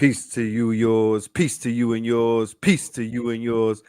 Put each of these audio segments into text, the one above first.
Peace to you, yours. Peace to you and yours. Peace to you and yours.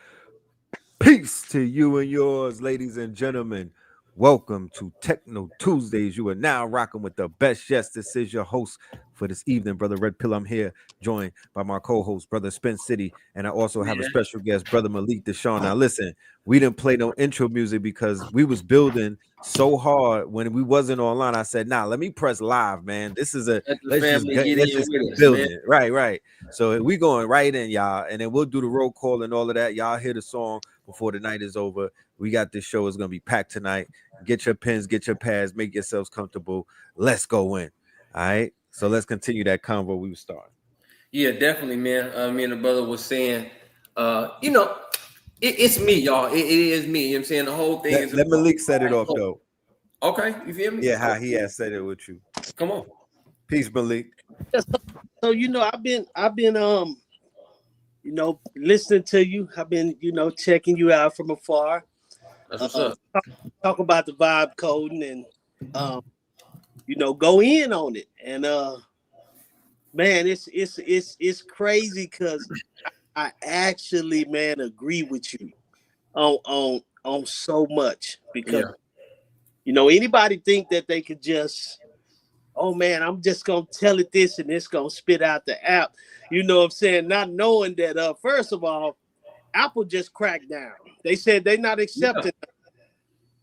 Peace to you and yours, ladies and gentlemen. Welcome to Techno Tuesdays. You are now rocking with the best. Yes, this is your host for this evening, Brother Red Pill. I'm here, joined by my co-host, Brother Spence City, and I also have a special guest, Brother Malik DESHAWN. Now, listen, we didn't play no intro music because we was building so hard when we wasn't online. I said, "Nah, let me press live, man. This is a let's just build it." Right. So we going right in, y'all, and then we'll do the roll call and all of that. Y'all hear the song before the night is over. We got this show is gonna be packed tonight. Get your pens, get your pads, make yourselves comfortable. Let's go in. All right. So let's continue that convo we were starting. Yeah, definitely, man. Me and the brother was saying, it's me, y'all. It is me. You know what I'm saying? The whole thing is. Let Malik set it off, though. Okay, you feel me? Yeah, how he has said it with you. Come on. Peace, Malik. So I've been listening to you. I've been checking you out from afar. That's what's up. Talk about the vibe coding and go in on it. And man, it's crazy because I actually, man, agree with you on so much because anybody think that they could just, oh man, I'm just gonna tell it this and it's gonna spit out the app. You know what I'm saying? Not knowing that first of all, Apple just cracked down. They said they're not accepting.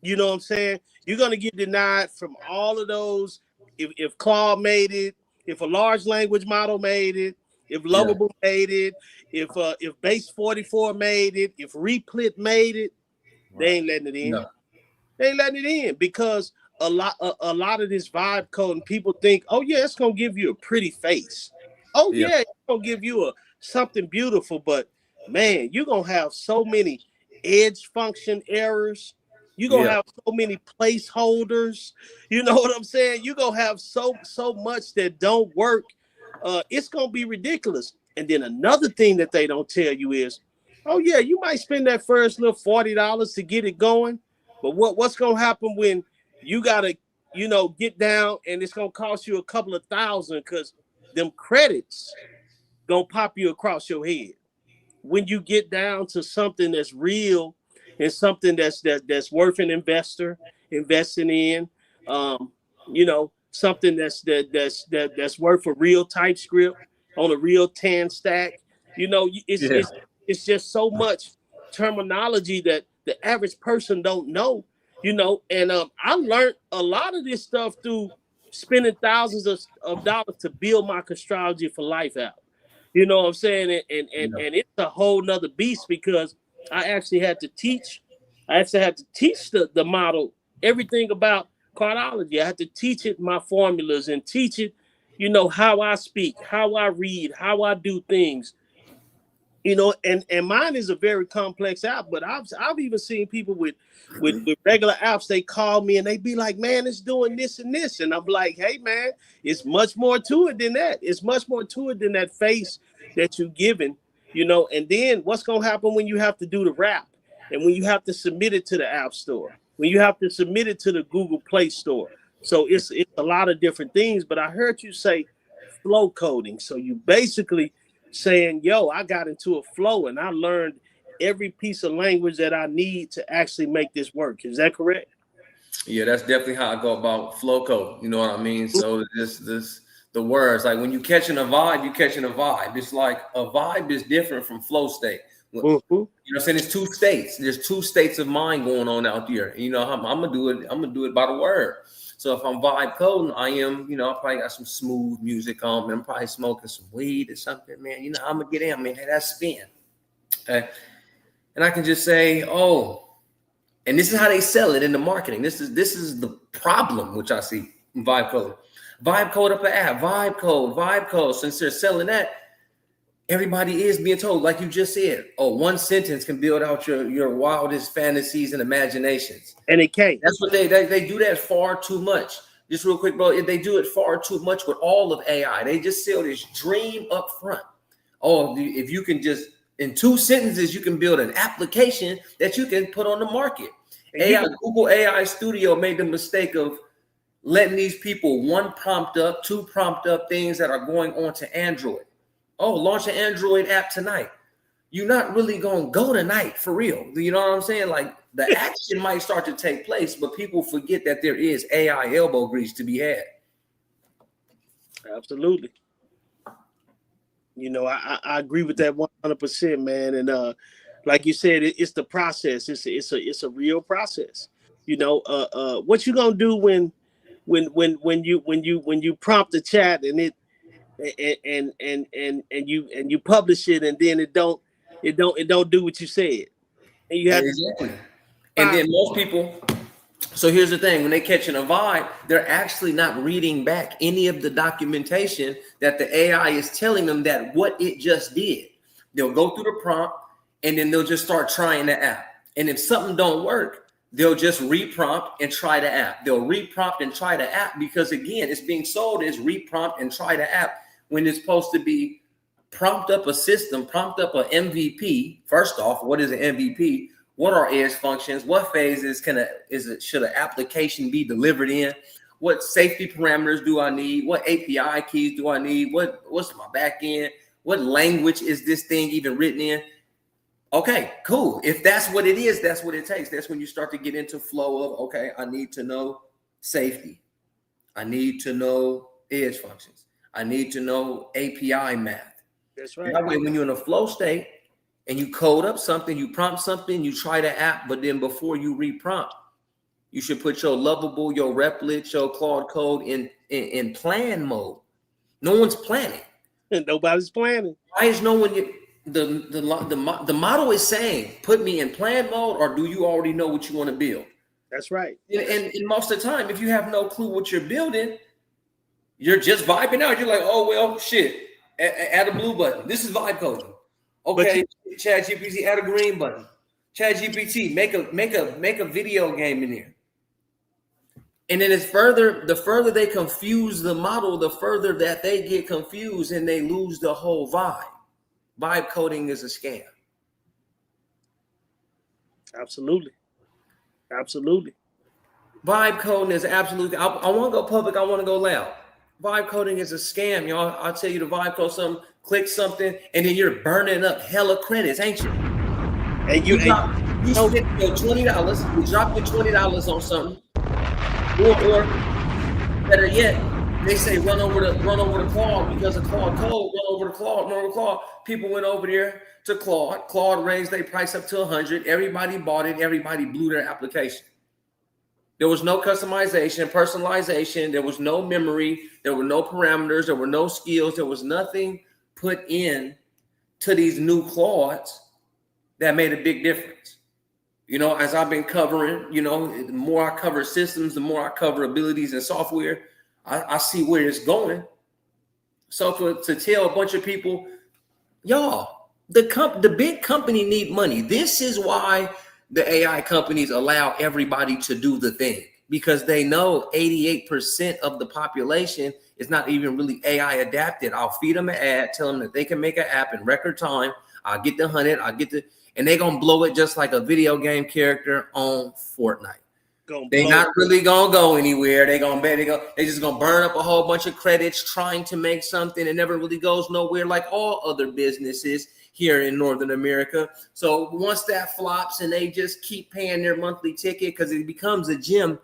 You know what I'm saying? You're gonna get denied from all of those. If Claude made it, if a large language model made it, if Lovable made it, if Base 44 made it, if Replit made it, they ain't letting it in. No. They ain't letting it in because a lot of this vibe coding, people think, oh yeah, it's gonna give you a pretty face. Oh yeah, it's gonna give you something beautiful, but man, you're gonna have so many edge function errors. You're gonna have so many placeholders. You know what I'm saying? You're gonna have so much that don't work. It's gonna be ridiculous. And then another thing that they don't tell you is, oh yeah, you might spend that first little $40 to get it going, but what's gonna happen when you gotta get down and it's gonna cost you a couple of thousand because them credits gonna pop you across your head. When you get down to something that's real and something that's worth an investor investing in, something that's worth a real TypeScript on a real TAN stack. It's just so much terminology that the average person don't know. And I learned a lot of this stuff through spending thousands of dollars to build my Castrology for Life out. You know what I'm saying? And it's a whole nother beast because I actually had to teach. The model everything about cardiology. I had to teach it my formulas and teach it, how I speak, how I read, how I do things. And mine is a very complex app, but I've even seen people with regular apps. They call me and they be like, man, it's doing this and this. And I'm like, hey man, it's much more to it than that. It's much more to it than that face that you're giving, and then what's going to happen when you have to do the wrap and when you have to submit it to the App Store, when you have to submit it to the Google Play Store. So it's a lot of different things, but I heard you say flow coding. So you basically saying, yo, I got into a flow and I learned every piece of language that I need to actually make this work. Is that correct? Yeah, that's definitely how I go about flow code. You know what I mean? So the words, like when you catching a vibe, you catching a vibe. It's like a vibe is different from flow state. You know what I'm saying? It's two states. There's two states of mind going on out there. I'm gonna do it. I'm gonna do it by the word. So if I'm vibe coding, I am, I probably got some smooth music on, and I'm probably smoking some weed or something, man. You know how I'm gonna get in, man. Hey, that's spin. Okay. And I can just say, oh, and this is how they sell it in the marketing. This is the problem which I see in vibe code. Vibe code up an app, vibe code. Since they're selling that, everybody is being told, like you just said, oh, one sentence can build out your wildest fantasies and imaginations. And it can't. That's what they do that far too much. Just real quick, bro, they do it far too much with all of AI. They just sell this dream up front. Oh, if you can just, in 2 sentences, you can build an application that you can put on the market. Google AI Studio made the mistake of letting these people 1 prompt up, 2 prompt up things that are going on to Android. Oh, launch an Android app tonight. You're not really going to go tonight for real. You know what I'm saying? Like the action might start to take place, but people forget that there is AI elbow grease to be had. Absolutely. You know, I agree with that 100%, man. And like you said, it's the process. It's a real process. You know, what you gonna do when you prompt the chat and you publish it and then it don't do what you said. And you have exactly. And then most people. So here's the thing: when they catching a vibe, they're actually not reading back any of the documentation that the AI is telling them that what it just did. They'll go through the prompt and then they'll just start trying the app. And if something don't work, they'll just reprompt and try the app. They'll reprompt and try the app because again, it's being sold as reprompt and try the app when it's supposed to be prompt up a system, prompt up an MVP. First off, what is an MVP? What are edge functions? What phases should an application be delivered in? What safety parameters do I need? What API keys do I need? What's my back end? What language is this thing even written in? Okay, cool. If that's what it is, that's what it takes. That's when you start to get into flow of, okay, I need to know safety. I need to know edge functions. I need to know API math. That's right. That way, when you're in a flow state, and you code up something, you prompt something, you try the app, but then before you reprompt, you should put your Lovable, your Replit, your Claude Code in plan mode. No one's planning. Nobody's planning. Why is no one? The model is saying, put me in plan mode, or do you already know what you want to build? That's right. And most of the time, if you have no clue what you're building, you're just vibing out. You're like, oh well, shit. Add a blue button. This is vibe coding. Okay, ChatGPT, add a green button. ChatGPT, make a video game in here. And then the further they confuse the model, the further that they get confused and they lose the whole vibe. Vibe coding is a scam. Absolutely. Absolutely. Vibe coding is absolutely. I want to go public. I want to go loud. Vibe coding is a scam, y'all. I'll tell you to vibe code something, click something, and then you're burning up hella credits, ain't you? And you spent your $20, you dropped your $20 on something, or better yet, they say run over the Claude because of Claude Code, run over the Claude. People went over there to Claude. Claude raised their price up to 100. Everybody bought it. Everybody blew their application. There was no customization, personalization. There was no memory. There were no parameters. There were no skills. There was nothing put in to these new Claudes that made a big difference. You know, as I've been covering, you know, the more I cover systems, the more I cover abilities and software, I see where it's going. So to tell a bunch of people, y'all, the big company need money. This is why the AI companies allow everybody to do the thing, because they know 88% of the population is not even really AI adapted. I'll feed them an ad, tell them that they can make an app in record time. I'll get the 100, and they're going to blow it just like a video game character on Fortnite. They're not really going to go anywhere. They just going to burn up a whole bunch of credits trying to make something. It never really goes nowhere like all other businesses here in Northern America. So once that flops and they just keep paying their monthly ticket, because it becomes a gym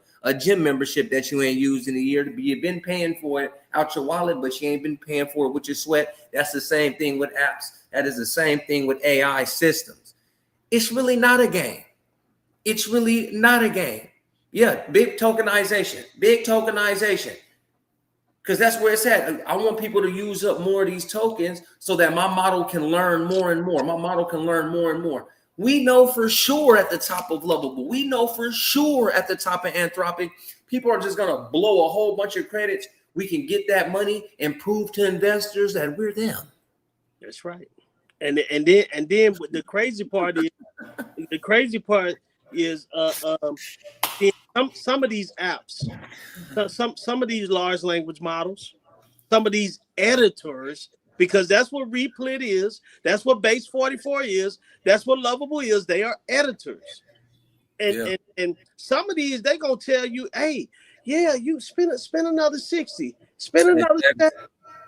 membership that you ain't used in a year. You've been paying for it out your wallet, but you ain't been paying for it with your sweat. That's the same thing with apps. That is the same thing with AI systems. It's really not a game. It's really not a game. Yeah, big tokenization. Because that's where it's at. I want people to use up more of these tokens so that my model can learn more and more. My model can learn more and more. We know for sure at the top of Lovable, we know for sure at the top of Anthropic, people are just going to blow a whole bunch of credits. We can get that money and prove to investors that we're them. That's right. And then the crazy part is some of these apps, some of these large language models, some of these editors, because that's what Replit is, that's what Base 44 is, that's what Lovable is. They are editors, and some of these they gonna tell you, hey, yeah, you spend another 60, spend another 70.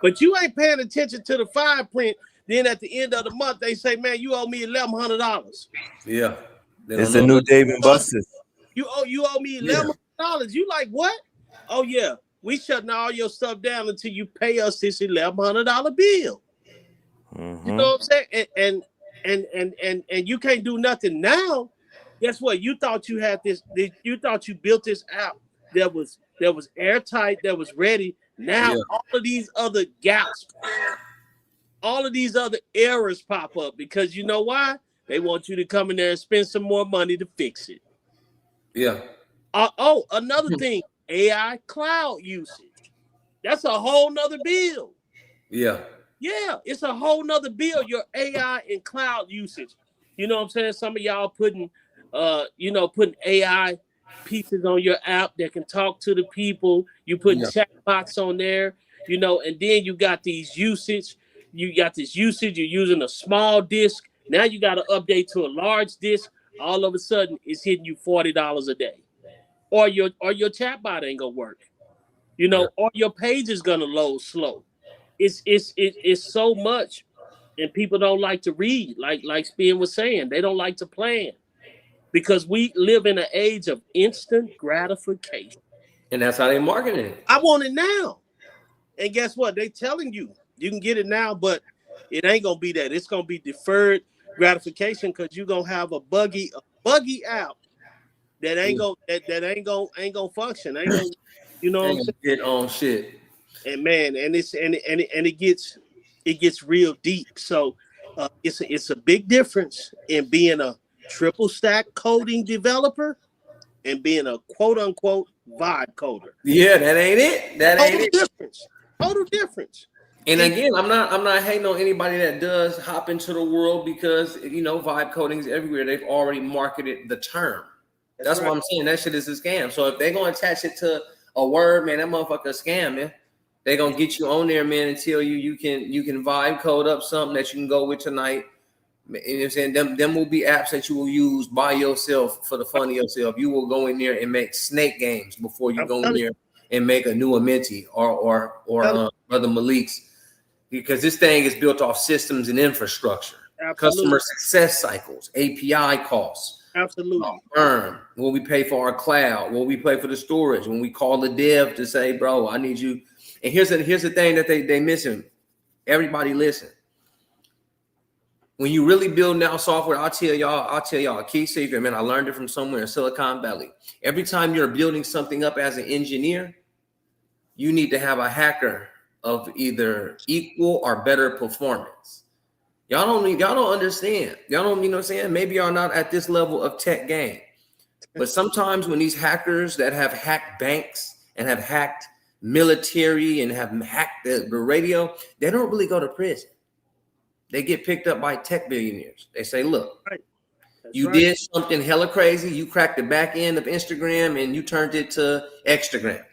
but you ain't paying attention to the fine print. Then at the end of the month, they say, "Man, you owe me $1,100." Yeah, It's a new Dave and Buster's. You owe me $1,100. You like what? Oh yeah, we shutting all your stuff down until you pay us this $1,100 bill. Mm-hmm. You know what I'm saying? And you can't do nothing now. Guess what? You thought you had this. You thought you built this app that was airtight, that was ready. Now all of these other gaps, all of these other errors pop up because you know why? They want you to come in there and spend some more money to fix it. Yeah. Another thing, AI cloud usage. That's a whole nother bill. Yeah. Yeah, it's a whole nother bill. Your AI and cloud usage. You know what I'm saying? Some of y'all putting AI pieces on your app that can talk to the people. You putting chat bots on there, and then you got these usage. You got this usage. You're using a small disk. Now you got to update to a large disk. All of a sudden, it's hitting you $40 a day, or your chat bot ain't gonna work. Or your page is gonna load slow. It's so much, and people don't like to read. Like Spin was saying, they don't like to plan because we live in an age of instant gratification. And that's how they market it. I want it now, and guess what? They telling you can get it now, but it ain't gonna be that. It's gonna be deferred gratification because you're gonna have a buggy app that ain't gonna function. Ain't gonna, what I'm saying? Get on shit. And man, and it gets real deep. So it's a big difference in being a triple stack coding developer and being a quote unquote vibe coder. Yeah, that ain't it. That ain't it. Total difference. And again, I'm not hating on anybody that does hop into the world because vibe coding is everywhere. They've already marketed the term. That's right. What I'm saying. That shit is a scam. So if they're gonna attach it to a word, man, that motherfucker a scam, man. They're gonna get you on there, man, and tell you can vibe code up something that you can go with tonight. You know what I'm saying? Them will be apps that you will use by yourself for the fun of yourself. You will go in there and make snake games before you go in there and make a new Amenti or Brother Malik's. Because this thing is built off systems and infrastructure, customer success cycles, API costs. Absolutely. When we pay for our cloud, when we pay for the storage, when we call the dev to say, bro, I need you. And here's the thing that they missing. Everybody listen. When you really build now software, I'll tell y'all a key secret, man. I learned it from somewhere in Silicon Valley. Every time you're building something up as an engineer, you need to have a hacker of either equal or better performance. Y'all don't understand. Y'all don't, what I'm saying? Maybe y'all not at this level of tech game. But sometimes when these hackers that have hacked banks and have hacked military and have hacked the radio, they don't really go to prison. They get picked up by tech billionaires. They say, look, you did something hella crazy. You cracked the back end of Instagram and you turned it to Extragram.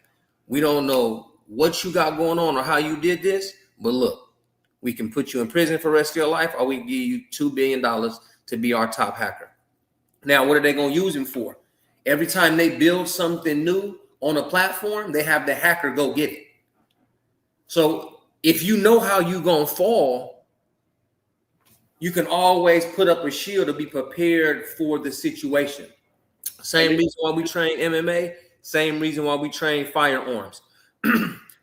We don't know what you got going on or how you did this, but look, we can put you in prison for the rest of your life, or we can give you $2 billion to be our top hacker. Now, what are they going to use him for? Every time they build something new on a platform, they have the hacker go get it. So if you know how you're going to fall, you can always put up a shield to be prepared for the situation. Same reason why we train MMA, same reason why we train firearms.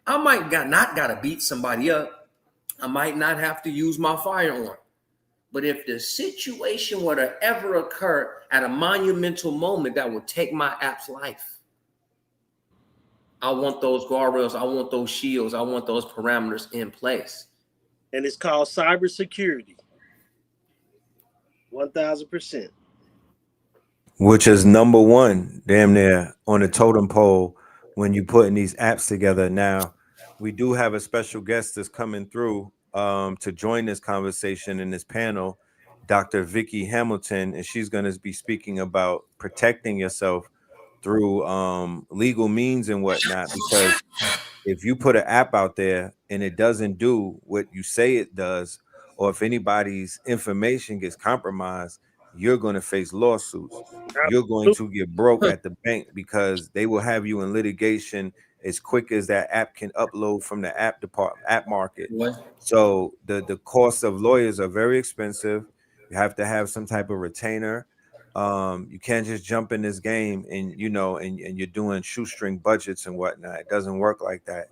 I might not got to beat somebody up. I might not have to use my firearm. But if the situation were to ever occur at a monumental moment that would take my app's life, I want those guardrails, I want those shields, I want those parameters in place. And it's called cybersecurity. 1000%. Which is number one, damn near, on the totem pole when you putting these apps together. Now, we do have a special guest that's coming through to join this conversation in this panel, Dr. Vicki Hamilton, and she's going to be speaking about protecting yourself through legal means and whatnot. Because if you put an app out there and it doesn't do what you say it does, or if anybody's information gets compromised, you're going to face lawsuits. You're going to get broke at the bank because they will have you in litigation as quick as that app can upload from the app market. What? So the costs of lawyers are very expensive. You have to have some type of retainer. You can't just jump in this game and and you're doing shoestring budgets and whatnot. It doesn't work like that.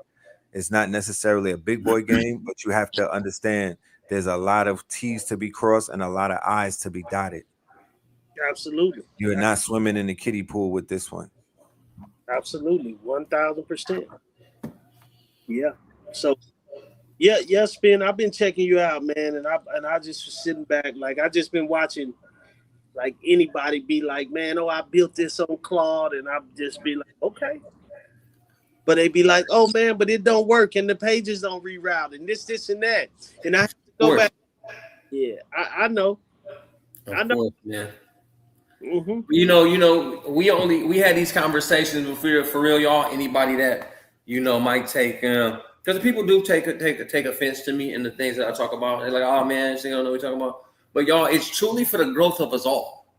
It's not necessarily a big boy game, but you have to understand there's a lot of T's to be crossed and a lot of I's to be dotted. Absolutely. You're not swimming in the kiddie pool with this one. Absolutely. 1000%. Yeah. So yeah, Spin, I've been checking you out, man, and I just was sitting back, like I just been watching like anybody be like, man, oh, I built this on Claude, and I'll just be like, okay. But they be like, oh man, but it don't work, and the pages don't reroute, and this and that. And I have to go back. Yeah, I know. I know, course, man. Mm-hmm. We had these conversations before, for real, y'all. Anybody that might take because people do take offense to me and the things that I talk about. They're like, oh man, she don't know what we're talking about. But y'all, it's truly for the growth of us all.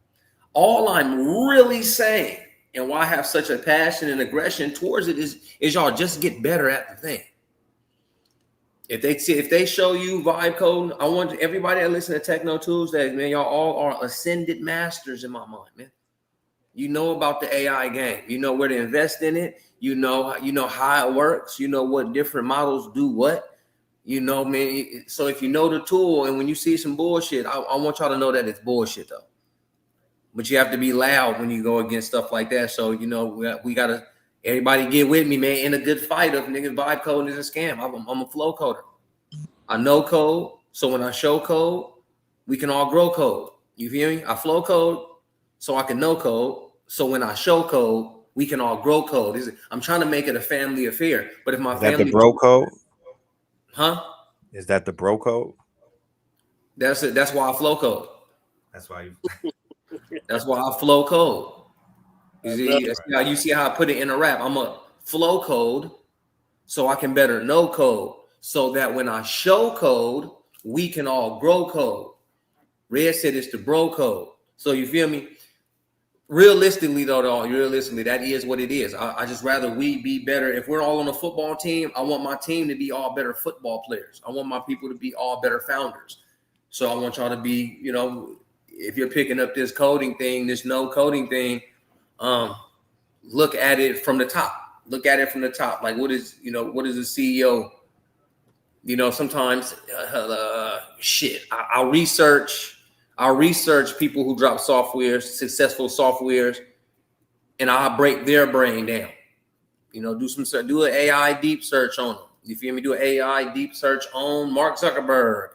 All I'm really saying, and why I have such a passion and aggression towards it is y'all just get better at the thing. If they show you vibe coding, I want everybody that listen to Techno Tuesdays, man, y'all all are ascended masters in my mind, man. You know about the AI game. You know where to invest in it. You know how it works. You know what different models do what. Man. So if you know the tool, and when you see some bullshit, I want y'all to know that it's bullshit though. But you have to be loud when you go against stuff like that. So we gotta everybody get with me, man. In a good fight of niggas, vibe coding is a scam. I'm a flow coder. I know code, so when I show code, we can all grow code. You feel me? I flow code, so I can know code. So when I show code, we can all grow code. I'm trying to make it a family affair. But if my family, is that the bro code? Huh? Is that the bro code? That's it. That's why I flow code. That's why you. That's why I flow code. You see how I put it in a rap. I'm a flow code, so I can better know code, so that when I show code, we can all grow code. Red said it's the bro code. So you feel me? Realistically, though, that is what it is. I just rather we be better. If we're all on a football team, I want my team to be all better football players. I want my people to be all better founders. So I want y'all to be, if you're picking up this coding thing, this no coding thing, look at it from the top. Look at it from the top. Like what is the CEO? Sometimes shit. I'll research people who drop softwares, successful softwares, and I'll break their brain down. Do an AI deep search on them. You feel me? Do an AI deep search on Mark Zuckerberg,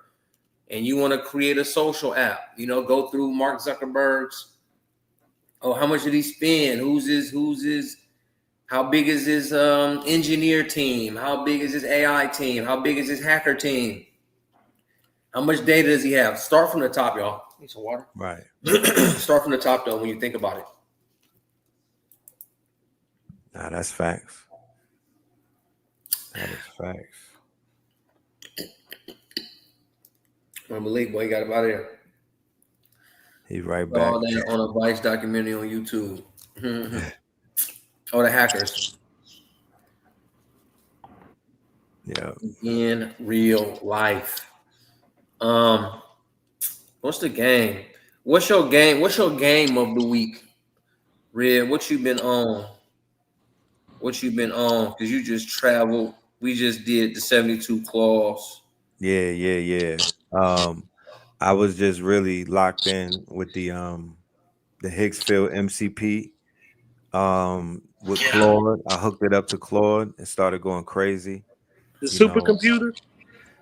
and you want to create a social app. Go through Mark Zuckerberg's. Oh, how much did he spend? Who's his? How big is his engineer team? How big is his AI team? How big is his hacker team? How much data does he have? Start from the top, y'all. Need some water. Right. Start from the top, though, when you think about it. Nah, that's facts. That is facts. Well, Malik, boy, he got about here. He's right back. All that on a Vice documentary on YouTube. Oh, the hackers. Yeah. In real life. What's the game? What's your game? What's your game of the week? Red, what you been on? Because you just traveled. We just did the 72 claws. Yeah. I was just really locked in with the Hicksfield MCP. With Claude, I hooked it up to Claude and started going crazy. The supercomputer.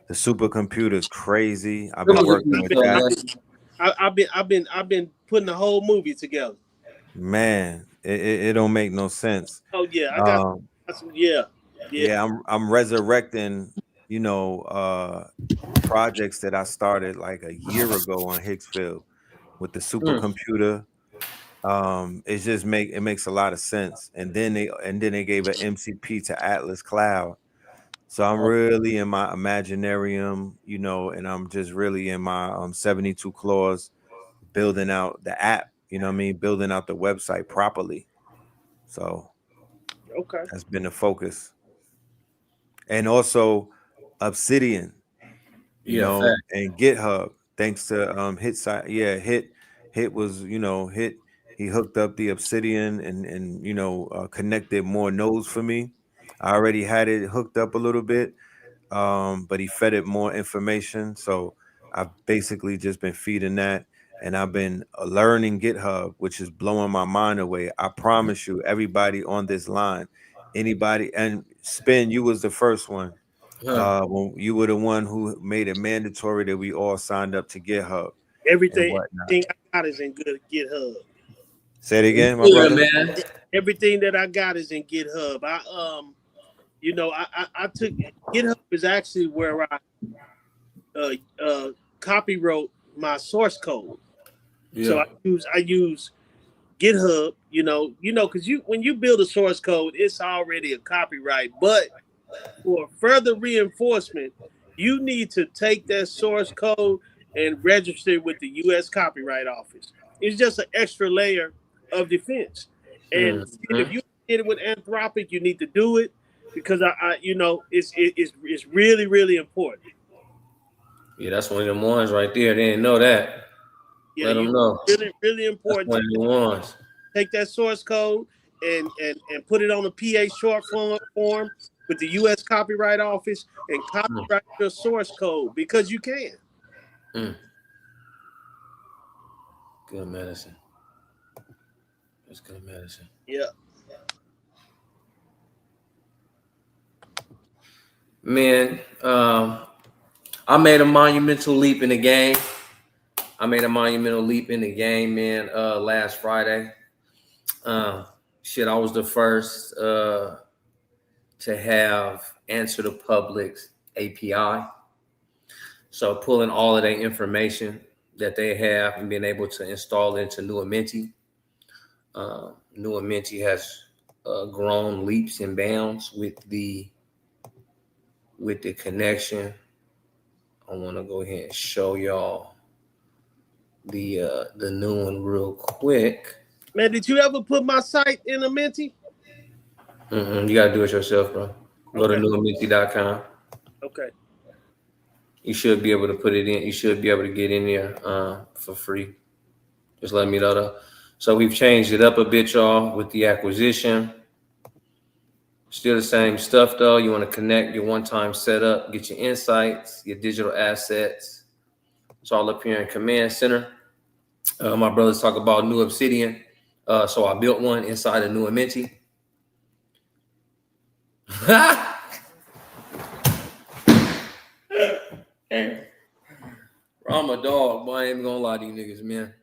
The supercomputer is crazy. I've been working with that. I've been putting the whole movie together. Man, it don't make no sense. Oh yeah, I got yeah. I'm resurrecting, projects that I started like a year ago on Hicksfield with the supercomputer. It makes a lot of sense. And then they gave an MCP to Atlas Cloud. So I'm really in my Imaginarium, and I'm just really in my 72 claws building out the app, building out the website properly. So Okay. That's been the focus. And also Obsidian, you Yeah, know, fact. and GitHub. Thanks to Hit side, yeah, Hit was, you know, Hit. He hooked up the Obsidian and connected more nodes for me. I already had it hooked up a little bit, but he fed it more information. So I've basically just been feeding that, and I've been learning GitHub, which is blowing my mind away. I promise you, everybody on this line, anybody, and Spin, you was the first one. When you were the one who made it mandatory that we all signed up to GitHub and Everything, whatnot. everything I got is in good GitHub. Say it again, my Good, brother. man. Everything that I got is in GitHub. I took GitHub is actually where I copywrote my source code. So Yeah. I use GitHub. Because when you build a source code, it's already a copyright. But for further reinforcement, you need to take that source code and register with the U.S. Copyright Office. It's just an extra layer of defense. And if you did it with Anthropic, you need to do it because it's really really important. Yeah, that's one of them ones right there. They didn't know that. Yeah, Let them you know. really really That's important. one of the ones. Take that source code and put it on a PA short form with the U.S. Copyright Office and copyright your source code because you can. Mm. Good medicine. That's good medicine. Yeah. Man, I made a monumental leap in the game. I man, last Friday. I was the first to have Answer the Public's API. So pulling all of their information that they have and being able to install it into Nuamenti. Nuamenti has grown leaps and bounds with the connection. I want to go ahead and show y'all the new one real quick. Man, did you ever put my site in a Menti? You got to do it yourself, bro. Go to nuamenti.com. Okay. You should be able to put it in. You should be able to get in there for free. Just let me know though. So we've changed it up a bit, y'all, with the acquisition. Still the same stuff though. You want to connect your one-time setup, get your insights, your digital assets. It's all up here in Command Center. My brothers talk about New Obsidian. So I built one inside of Nuamenti. I'm a dog, boy. I ain't even gonna lie to you niggas, man.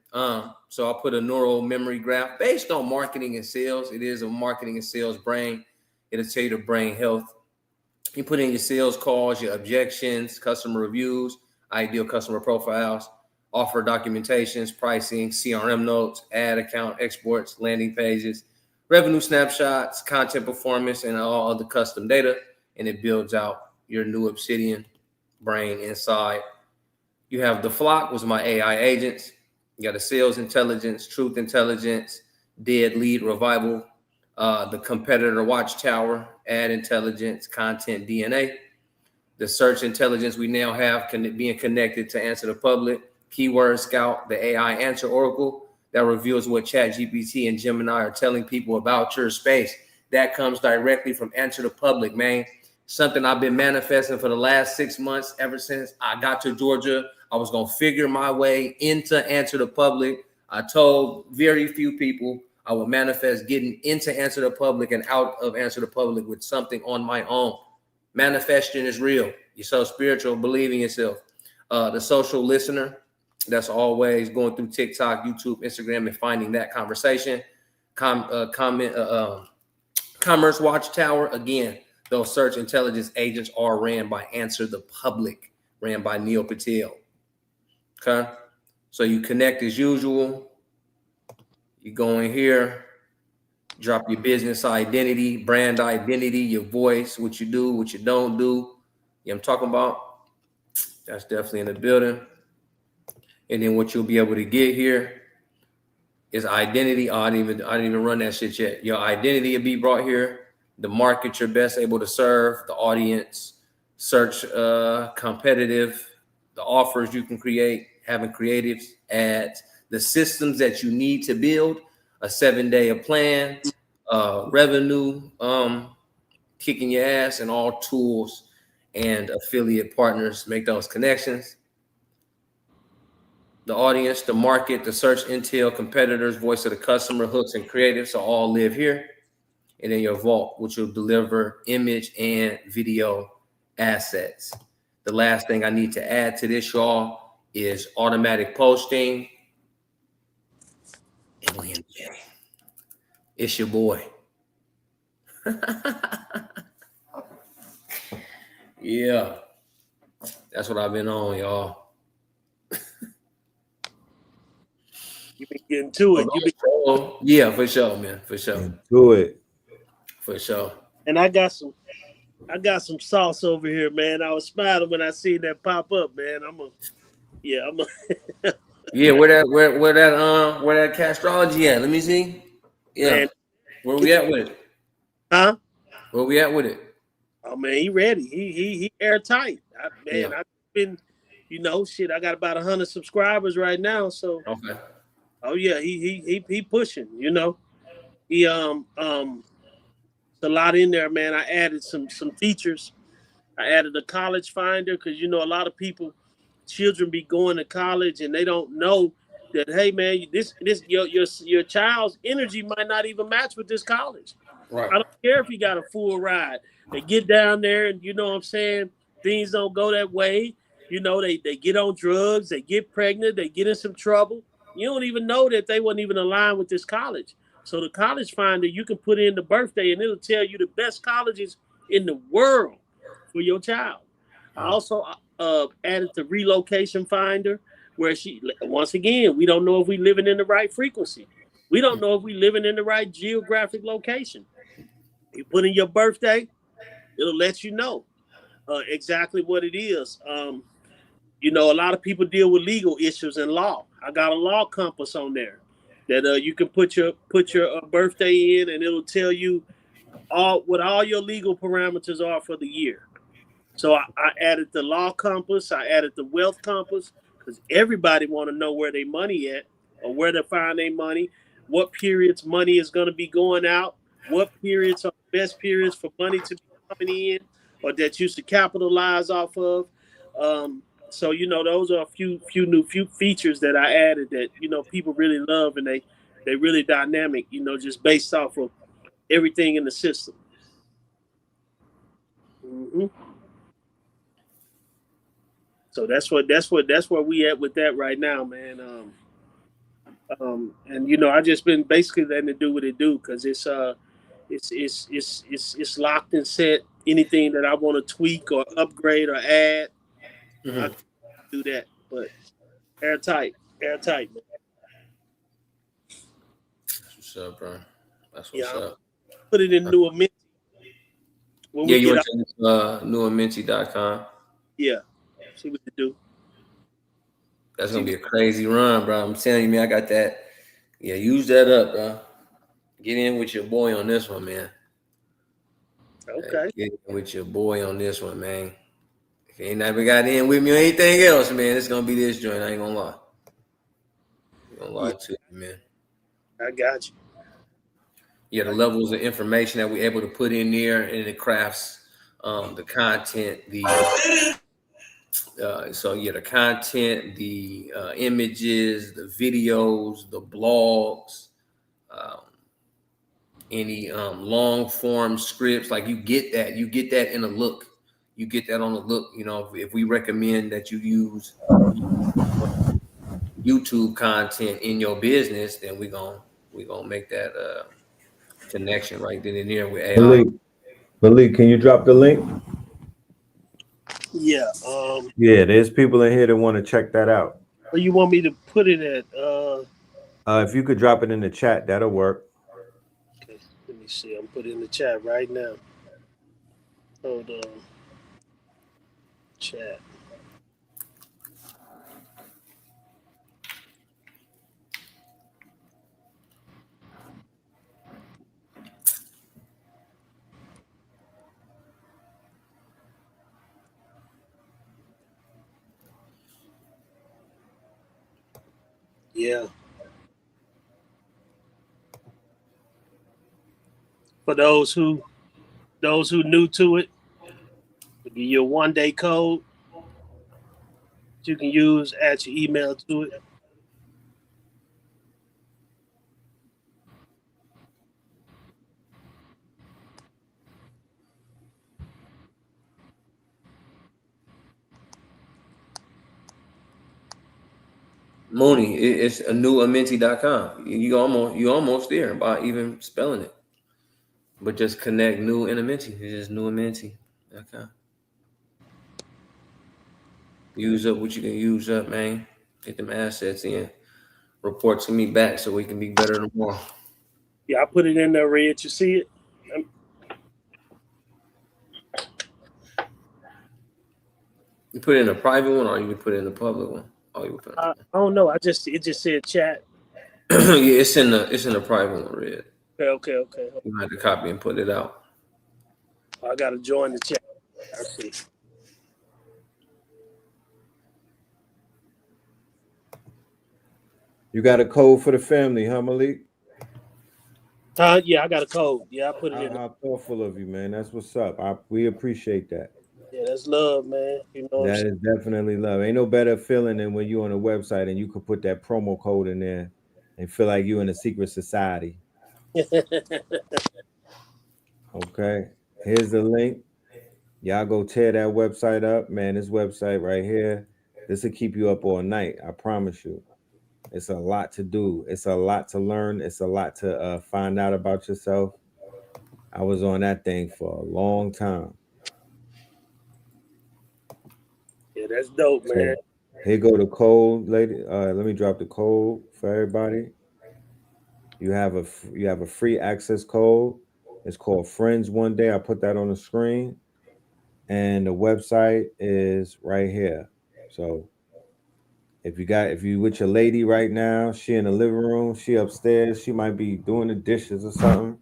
So I put a neural memory graph based on marketing and sales. It is a marketing and sales brain. It'll tell you the brain health. You put in your sales calls, your objections, customer reviews, ideal customer profiles, offer documentations, pricing, CRM notes, ad account exports, landing pages, revenue snapshots, content performance, and all other custom data. And it builds out your new Obsidian brain inside. You have the Flock, was my AI agents. You got the sales intelligence, truth intelligence, dead lead revival, the competitor watchtower, ad intelligence, content DNA, the search intelligence we now have being connected to Answer the Public, keyword scout, the AI answer oracle that reveals what ChatGPT and Gemini are telling people about your space. That comes directly from Answer the Public, man. Something I've been manifesting for the last 6 months ever since I got to Georgia. I was going to figure my way into Answer the Public. I told very few people I would manifest getting into Answer the Public and out of Answer the Public with something on my own. Manifestation is real. You're so spiritual, believe in yourself. The social listener, that's always going through TikTok, YouTube, Instagram, and finding that conversation. Commerce Watchtower, again, those search intelligence agents are ran by Answer the Public, ran by Neil Patel. Okay, so you connect as usual. You go in here, drop your business identity, brand identity, your voice, what you do, what you don't do. You know what I'm talking about? That's definitely in the building. And then what you'll be able to get here is identity. I didn't even run that shit yet. Your identity will be brought here. the market you're best able to serve, the audience, search competitive, the offers you can create, having creatives, ads, the systems that you need to build, a 7-day plan, revenue, kicking your ass, and all tools and affiliate partners make those connections. The audience, the market, the search intel, competitors, voice of the customer, hooks, and creatives all live here. And then your vault, which will deliver image and video assets. The last thing I need to add to this, y'all, is automatic posting. It's your boy. Yeah. That's what I've been on, y'all. You been getting to it. Yeah, for sure, man. For sure. Do it. For sure. And I got some sauce over here, man. I was smiling when I seen that pop up, man. Yeah, where that castrology at? Let me see. Yeah. Man, where we at with it? Huh? Where we at with it? Oh man, he ready. He airtight. I've been, shit. I got about 100 subscribers right now. So okay. Oh yeah, he pushing. He it's a lot in there, man. I added some features. I added a college finder because a lot of children be going to college and they don't know that. Hey man, your child's energy might not even match with this college. Right. I don't care if you got a full ride. They get down there and you know what I'm saying, things don't go that way. They get on drugs, they get pregnant, they get in some trouble. You don't even know that they wasn't even aligned with this college. So the college finder, you can put in the birthday and it'll tell you the best colleges in the world for your child. I also added the relocation finder where once again, we don't know if we living in the right frequency. We don't know if we living in the right geographic location. You put in your birthday, it'll let you know exactly what it is. A lot of people deal with legal issues and law. I got a law compass on there that you can put your birthday in, and it'll tell you what all your legal parameters are for the year. So I added the law compass. I added the wealth compass because everybody want to know where their money at or where to find their money, what periods money is going to be going out, what periods are the best periods for money to be coming in or that you should capitalize off of. So those are a few new features that I added that people really love and they really dynamic. Just based off of everything in the system. Mm-hmm. So that's where we at with that right now, man. And I just been basically letting it do what it do because it's locked and set. Anything that I want to tweak or upgrade or add, I can do that. But airtight, man. That's what's up, bro. That's what's up. Put it in Nuamenti. You went to Nuamenti.com. Yeah, see what you do. That's gonna be a crazy run, bro. I'm telling you, man. I got that. Yeah, use that up, bro. Get in with your boy on this one, man. Okay. Get in with your boy on this one, man. If you ain't never got in with me or anything else, man, it's gonna be this joint. I ain't gonna lie. I'm gonna lie to you, man. I got you. Yeah, the levels of information that we're able to put in there, and it crafts the content, the content, the images, the videos, the blogs, any long form scripts. Like you get that in a look. You get that on the look. If we recommend that you use YouTube content in your business, then we're gonna make that connection right then and there with AI. Malik, can you drop the link? Yeah. Yeah, there's people in here that want to check that out. Where you want me to put it at? If you could drop it in the chat, that'll work. Okay, let me see. I'm putting it in the chat right now. Hold on. Chat. Yeah. For those who new to it, to give you a 1 day code you can use, add your email to it. Mooney, it's a newamenti.com. You almost there by even spelling it. But just connect new and amenti. It's just newamenti.com. Use up what you can use up, man. Get them assets in. Report to me back so we can be better tomorrow. Yeah, I put it in there, Red. You see it? You put it in a private one or you put it in the public one? Oh, you put it I don't know. It just said chat. yeah, it's in the private one, Red. Okay. You have to copy and put it out. I gotta join the chat. I see. You got a code for the family, huh, Malik? Yeah, I got a code. Yeah, I put it in. How thoughtful of you, man. That's what's up. We appreciate that. Yeah, that's love, man. You know what That is definitely love. Ain't no better feeling than when you on a website and you could put that promo code in there and feel like you in a secret society. I'm saying? Okay. Here's the link. Y'all go tear that website up. Man, this website right here, this will keep you up all night. I promise you. It's a lot to do. It's a lot to learn. It's a lot to find out about yourself. I was on that thing for a long time. Yeah, that's dope, man. So here go the code, lady. Let me drop the code for everybody. You have a free access code. It's called Friends One Day. I put that on the screen, and the website is right here. So if you with your lady right now, she in the living room, she upstairs, she might be doing the dishes or something.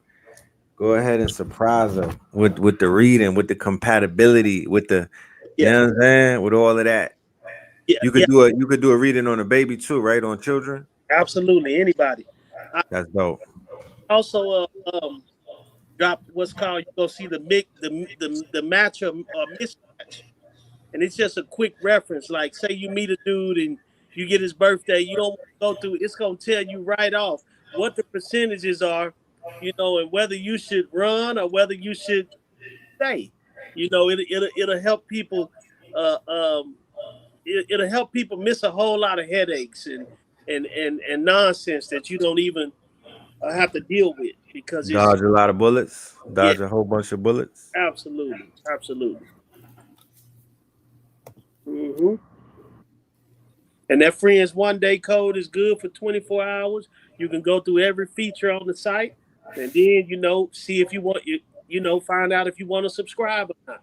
Go ahead and surprise her with the reading, with the compatibility, with the you Yeah, know what I'm saying, with all of that. yeah, You yeah. could do a reading on a baby too, right? On children. Absolutely, anybody. I That's dope. also drop what's called. You go see the mix, the match or mismatch, and it's just a quick reference. Like, say you meet a dude and you get his birthday, you don't want to go through. It's gonna tell you right off what the percentages are, and whether you should run or whether you should stay. It'll help people. Uh, um, it'll help people miss a whole lot of headaches and nonsense that you don't even have to deal with because it's Dodge a lot of bullets. yeah, Dodge a whole bunch of bullets. absolutely. hmm And that Friends 1 Day code is good for 24 hours. You can go through every feature on the site, and then see if you want find out if you want to subscribe or not.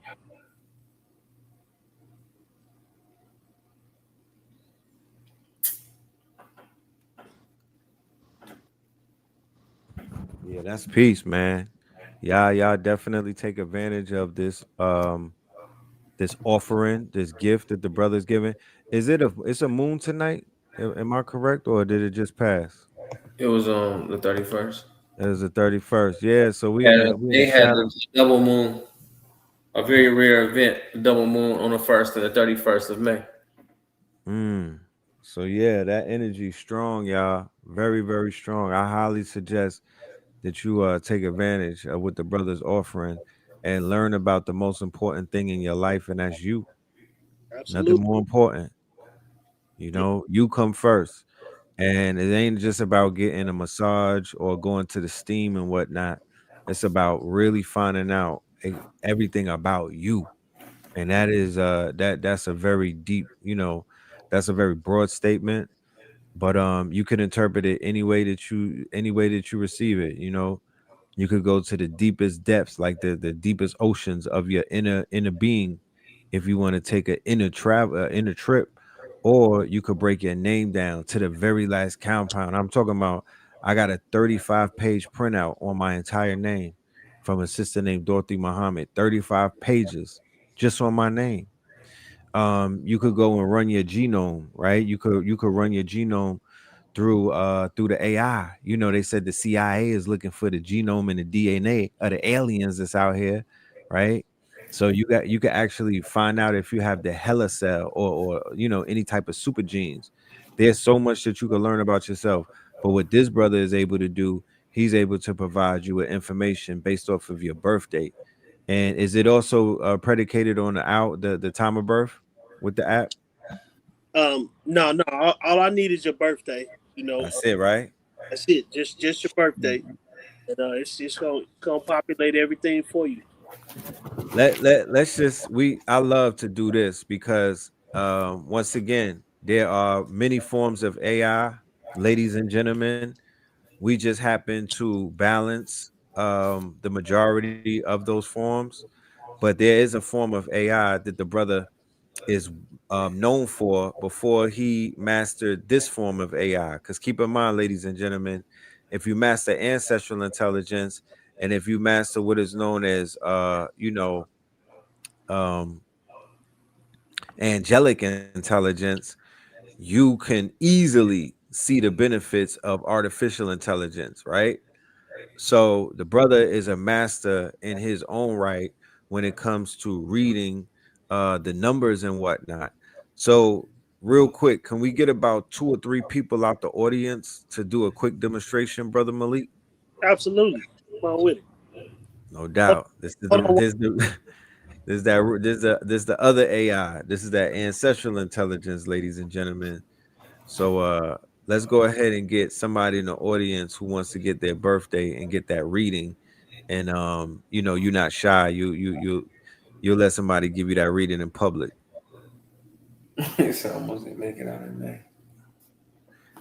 Yeah, that's peace, man. Y'all definitely take advantage of this offering, this gift that the brother's giving. It's a moon tonight? Am I correct, or did it just pass? It was on the 31st. It was the 31st. Yeah, so we in the They had shadow. a double moon, a very rare event, double moon on the 1st and the 31st of May. Mm. So yeah, that energy strong, y'all. Very, very strong. I highly suggest that you take advantage of what the brother's offering and learn about the most important thing in your life, and that's you. Nothing Absolutely. more important. Yeah, You come first. And it ain't just about getting a massage or going to the steam and whatnot. It's about really finding out everything about you. And that is that's a very deep, that's a very broad statement. But you can interpret it any way that you receive it, You could go to the deepest depths, like the deepest oceans of your inner being, if you want to take an inner trip, or you could break your name down to the very last compound. I'm talking about. I got a 35-page printout on my entire name from a sister named Dorothy Muhammad. 35 pages just on my name. You could go and run your genome, right? You could run your genome through the AI. You know, they said the CIA is looking for the genome and the DNA of the aliens that's out here, right? So you can actually find out if you have the HeLa cell or you know any type of super genes. There's so much that you can learn about yourself. But what this brother is able to do, he's able to provide you with information based off of your birth date. And is it also predicated on the time of birth with the app? No, no. All I need is your birthday. That's it, right? That's it. Just your birthday, and it's gonna populate everything for you. Let's just we I love to do this because once again there are many forms of AI, ladies and gentlemen. We just happen to balance the majority of those forms, but there is a form of AI that the brother is known for before he mastered this form of AI. Because keep in mind, ladies and gentlemen, if you master ancestral intelligence and if you master what is known as um, angelic intelligence, you can easily see the benefits of artificial intelligence, right? So the brother is a master in his own right when it comes to reading the numbers and whatnot. So real quick, can we get about 2 or 3 people out the audience to do a quick demonstration, brother Malik? Absolutely. Come on with it. No Hold, doubt. This is hold the on. this the this the other AI. This is that ancestral intelligence, ladies and gentlemen. So let's go ahead and get somebody in the audience who wants to get their birthday and get that reading. And you know, you're not shy. You'll let somebody give you that reading in public. It's almost didn't make it out in May.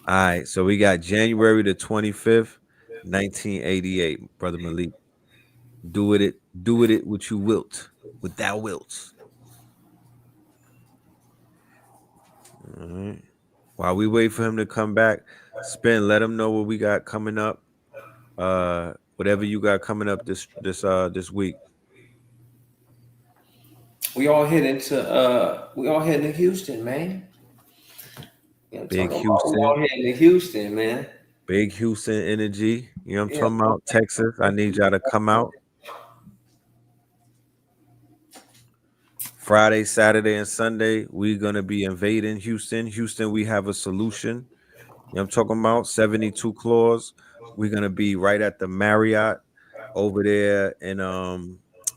All right. So we got January the 25th, 1988, brother Malik. Do it what you wilt, with thou wilt. All right. While we wait for him to come back, spin, let him know what we got coming up. Whatever you got coming up this week. We all heading to Houston, man. You know, I'm Big talking about we Houston, all heading to Houston, man. big Houston energy. You know what I'm Yeah. talking about? Texas. I need y'all to come out Friday, Saturday, and Sunday. We're gonna be invading Houston. Houston, we have a solution. You know what I'm talking about? 72 clause. We're gonna be right at the Marriott over there in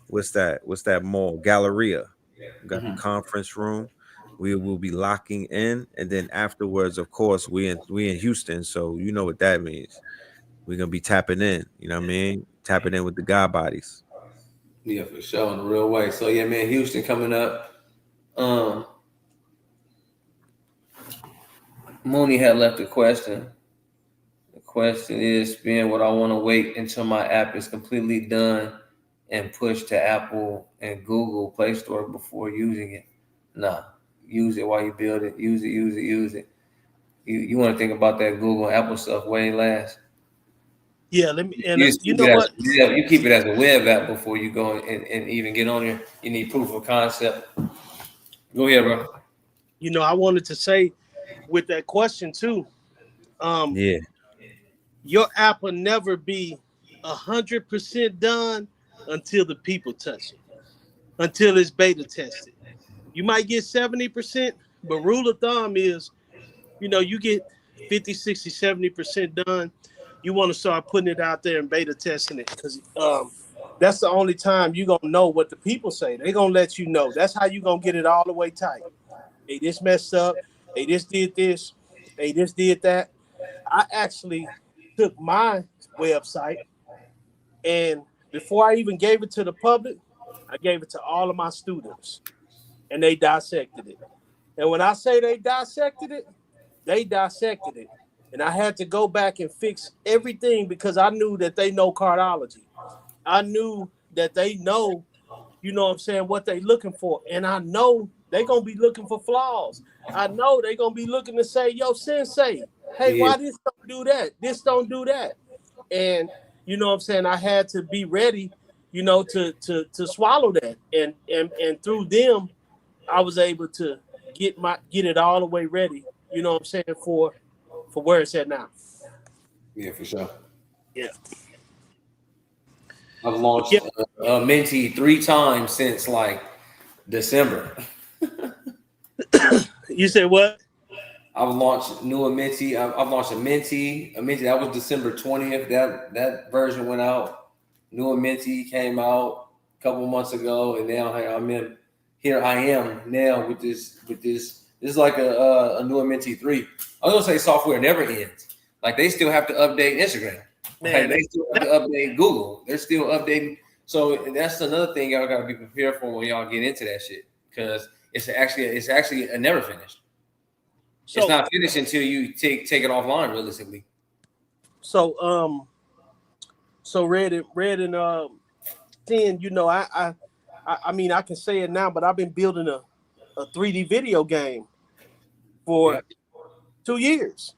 what's that mall? Galleria. We got the Mhm. conference room. We will be locking in, and then afterwards, of course, we in Houston, so you know what that means. We're gonna be tapping in. You know what I mean? Tapping in with the God bodies. Yeah, for sure, in a real way. So yeah, man, Houston coming up. Um, Mooney had left a question. The question is, being what I want to wait until my app is completely done and push to Apple and Google Play Store before using it. Nah, use it while you build it. Use it, use it, use it. You want to think about that Google and Apple stuff way last. Yeah, let me. And You just you keep know it as what? you keep it as a web app before you go and even get on there. You need proof of concept. Go ahead, bro. I wanted to say with that question too. Um, Yeah, your app will never be 100% done until the people touch it, until it's beta tested. You might get 70%, but rule of thumb is, you get 50, 60, 70% done. You want to start putting it out there and beta testing it because that's the only time you're going to know what the people say. They're going to let you know. That's how you're going to get it all the way tight. Hey, this messed up. Hey, this did this. Hey, this did that. I actually took my website and before I even gave it to the public, I gave it to all of my students and they dissected it. And when I say they dissected it. And I had to go back and fix everything because I knew that they know cardiology. I knew that they know, what I'm saying, what they looking for. And I know they going to be looking for flaws. I know they going to be looking to say, yo, sensei, hey, Yeah, why this don't do that? This don't do that. And what I'm saying, I had to be ready, to swallow that. And through them, I was able to get it all the way ready, what I'm saying, for for where it's at now. Yeah, for sure. Yeah. I've launched Minty 3 times since like December. You said what? I've launched new Minty. I've launched a Minty that was December 20th. That version went out. New Minty came out a couple months ago, and now here I am now with this. This is like a new Minty 3. I was gonna say software never ends. Like they still have to update Instagram. Man, They still have to update Google. They're still updating. So that's another thing y'all gotta be prepared for when y'all get into that shit, because it's actually a never finished. So, it's not finished until you take it offline, realistically. So Red and Sin, you know, I mean I can say it now, but I've been building a 3D video game for 2 years.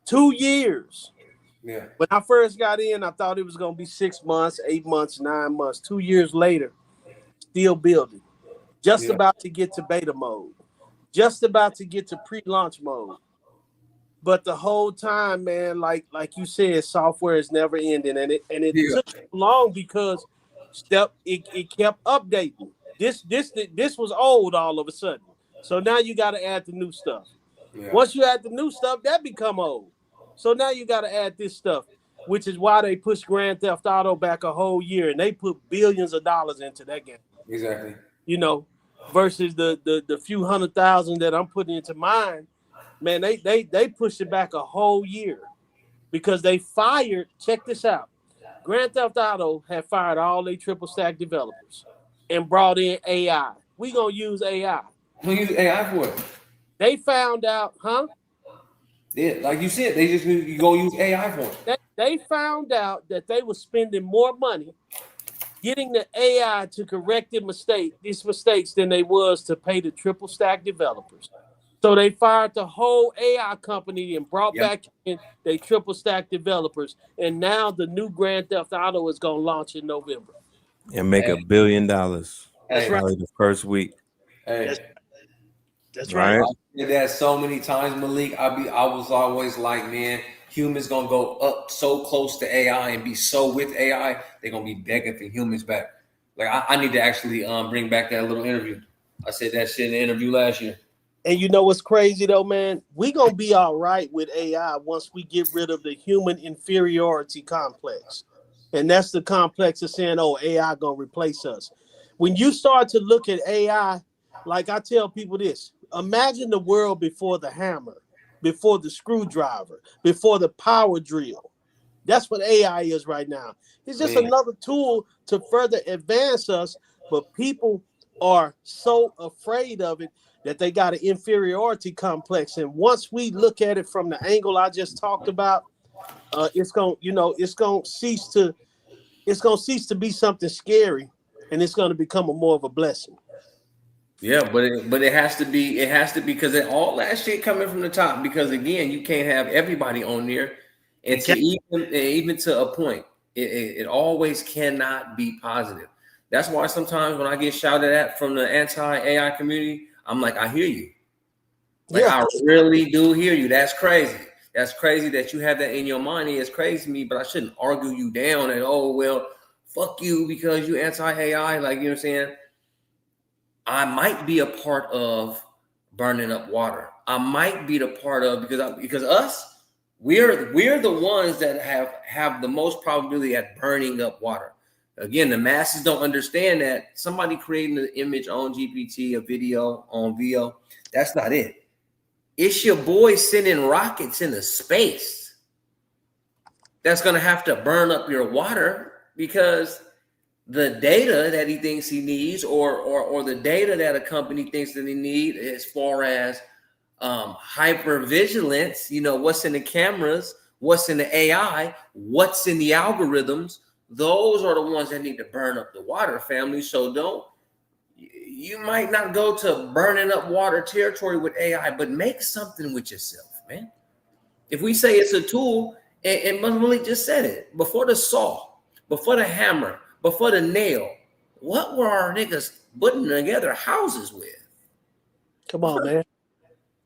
2 years. Yeah. When I first got in, I thought it was gonna be 6 months, 8 months, 9 months. 2 years later, still building. Just about to get to beta mode. Just about to get to pre-launch mode. But the whole time, man, like you said, software is never ending, and it took long because it kept updating. This was old all of a sudden. So now you got to add the new stuff. Yeah. Once you add the new stuff, that become old. So now you got to add this stuff, which is why they pushed Grand Theft Auto back a whole year, and they put billions of dollars into that game. Exactly. You know, versus the few 100,000 that I'm putting into mine. Man, they pushed it back a whole year because they fired. Check this out. Grand Theft Auto had fired all their triple stack developers and brought in AI. We gonna use AI. We use AI for it. They found out, huh? Yeah, like you said, you gonna use AI for it. They found out that they were spending more money getting the AI to correct these mistakes than they was to pay the triple stack developers. So they fired the whole AI company and brought back in they triple stack developers. And now the new Grand Theft Auto is going to launch in November. And make $1 billion. That's right. The first week. That's right. I said that so many times, Malik. I was always like, man, humans going to go up so close to AI and be so with AI, they're going to be begging for humans back. Like, I need to actually bring back that little interview. I said that shit in the interview last year. And you know what's crazy though, man? We gonna be all right with AI once we get rid of the human inferiority complex. And that's the complex of saying, oh, AI gonna replace us. When you start to look at AI, like I tell people this, imagine the world before the hammer, before the screwdriver, before the power drill. That's what AI is right now. It's just another tool to further advance us, but people are so afraid of it that they got an inferiority complex. And once we look at it from the angle I just talked about, it's gonna cease to be something scary, and it's gonna become more of a blessing. Yeah, but it has to be because all that shit coming from the top. Because again, you can't have everybody on there, and even to a point, it always cannot be positive. That's why sometimes when I get shouted at from the anti-AI community, I'm like, I hear you. Like, I really do hear you. That's crazy. That's crazy that you have that in your mind. It's crazy to me, but I shouldn't argue you down and, oh, well, fuck you because you anti-AI. Like, you know what I'm saying? I might be a part of burning up water. I might be the part of, because us, we're the ones that have the most probability at burning up water. Again, the masses don't understand that somebody creating an image on GPT, a video on VO, that's not it. It's your boy sending rockets into space that's going to have to burn up your water, because the data that he thinks he needs or the data that a company thinks that they need as far as hypervigilance, what's in the cameras, what's in the AI, what's in the algorithms, those are the ones that need to burn up the water, family. So you might not go to burning up water territory with AI, but make something with yourself, man. If we say it's a tool, and Malik just said it, before the saw, before the hammer, before the nail, what were our niggas putting together houses with? Come on, man.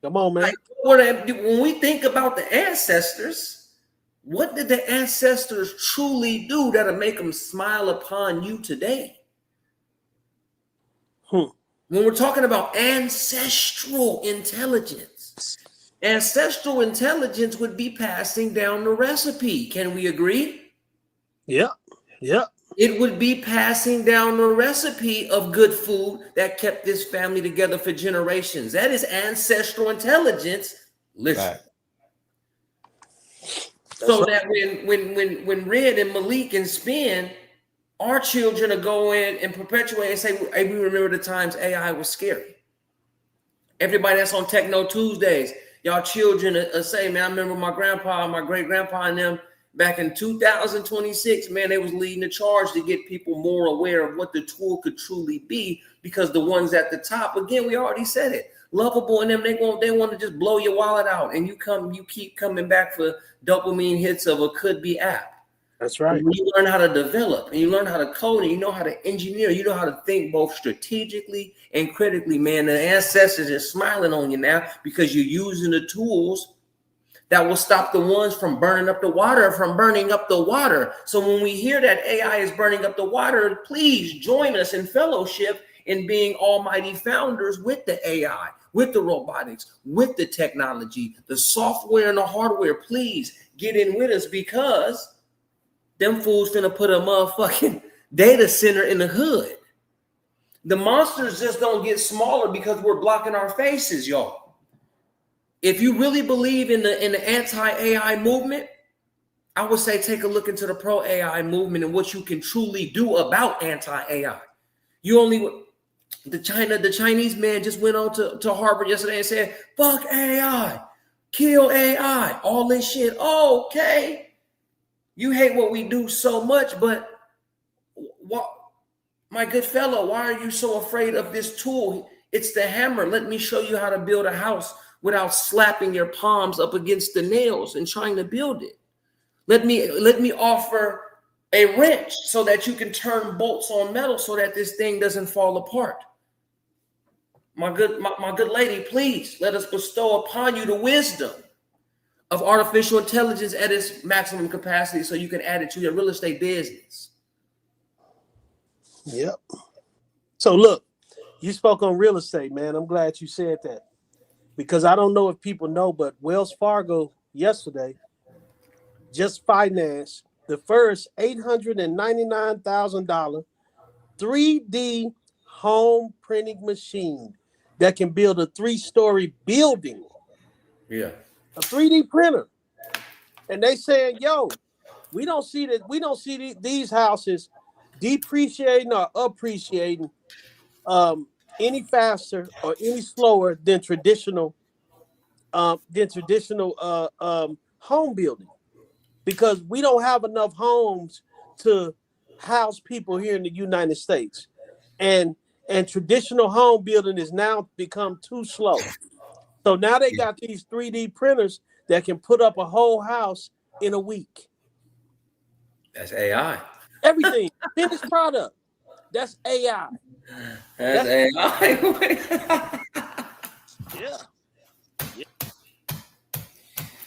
Come on, man. Like, when we think about the ancestors, what did the ancestors truly do that'll make them smile upon you today? When we're talking about ancestral intelligence would be passing down the recipe. Can we agree? Yeah. It would be passing down the recipe of good food that kept this family together for generations. That is ancestral intelligence. Listen. Right. So that when Red and Malik and Spin, our children will go in and perpetuate and say, hey, we remember the times AI was scary. Everybody that's on Techno Tuesdays, y'all children will say, man, I remember my grandpa, my great-grandpa and them back in 2026, man, they was leading the charge to get people more aware of what the tool could truly be, because the ones at the top, again, we already said it, lovable, and them, they want to just blow your wallet out, and you keep coming back for dopamine hits of a could-be app. That's right. When you learn how to develop and you learn how to code and you know how to engineer, you know how to think both strategically and critically, man, the ancestors are smiling on you now because you're using the tools that will stop the ones from burning up the water. So when we hear that AI is burning up the water, please join us in fellowship in being almighty founders with the AI, with the robotics, with the technology, the software and the hardware. Please get in with us, because them fools finna put a motherfucking data center in the hood. The monsters just don't get smaller because we're blocking our faces, y'all. If you really believe in the anti-AI movement, I would say take a look into the pro-AI movement and what you can truly do about anti-AI. The Chinese man just went on to Harvard yesterday and said, fuck AI, kill AI, all this shit. Okay. You hate what we do so much, but what, my good fellow, why are you so afraid of this tool? It's the hammer. Let me show you how to build a house without slapping your palms up against the nails and trying to build it. Let me offer a wrench so that you can turn bolts on metal so that this thing doesn't fall apart. My good lady, please let us bestow upon you the wisdom of artificial intelligence at its maximum capacity so you can add it to your real estate business. Yep. So look, you spoke on real estate, man. I'm glad you said that, because I don't know if people know, but Wells Fargo yesterday just financed the first $899,000 3D home printing machine that can build a 3-story building. Yeah. A 3D printer. And they saying, yo, we don't see these houses depreciating or appreciating any faster or any slower than traditional home building, because we don't have enough homes to house people here in the United States, and traditional home building has now become too slow. So now they got these 3D printers that can put up a whole house in a week. That's AI. Everything, finished product. That's AI. That's AI.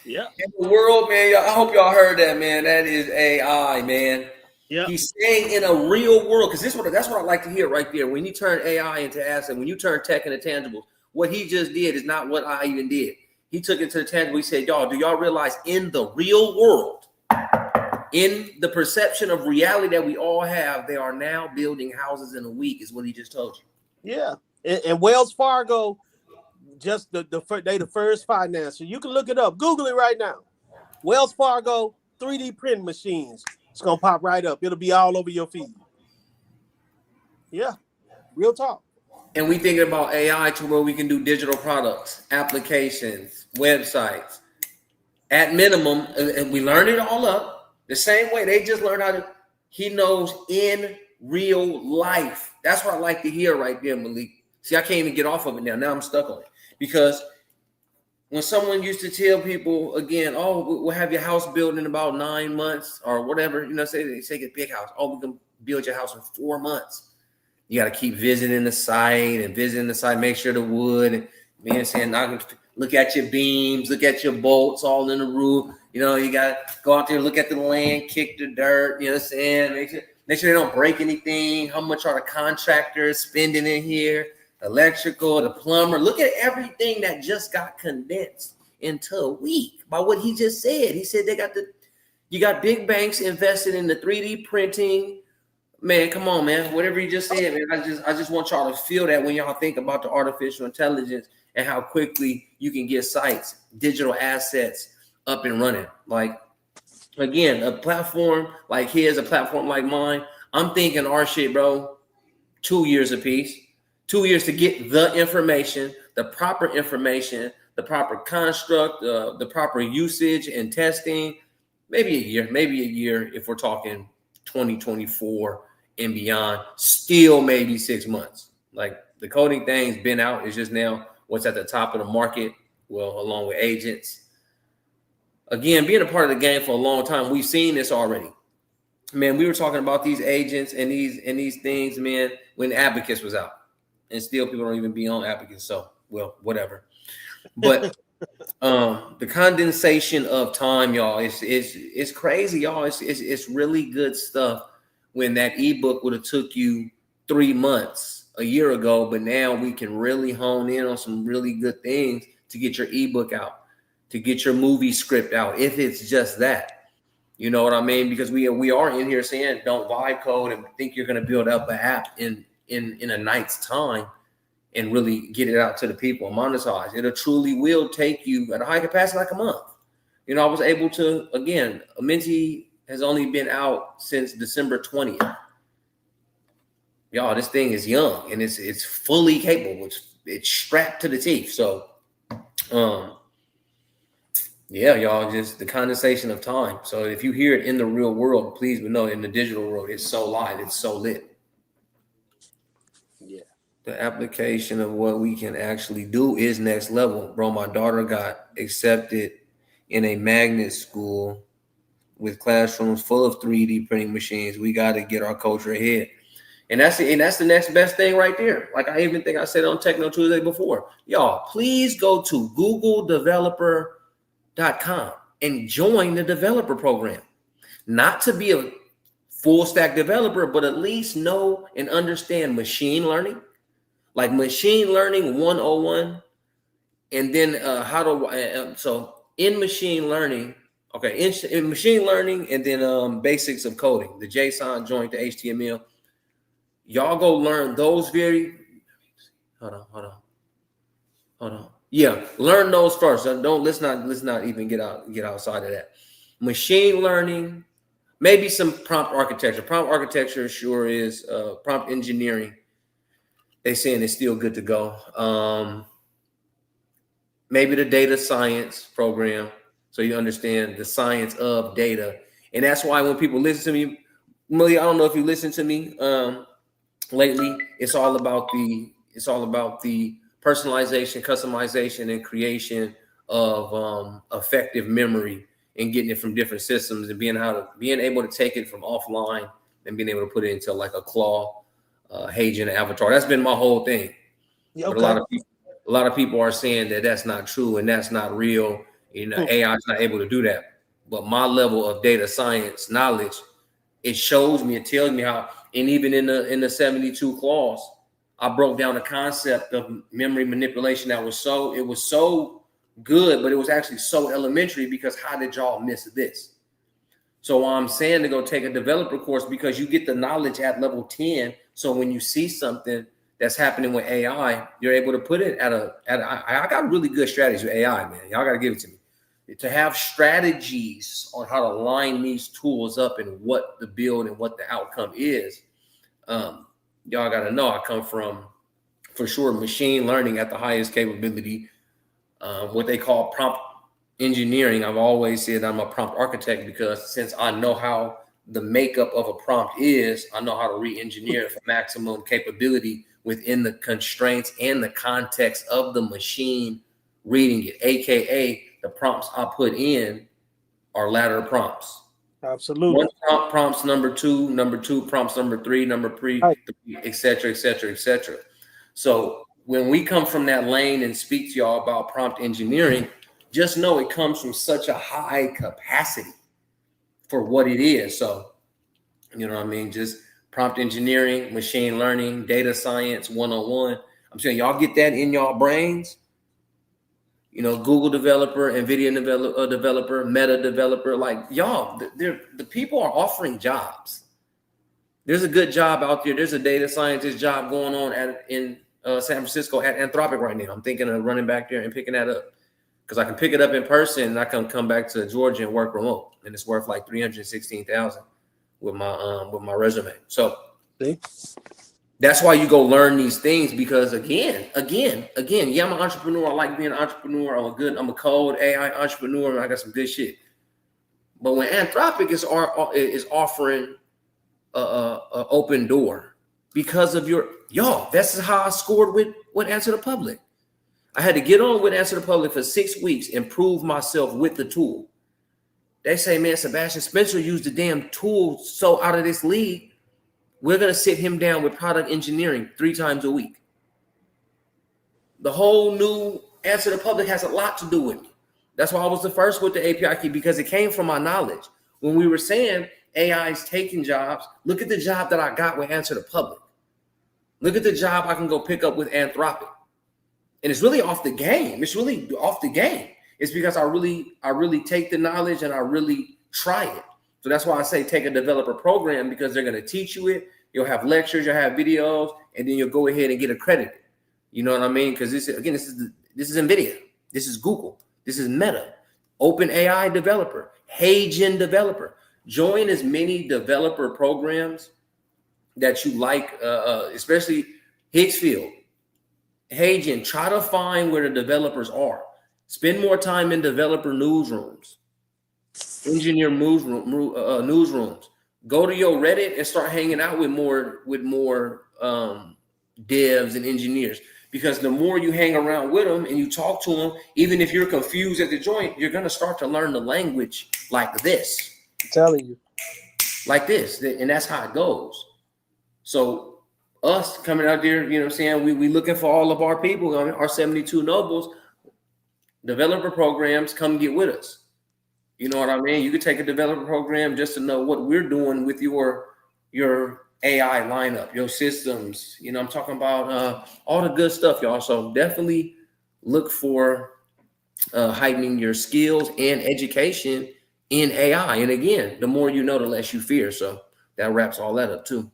Yeah. In the world, man, I hope y'all heard that, man. That is AI, man. Yeah. He's saying in a real world, because that's what I like to hear right there. When you turn AI into asset, when you turn tech into tangible, what he just did is not what I even did. He took it to the tangible. He said, y'all, do y'all realize in the real world, in the perception of reality that we all have, they are now building houses in a week, is what he just told you. Yeah. And Wells Fargo, just the first financer. You can look it up. Google it right now. Wells Fargo 3D print machines. It's going to pop right up. It'll be all over your feed. Yeah. Real talk. And we thinking about AI to where we can do digital products, applications, websites. At minimum, and we learn it all up the same way they just learned how to. He knows in real life. That's what I like to hear right there, Malik. See, I can't even get off of it now. Now I'm stuck on it, because when someone used to tell people again, oh, we'll have your house built in about 9 months or whatever, say get a big house. Oh, we can build your house in 4 months. You got to keep visiting the site, make sure the wood, and man saying, look at your beams, look at your bolts all in the roof. You know, you got to go out there, look at the land, kick the dirt, you know what I'm saying? Make sure they don't break anything. How much are the contractors spending in here? Electrical, the plumber. Look at everything that just got condensed into a week by what he just said. He said you got big banks invested in the 3D printing. Man, come on, man. Whatever you just said, man. I just want y'all to feel that when y'all think about the artificial intelligence and how quickly you can get sites, digital assets up and running. Like, again, a platform like his, a platform like mine, I'm thinking our shit, bro, 2 years a piece. 2 years to get the information, the proper construct, the proper usage and testing. Maybe a year if we're talking 2024 and beyond. Still maybe 6 months. Like, the coding thing's been out. It's just now what's at the top of the market, well, along with agents. Again, being a part of the game for a long time, we've seen this already. Man, we were talking about these agents and these things, man, when Abacus was out. And still people don't even be on Abacus. So, well, whatever. But the condensation of time, y'all, it's crazy, y'all. It's really good stuff. When that ebook would have took you 3 months a year ago, but now we can really hone in on some really good things to get your ebook out, to get your movie script out, if it's just that. You know what I mean? Because we are in here saying don't vibe code and think you're going to build up an app in a night's time and really get it out to the people and monetize. It truly will take you at a high capacity like a month. You know, I was able to, again, Minty has only been out since December 20th. Y'all, this thing is young and it's fully capable. It's strapped to the teeth. So, yeah, y'all, just the condensation of time. So if you hear it in the real world, please know in the digital world, it's so live, it's so lit. Yeah. The application of what we can actually do is next level. Bro, my daughter got accepted in a magnet school with classrooms full of 3D printing machines. We got to get our culture ahead. And that's the next best thing right there. Like I even think I said on Techno Tuesday before. Y'all, please go to googledeveloper.com and join the developer program. Not to be a full stack developer, but at least know and understand machine learning, like machine learning 101. And then so in machine learning, okay, in machine learning, and then basics of coding, the JSON joint, the HTML. Y'all go learn those hold on. Yeah, learn those first. Let's not even get outside of that. Machine learning, maybe some prompt architecture. Prompt architecture sure is prompt engineering. They saying it's still good to go. Maybe the data science program, so you understand the science of data. And that's why when people listen to me, Millie, I don't know if you listen to me lately, it's all about the personalization, customization, and creation of effective memory and getting it from different systems and being able to take it from offline and being able to put it into like a claw, Hagen avatar. That's been my whole thing. Yeah, okay. But a lot of people are saying that that's not true and that's not real. You know, AI is not able to do that. But my level of data science knowledge, it shows me, it tells me how. And even in the 72 clause, I broke down the concept of memory manipulation it was so good, but it was actually so elementary because how did y'all miss this? So I'm saying to go take a developer course because you get the knowledge at level 10. So when you see something that's happening with AI, you're able to put it I got really good strategies with AI, man. Y'all got to give it to me. To have strategies on how to line these tools up and what the build and what the outcome is. Y'all got to know I come from, for sure, machine learning at the highest capability, what they call prompt engineering. I've always said I'm a prompt architect because since I know how the makeup of a prompt is, I know how to re-engineer it for maximum capability within the constraints and the context of the machine reading it, AKA the prompts I put in are ladder prompts. Absolutely. One prompt prompts number two prompts number three, et cetera, et cetera, et cetera. So when we come from that lane and speak to y'all about prompt engineering, just know it comes from such a high capacity for what it is. So, you know what I mean? Just prompt engineering, machine learning, data science 101. I'm saying y'all get that in y'all brains. You know, Google developer, NVIDIA developer, Meta developer, like y'all, the people are offering jobs. There's a good job out there. There's a data scientist job going on in San Francisco at Anthropic right now. I'm thinking of running back there and picking that up because I can pick it up in person and I can come back to Georgia and work remote, and it's worth like $316,000 with my resume. So that's why you go learn these things, because again, yeah, I'm an entrepreneur. I like being an entrepreneur. I'm a code AI entrepreneur, and I got some good shit. But when Anthropic is offering a open door because of y'all, that's how I scored with Answer the Public. I had to get on with Answer the Public for 6 weeks and prove myself with the tool. They say, man, Sebastian Spencer used the damn tool so out of this league. We're going to sit him down with product engineering 3 times a week. The whole new Answer the Public has a lot to do with me. That's why I was the first with the API key, because it came from my knowledge. When we were saying AI is taking jobs, look at the job that I got with Answer the Public. Look at the job I can go pick up with Anthropic. And it's really off the game. It's really off the game. It's because I really take the knowledge and I really try it. So that's why I say take a developer program, because they're going to teach you it. You'll have lectures, you'll have videos, and then you'll go ahead and get accredited. You know what I mean? Because this is NVIDIA. This is Google. This is Meta. OpenAI developer. HeyGen developer. Join as many developer programs that you like, especially Higgsfield, HeyGen. Try to find where the developers are. Spend more time in developer newsrooms. Engineer newsrooms. Go to your Reddit and start hanging out with more devs and engineers, because the more you hang around with them and you talk to them, even if you're confused at the joint, you're going to start to learn the language like this. I'm telling you, like this, and that's how it goes. So us coming out there, you know what I'm saying, we looking for all of our people, our 72 nobles. Developer programs, come get with us. You know what I mean? You could take a developer program just to know what we're doing with your AI lineup, your systems. You know, I'm talking about all the good stuff, y'all. So definitely look for heightening your skills and education in AI. And again, the more you know, the less you fear. So that wraps all that up too.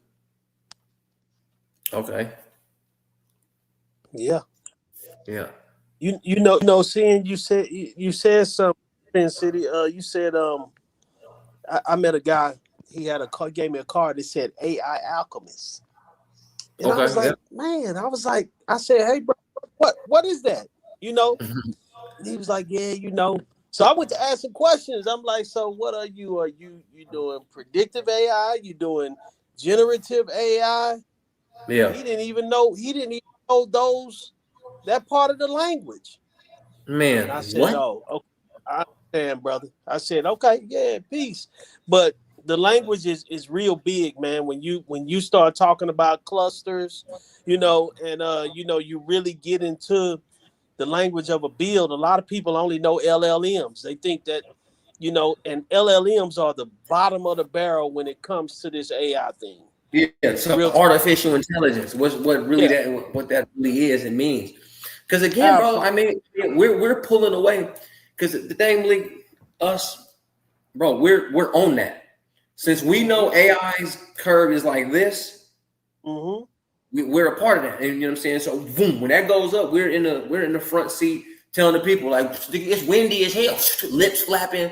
Okay. yeah. Yeah. You know, seeing you said something in city. You said I met a guy. He had a car, gave me a card that said AI Alchemist, and I was like, man, I said, hey, bro, what is that? You know, he was like, yeah, you know. So I went to ask some questions. I'm like, so what are you? Are you doing predictive AI? You doing generative AI? Yeah. He didn't even know that part of the language. Man, and I said, what? oh, okay, I understand, brother. I said, okay, yeah, peace. But the language is real big, man. When you start talking about clusters, you know, and you really get into the language of a build. A lot of people only know LLMs. They think that, you know, and LLMs are the bottom of the barrel when it comes to this AI thing. Yeah, so artificial intelligence. What that really is and means. Because again, bro, I mean, we're pulling away. Because the thing, Malik, us, bro, we're on that. Since we know AI's curve is like this, we're a part of that. And you know what I'm saying? So boom, when that goes up, we're in the front seat telling the people, like, it's windy as hell, lips flapping,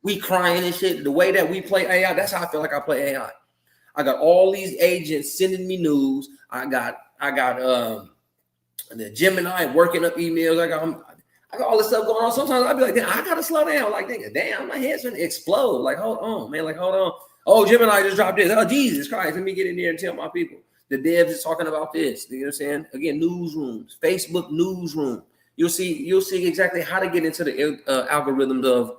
we crying and shit. The way that we play AI, that's how I feel like I play AI. I got all these agents sending me news. I got the Gemini working up emails. I got all this stuff going on. Sometimes I'll be like, damn, I gotta slow down. Like, damn, my head's gonna explode. Like, hold on, man. Like, hold on. Oh, Gemini just dropped this. Oh, Jesus Christ. Let me get in there and tell my people. The devs is talking about this. You know what I'm saying? Again, newsrooms, Facebook newsroom. You'll see exactly how to get into the algorithms of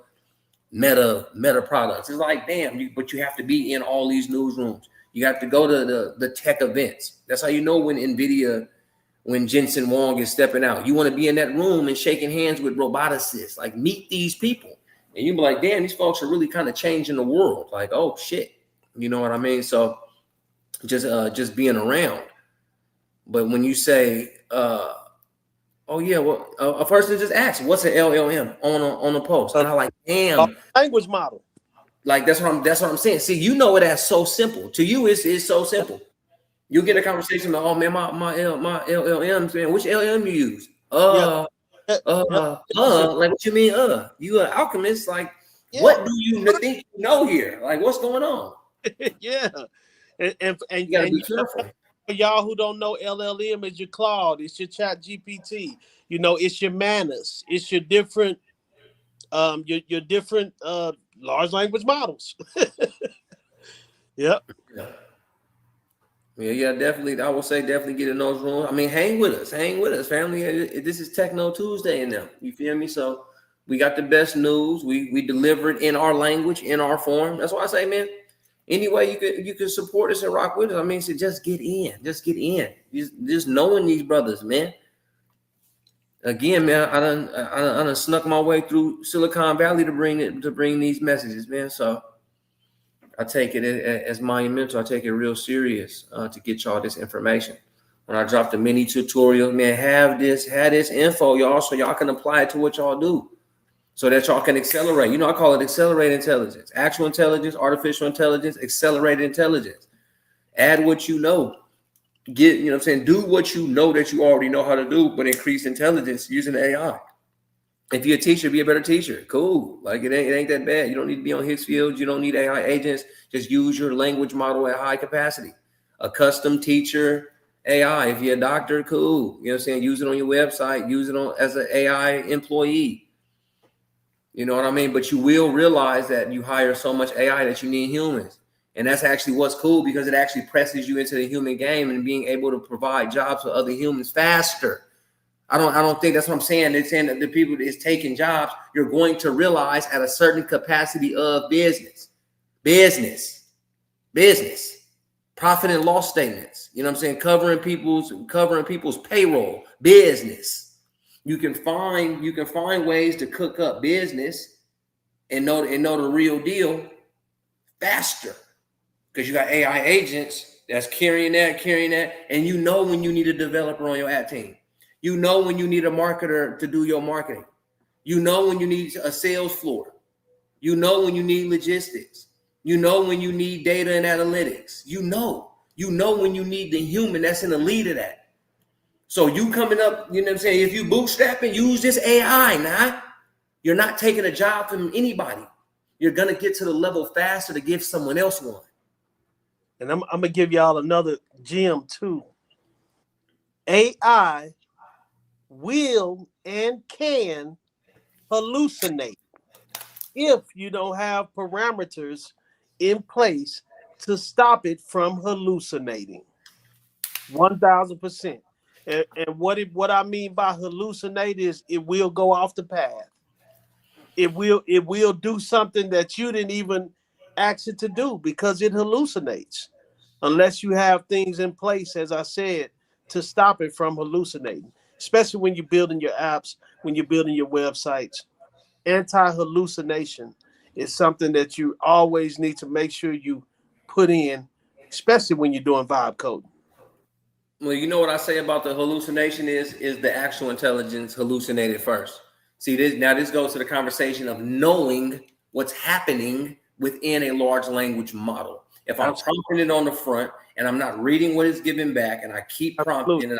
Meta products. It's like, damn, but you have to be in all these newsrooms. You have to go to the tech events. That's how you know when NVIDIA when Jensen Wong is stepping out. You want to be in that room and shaking hands with roboticists, like meet these people. And you be like, damn, these folks are really kind of changing the world. Like, oh shit. You know what I mean? So just being around. But when you say, oh yeah, well, a person just asks, what's an LLM on a post? And I'm like, damn. Language model. Like that's what I'm saying. See, you know it as so simple. To you, it's so simple. You get a conversation about, oh man, my LLMs, man, which LLM you use? Like what you mean? You an alchemist? Like, what do you think you know here? Like, what's going on? Yeah, and you gotta be careful. For y'all who don't know, LLM is your Claude, it's your Chat GPT. You know, it's your Manus, it's your different, your different large language models. Yep. Yeah, definitely. I would say definitely get in those rooms. I mean, hang with us, family. This is Techno Tuesday in them. You feel me? So we got the best news. We deliver it in our language, in our form. That's why I say, man, any way you can support us and rock with us. I mean, so just get in. Just knowing these brothers, man. Again, man, I done snuck my way through Silicon Valley to bring these messages, man. So I take it as monumental. I take it real serious to get y'all this information. When I drop the mini tutorial, man, have this info, y'all, so y'all can apply it to what y'all do, so that y'all can accelerate. You know, I call it accelerated intelligence, actual intelligence, artificial intelligence, accelerated intelligence. Add what you know. Get, you know what I'm saying? Do what you know that you already know how to do, but increase intelligence using AI. If you're a teacher, be a better teacher. Cool. Like it ain't that bad. You don't need to be on his field. You don't need AI agents. Just use your language model at high capacity. A custom teacher AI. If you're a doctor, cool. You know what I'm saying? Use it on your website. Use it on as an AI employee. You know what I mean? But you will realize that you hire so much AI that you need humans. And that's actually what's cool, because it actually presses you into the human game and being able to provide jobs for other humans faster. I don't think that's what I'm saying. They're saying that the people that is taking jobs, you're going to realize at a certain capacity of business, profit and loss statements. You know what I'm saying? Covering people's payroll, business. You can find ways to cook up business and know the real deal faster, because you got AI agents that's carrying that, and you know when you need a developer on your ad team. You know when you need a marketer to do your marketing. You know when you need a sales floor. You know when you need logistics. You know when you need data and analytics. You know when you need the human that's in the lead of that. So you coming up, you know what I'm saying? If you bootstrapping, use this AI now. You're not taking a job from anybody. You're going to get to the level faster to give someone else one. And I'm going to give y'all another gem too. AI will and can hallucinate if you don't have parameters in place to stop it from hallucinating. 1000%. And what I mean by hallucinate is it will go off the path. It will do something that you didn't even ask it to do, because it hallucinates. Unless you have things in place, as I said, to stop it from hallucinating. Especially when you're building your apps, when you're building your websites. Anti-hallucination is something that you always need to make sure you put in, especially when you're doing vibe coding. Well, you know what I say about the hallucination is the actual intelligence hallucinated first. See, this goes to the conversation of knowing what's happening within a large language model. If I'm prompting it on the front and I'm not reading what it's giving back, and I keep prompting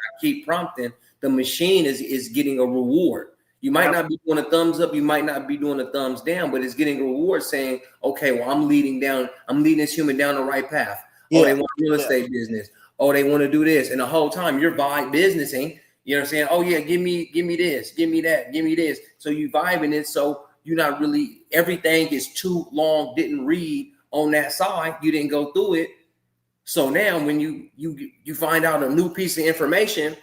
the machine is getting a reward. You might not be doing a thumbs up, you might not be doing a thumbs down, but it's getting a reward saying, okay, well, I'm leading this human down the right path. Yeah. Oh, they want a real estate business. Oh, they want to do this. And the whole time you're vibe businessing, you know what I'm saying? Oh yeah, give me this, give me that, give me this. So you vibing it. So you're not really, everything is too long, didn't read on that side. You didn't go through it. So now when you find out a new piece of information,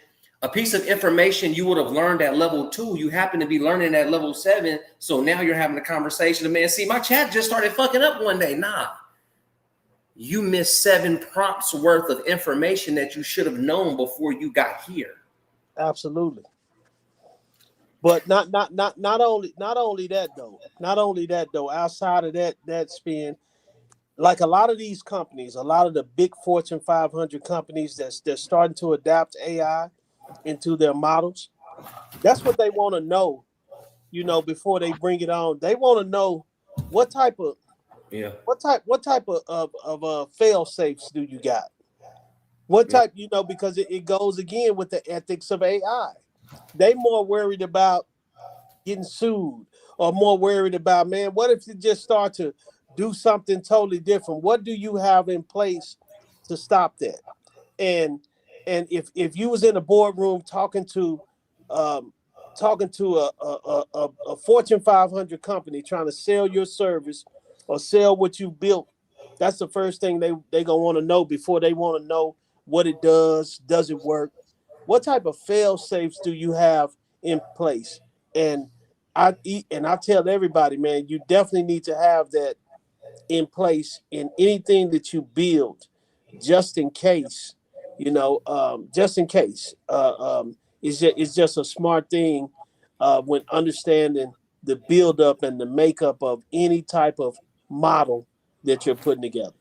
a piece of information you would have learned at level 2, you happen to be learning at level 7. So now you're having a conversation. Man, see, my chat just started fucking up one day. Nah, you missed 7 prompts worth of information that you should have known before you got here. Absolutely. But not only that though. Not only that though. Outside of that spin, like a lot of these companies, a lot of the big Fortune 500 companies they're starting to adapt AI into their models. That's what they want to know, before they bring it on. They want to know what type of Yeah. what type of fail safes do you got? What Yeah. type, because it goes again with the ethics of AI. They more worried about getting sued, or more worried about, man, what if you just start to do something totally different? What do you have in place to stop that? And if you was in a boardroom um, talking to a Fortune 500 company trying to sell your service or sell what you built, that's the first thing they gonna want to know before they want to know what it does it work, what type of fail safes do you have in place? And I tell everybody, man, you definitely need to have that in place in anything that you build, just in case, just in case. It's just a smart thing when understanding the build up and the makeup of any type of model that you're putting together.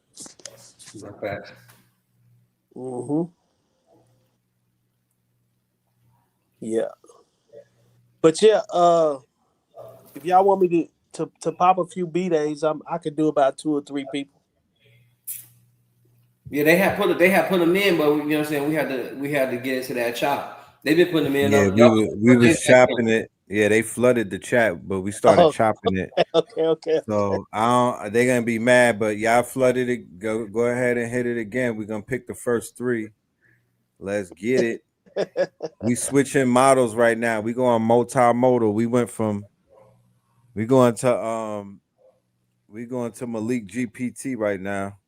Facts. Hmm. Yeah, but yeah, if y'all want me to pop a few B-days, I could do about 2 or 3 people. Yeah, they had put them in, but you know what I'm saying, we had to get into that chop. They've been putting them in. Yeah, we was chopping it. Yeah, they flooded the chat, but we started Oh, chopping it. okay. So I don't, they gonna be mad, but y'all flooded it. Go ahead and hit it again. We're gonna pick the first 3. Let's get it. We switching models right now. We going multimodal. We going to we going to Malik GPT right now.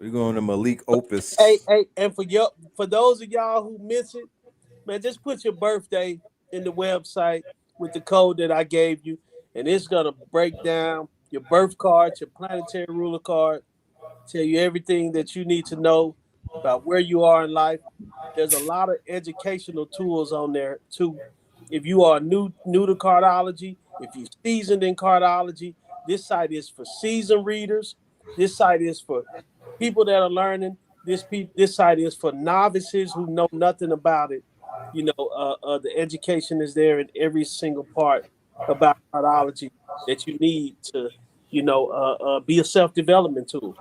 We're going to Malik Hey, Opus. hey, and for those of y'all who miss it, man, just put your birthday in the website with the code that I gave you, and it's gonna break down your birth card, your planetary ruler card, tell you everything that you need to know about where you are in life. There's a lot of educational tools on there too. If you are new to cardology, if you're seasoned in cardology, this site is for seasoned readers. This site is for people that are learning. This site is for novices who know nothing about it. The education is there in every single part about cardology that you need to, be a self development tool.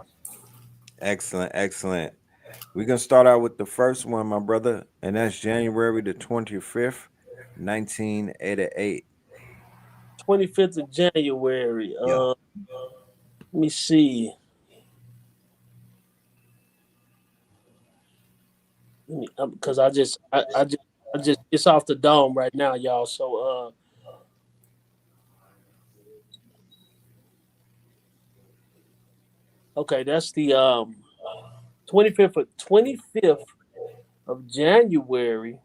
Excellent, excellent. We're gonna start out with the first one, my brother, and that's January the 25th, 1988. 25th of January. Yeah. Let me see. Because I just it's off the dome right now, y'all. So okay, that's the 25th of January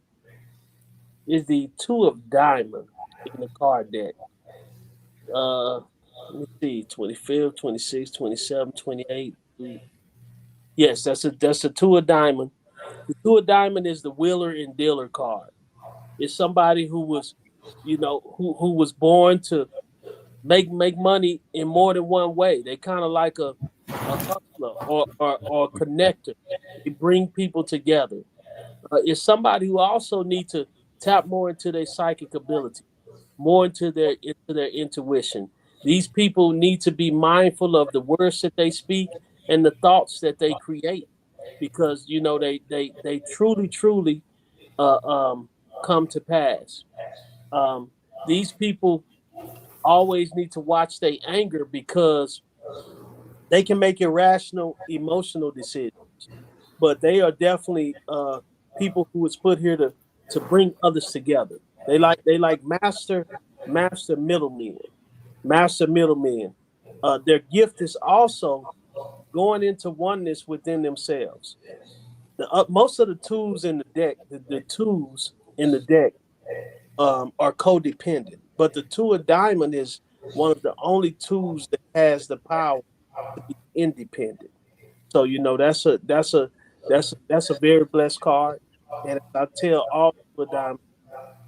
is the 2 of diamond in the card deck. Let me see, 25th, 26th, 27th, 28th. Yes, that's a 2 of diamond. The 2 of diamond is the wheeler and dealer card. It's somebody who was, who was born to make money in more than one way. They kind of like a hustler or a connector. They bring people together. It's somebody who also need to tap more into their psychic ability, more into their intuition. These people need to be mindful of the words that they speak and the thoughts that they create, because they truly uh, um, come to pass. Um, these people always need to watch their anger, because they can make irrational emotional decisions, but they are definitely people who was put here to bring others together. They like master middlemen, master middlemen. Their gift is also going into oneness within themselves. Most of the tools in the deck, the tools in the deck are codependent, but the 2 of diamond is one of the only tools that has the power to be independent. So that's a very blessed card. And I tell all people, Diamond,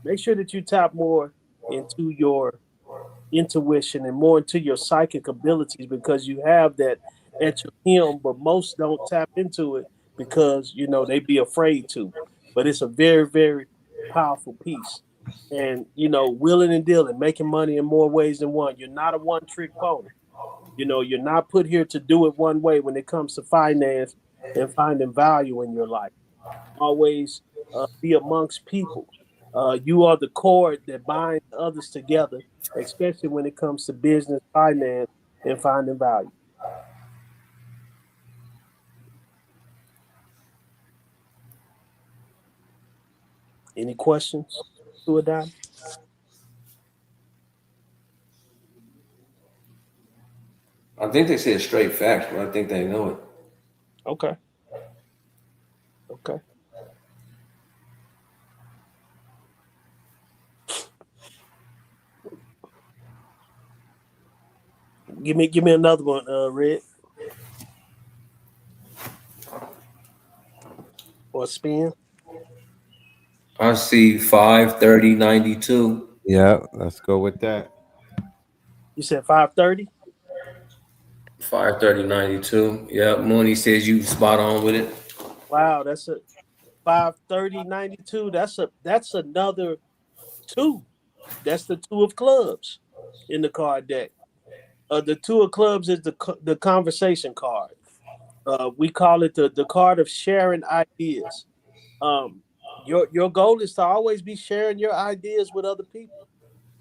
make sure that you tap more into your intuition and more into your psychic abilities, because you have that at your him, but most don't tap into it because they be afraid to. But it's a very, very powerful piece. And willing and dealing, making money in more ways than one. You're not a one-trick pony. You're not put here to do it one way when it comes to finance and finding value in your life. Always be amongst people. You are the cord that binds others together, especially when it comes to business, finance, and finding value. Any questions to Adon? I think they said straight facts, but I think they know it. Okay. Okay. Give me another one, Red. Or spin. I see 530.92. Yeah, let's go with that. You said 530? 530.92. Yeah, Mooney says you spot on with it. Wow, that's a 530.92. That's another two. That's the two of clubs in the card deck. The two of clubs is the conversation card. We call it the card of sharing ideas. Your goal is to always be sharing your ideas with other people.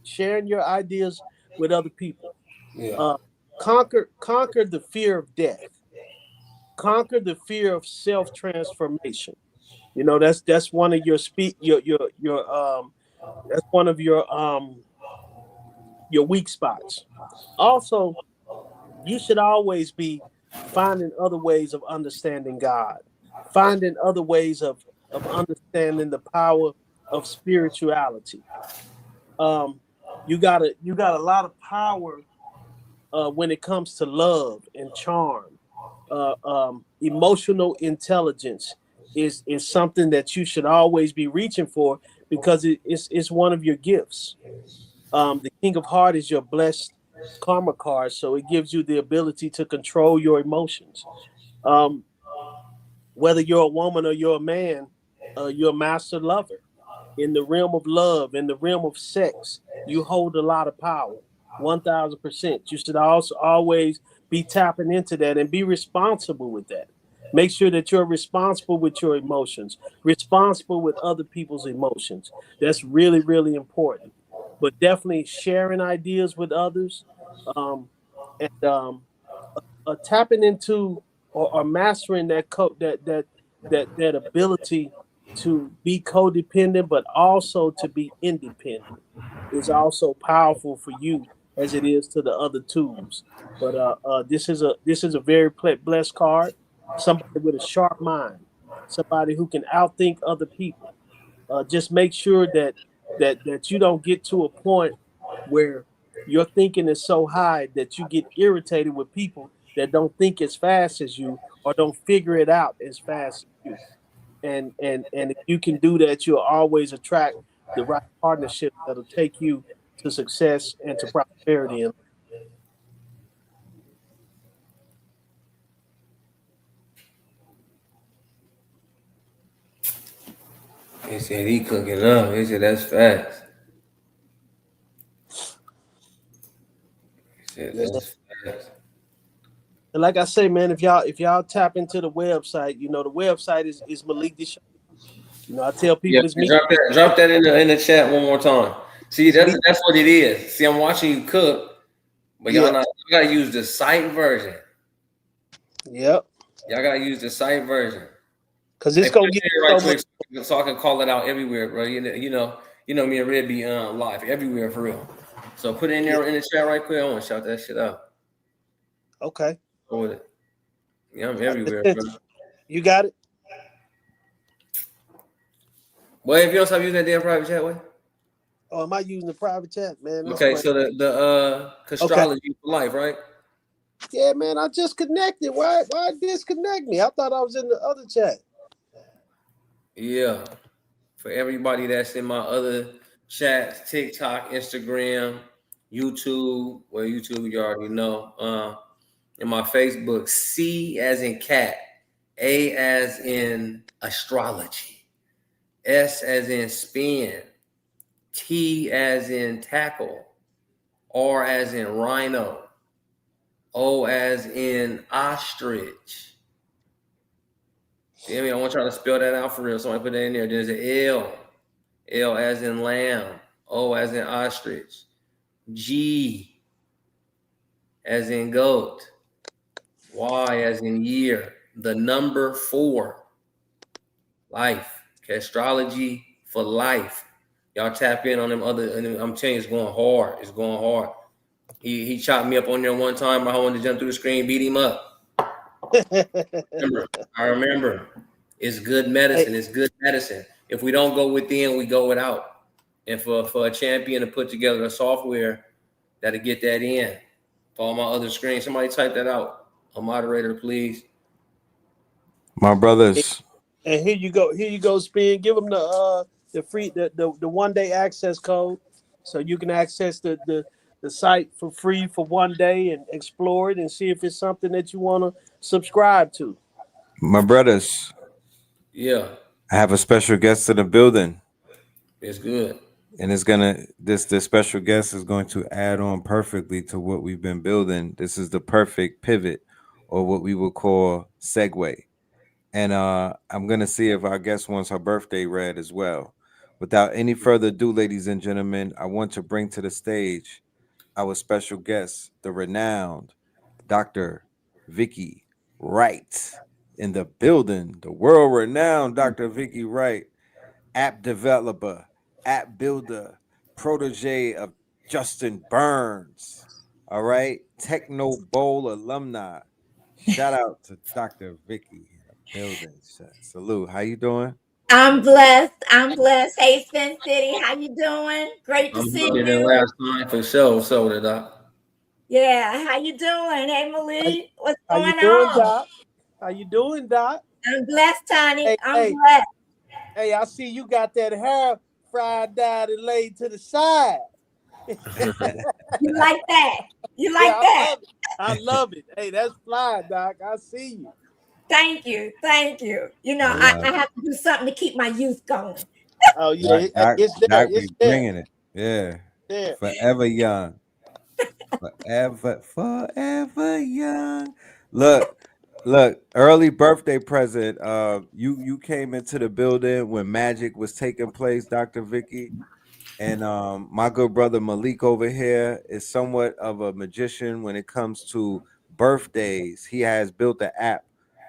Sharing your ideas with other people. Yeah. Conquer the fear of death. Conquer the fear of self-transformation. That's one of your that's one of your weak spots. Also, you should always be finding other ways of understanding God, finding other ways of understanding the power of spirituality. You got a lot of power when it comes to love and charm. Emotional intelligence is something that you should always be reaching for, because it's one of your gifts. The King of Heart is your blessed karma card, so it gives you the ability to control your emotions. Um, Whether you're a woman or you're a man, you're a master lover. In the realm of love, in the realm of sex, you hold a lot of power. 1000%. You should also always be tapping into that and be responsible with that. Make sure that you're responsible with your emotions, responsible with other people's emotions. That's really, really important. But definitely sharing ideas with others, and tapping into or mastering that ability to be codependent, but also to be independent, is also powerful for you as it is to the other tools. But this is a very blessed card. Somebody with a sharp mind, somebody who can outthink other people. Just make sure that you don't get to a point where your thinking is so high that you get irritated with people that don't think as fast as you or don't figure it out as fast as you. And if you can do that, you'll always attract the right partnership that'll take you to success and to prosperity. He said he cooking up. He said that's fast. He said Yeah. that's fast. And like I say, man, if y'all tap into the website, the website is Malik DESHAWN. I tell Yeah, people it's me. drop that in the chat one more time. See, It's me. that's what it is. See, I'm watching you cook, but Yeah. you gotta use the site version. Yep. Y'all gotta use the site version. Because Hey, it's put gonna it get in so right much. quick so I can call it out everywhere, bro. You know me and Red be live everywhere for real. So put it in there in the chat right quick. I want to shout that shit out. Okay. Go with it. Yeah, I'm I just everywhere, sent bro. it. You got it? Well, if you don't stop using that damn private chat, way. Oh, am I using the private chat, man? That's Okay, crazy. so the Okay. astrology for life, right? Yeah, man, I just connected. Why disconnect me? I thought I was in the other chat. Yeah. For everybody that's in my other chats, TikTok, Instagram, YouTube. Well, YouTube you already know. In my Facebook, C as in cat, A as in astrology, S as in spin, T as in tackle, R as in rhino, O as in ostrich. I mean, I want y'all to spell that out for real. Somebody put that in there. There's an L. L as in lamb. O as in ostrich. G as in goat. Y as in year. The number 4. Life. Astrology for life. Y'all tap in on them other. I'm telling you, it's going hard. It's going hard. He chopped me up on there one time. I wanted to jump through the screen, beat him up. I remember. It's good medicine. It's good medicine. If we don't go within, we go without. And for a champion to put together a software that'll get that in for all my other screens, somebody type that out. A moderator, please. My brothers. And here you go, Spin. Give them the free the 1 day access code, so you can access the site for free for 1 day and explore it and see if it's something that you want to subscribe to. My brothers. Yeah. I have a special guest in the building. It's good. And this special guest is going to add on perfectly to what we've been building. This is the perfect pivot, or what we would call segue. And I'm gonna see if our guest wants her birthday read as well. Without any further ado, ladies and gentlemen, I want to bring to the stage our special guest, the renowned Dr. Vicki Wright, in the building. The world-renowned Dr. Vicki Wright, app developer, app builder, protege of Justin Burns. All right, Techno Bowl alumni. Shout out to Dr. Vicki in the building. Salute. How you doing? I'm blessed. I'm blessed. Hey, Spin City, how you doing? Great to I'm see better than you. last time for sure. So did I. Yeah, how you doing? Hey, Malik, what's How you going doing, on? Doc? How you doing, Doc? I'm blessed, Tony. I'm Hey, blessed. hey, I see you got that hair fried down and laid to the side. You like that? You like Yeah, that? I love it. Hey, that's fly, Doc. I see you. Thank you. Thank you. You know, I have to do something to keep my youth going. Oh yeah, Doc, it's there. Doc It's be there. bringing it. Yeah. There. Forever young. Forever young. Look, early birthday present. You came into the building when magic was taking place, Dr. Vicki. And my good brother Malik over here is somewhat of a magician when it comes to birthdays. He has built an app,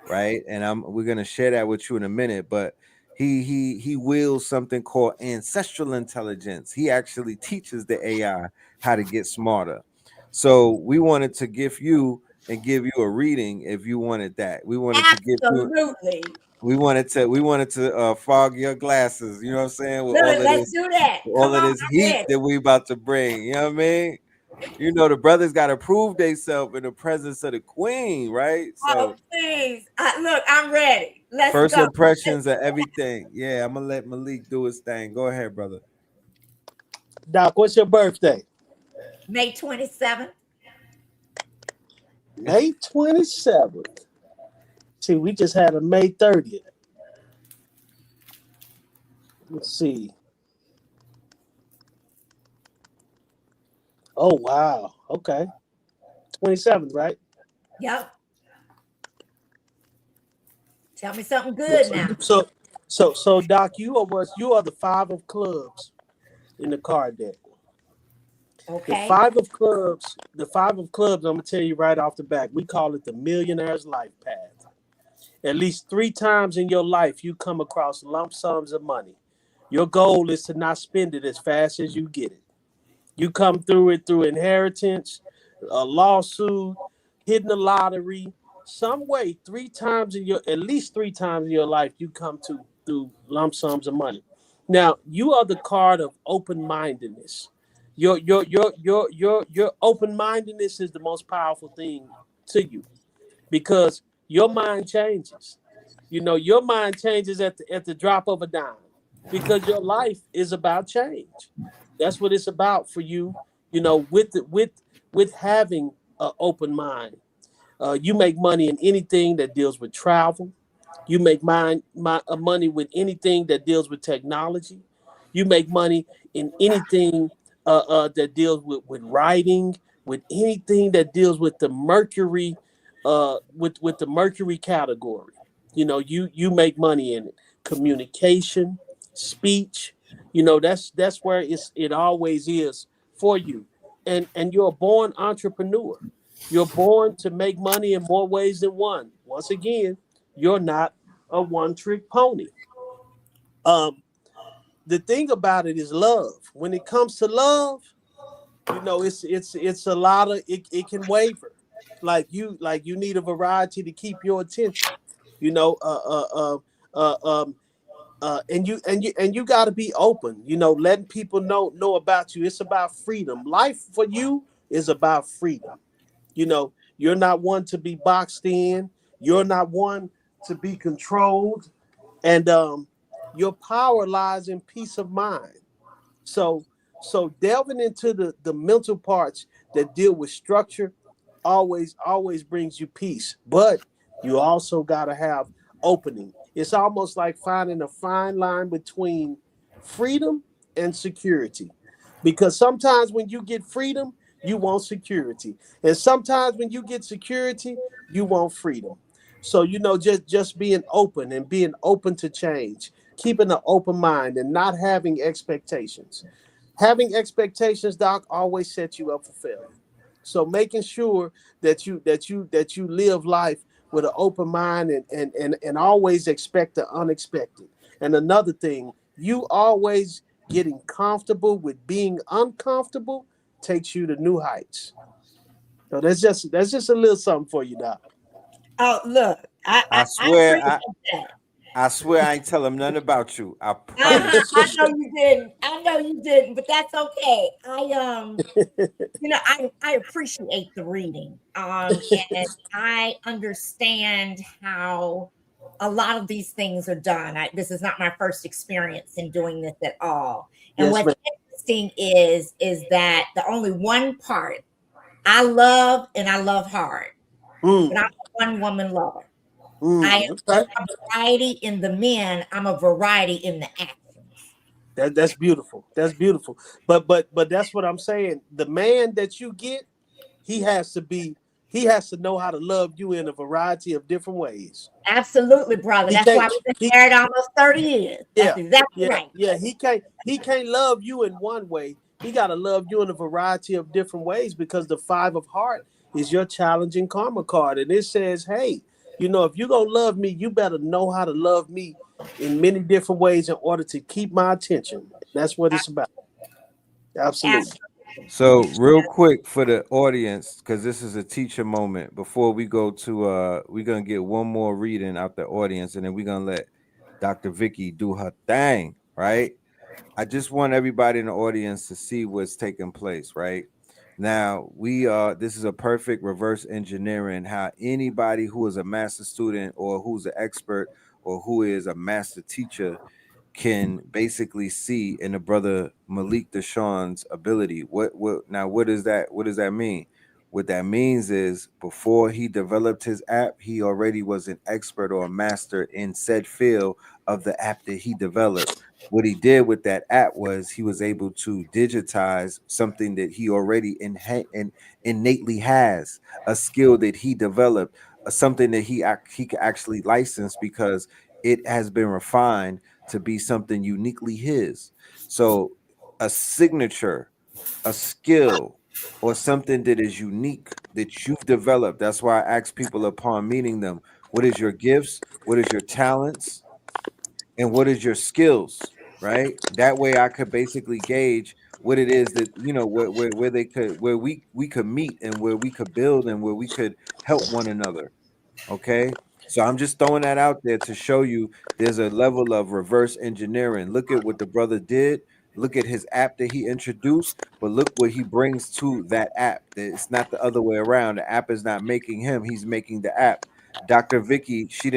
right? And we're gonna share that with you in a minute. But he wields something called ancestral intelligence. He actually teaches the AI how to get smarter. So we wanted to give you a reading if you wanted that. We wanted to give you. Absolutely. We wanted to fog your glasses. You know what I'm saying? With Good. Let's do that. all Come of on, this I'm heat ready. that we about to bring. You know what I mean? You know, the brothers got to prove themselves in the presence of the queen, right? Oh, So please. Look, I'm ready. Let's first go. impressions of everything. Yeah, I'm gonna let Malik do his thing. Go ahead, brother. Doc, what's your birthday? May 27th. May 27th. See, we just had a May 30th. Let's see. Oh wow. Okay. 27th, right? Yep. Tell me something good now. So Doc, you are the 5 of clubs in the card deck. Okay. The 5 of clubs, I'm gonna tell you right off the back, we call it the millionaire's life path. At least 3 times in your life, you come across lump sums of money. Your goal is to not spend it as fast as you get it. You come through it through inheritance, a lawsuit, hitting the lottery, some way. At least three times in your life, you come to through lump sums of money. Now, you are the card of open-mindedness. Your open-mindedness is the most powerful thing to you, because your mind changes. You know, your mind changes at the drop of a dime because your life is about change. That's what it's about for you. You know, with having an open mind. You make money in anything that deals with travel. You make money with anything that deals with technology. You make money in anything that deals with writing, with anything that deals with the Mercury, with the Mercury category. You know, you make money in it. Communication, speech. You know, that's where it always is for you. And you're a born entrepreneur. You're born to make money in more ways than one. Once again, you're not a one-trick pony. Um, the thing about it is love. When it comes to love, you know, it's a lot of it can waver. Like you need a variety to keep your attention. You know, and you got to be open. You know, letting people know about you. It's about freedom. Life for you is about freedom. You know, you're not one to be boxed in. You're not one to be controlled. And your power lies in peace of mind. So so delving into the mental parts that deal with structure always brings you peace. But you also got to have opening. It's almost like finding a fine line between freedom and security. Because sometimes when you get freedom, you want security. And sometimes when you get security, you want freedom. So you know, just being open and being open to change, keeping an open mind and not having expectations. Having expectations, Doc, always sets you up for failure. So making sure that you live life with an open mind and always expect the unexpected. And another thing, you always getting comfortable with being uncomfortable takes you to new heights. So that's just a little something for you, Doc. Oh, look, I I swear, appreciate that. I swear, I ain't tell him nothing about you. I promise. I know you didn't. I know you didn't, but that's okay. I appreciate the reading. And I understand how a lot of these things are done. This is not my first experience in doing this at all. And Yes, what's ma'am. interesting is that the only one part I love, and I love hard, but I'm Mm, a one woman lover. I okay. am a variety in the men. I'm a variety in the actions. That's beautiful. That's beautiful. But that's what I'm saying. The man that you get, he has to be he has to know how to love you in a variety of different ways. Absolutely, brother. He That's why can't we've been he married almost 30 years. That's yeah, exactly yeah, right. yeah. He can't love you in one way. He gotta love you in a variety of different ways because the five of heart is your challenging karma card. And it says, hey, you know, if you're gonna love me, you better know how to love me in many different ways in order to keep my attention. That's what it's about. Absolutely. Absolutely. So, real quick for the audience, because this is a teacher moment. Before we go to, we're gonna get one more reading out the audience, and then we're gonna let Dr. Vicky do her thing, right? I just want everybody in the audience to see what's taking place, right? Now, this is a perfect reverse engineering how anybody who is a master student or who's an expert or who is a master teacher can basically see in the brother Malik DESHAWN's ability. What does that mean? What that means is before he developed his app, he already was an expert or a master in said field of the app that he developed. What he did with that app was he was able to digitize something that he already innately has, a skill that he developed, something that he could actually license because it has been refined to be something uniquely his. So a signature, a skill, or something that is unique that you've developed. That's why I ask people upon meeting them, what is your gifts? What is your talents? And what is your skills? Right? That way I could basically gauge what it is that where they could where we could meet and where we could build and where we could help one another. Okay. So I'm just throwing that out there to show you there's a level of reverse engineering. Look at what the brother did. Look at his app that he introduced, but look what he brings to that app. It's not the other way around. The app is not making him, he's making the app. Dr. Vicky, she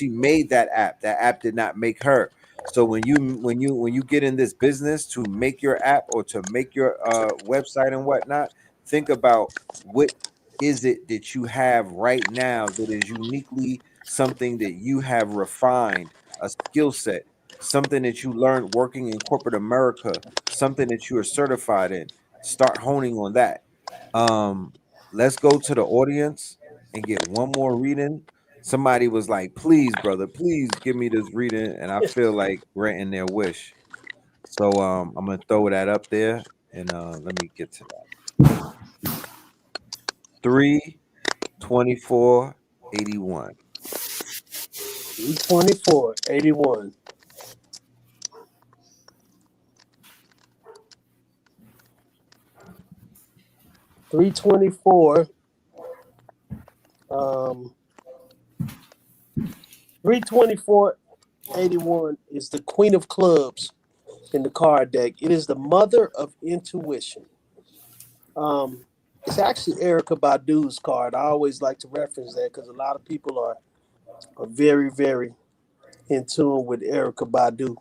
made that app. That app did not make her. So when you get in this business to make your app or to make your website and whatnot, think about what is it that you have right now that is uniquely something that you have refined, a skill set, something that you learned working in corporate America, something that you are certified in. Start honing on that. Let's go to the audience and get one more reading. Somebody was like, please, brother, please give me this reading. And I feel like granting their wish. So I'm gonna throw that up there and let me get to that. 32481. 2481. 324. 32481 is the Queen of Clubs in the card deck. It is the mother of intuition. It's actually Erica Badu's card. I always like to reference that because a lot of people are very, very in tune with Erica Badu.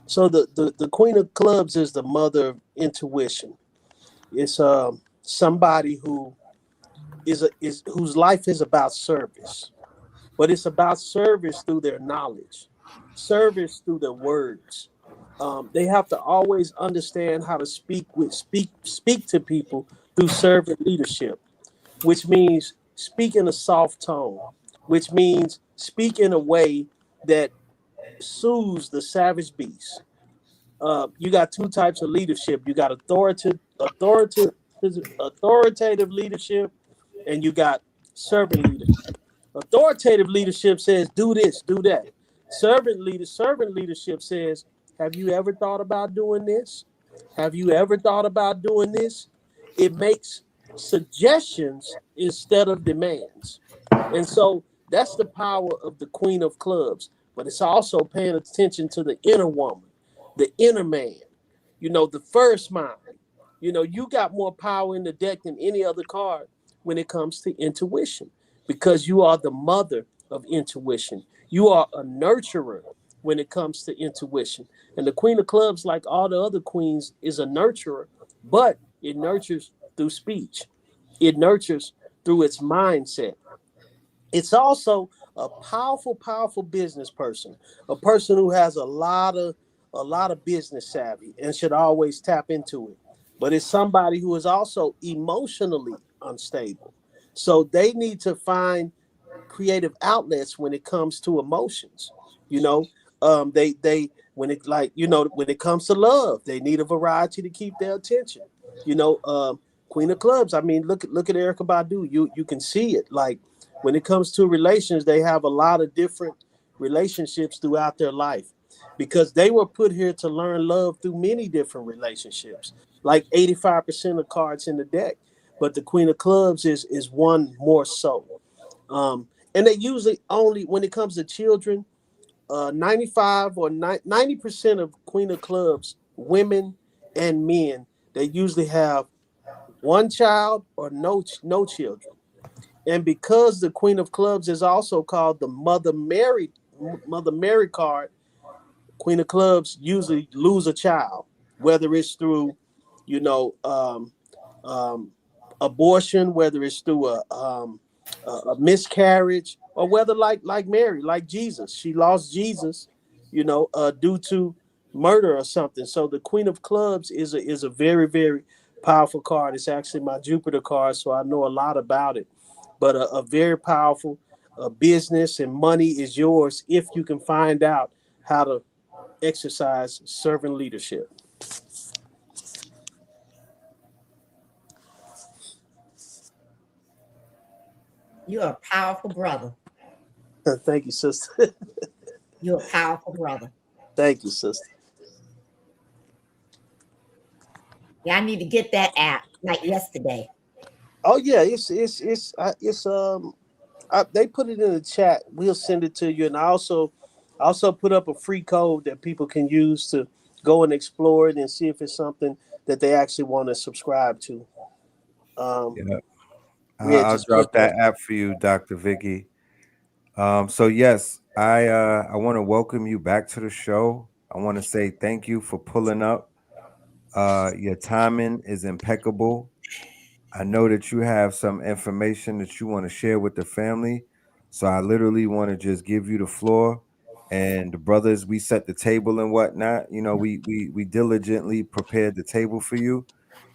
So the Queen of Clubs is the mother of intuition. It's somebody who is whose life is about service, but it's about service through their knowledge, service through their words. They have to always understand how to speak to people through servant leadership, which means speak in a soft tone, which means speak in a way that soothes the savage beast. You got two types of leadership. You got authoritative leadership, and you got servant leadership. Authoritative leadership says, do this, do that. Servant leadership says, have you ever thought about doing this? Have you ever thought about doing this? It makes suggestions instead of demands. And so that's the power of the Queen of Clubs. But it's also paying attention to the inner woman, the inner man, the first mind. You got more power in the deck than any other card when it comes to intuition, because you are the mother of intuition. You are a nurturer when it comes to intuition. And the Queen of Clubs, like all the other queens, is a nurturer, but it nurtures through speech. It nurtures through its mindset. It's also a powerful, powerful business person, a person who has a lot of business savvy and should always tap into it. But it's somebody who is also emotionally unstable. So they need to find creative outlets when it comes to emotions. You know, they when it comes to love, they need a variety to keep their attention. You know, Queen of Clubs. I mean, look at Erica Badu. You can see it. Like when it comes to relations, they have a lot of different relationships throughout their life because they were put here to learn love through many different relationships. Like 85% of cards in the deck, but the Queen of Clubs is one more so. And they usually only, when it comes to children, 95 or 90% of Queen of Clubs, women and men, they usually have one child or no children. And because the Queen of Clubs is also called the Mother Mary card, Queen of Clubs usually lose a child, whether it's through, you know, um, abortion, whether it's through a miscarriage, or whether like Mary, like Jesus, she lost Jesus, due to murder or something. So the Queen of Clubs is a very, very powerful card. It's actually my Jupiter card, so I know a lot about it. But a very powerful business and money is yours if you can find out how to exercise servant leadership. You're a powerful brother. Thank you, sister. You're a powerful brother. Thank you, sister. Yeah, I need to get that app like yesterday. Oh yeah, they put it in the chat. We'll send it to you, and I also put up a free code that people can use to go and explore it and see if it's something that they actually want to subscribe to. Yeah. Yeah, I'll just drop put that. that app for you, Dr. Vicky. So yes, I want to welcome you back to the show. I want to say thank you for pulling up. Your timing is impeccable. I know that you have some information that you want to share with the family. So I literally want to just give you the floor. And the brothers, we set the table and whatnot. You know, we diligently prepared the table for you.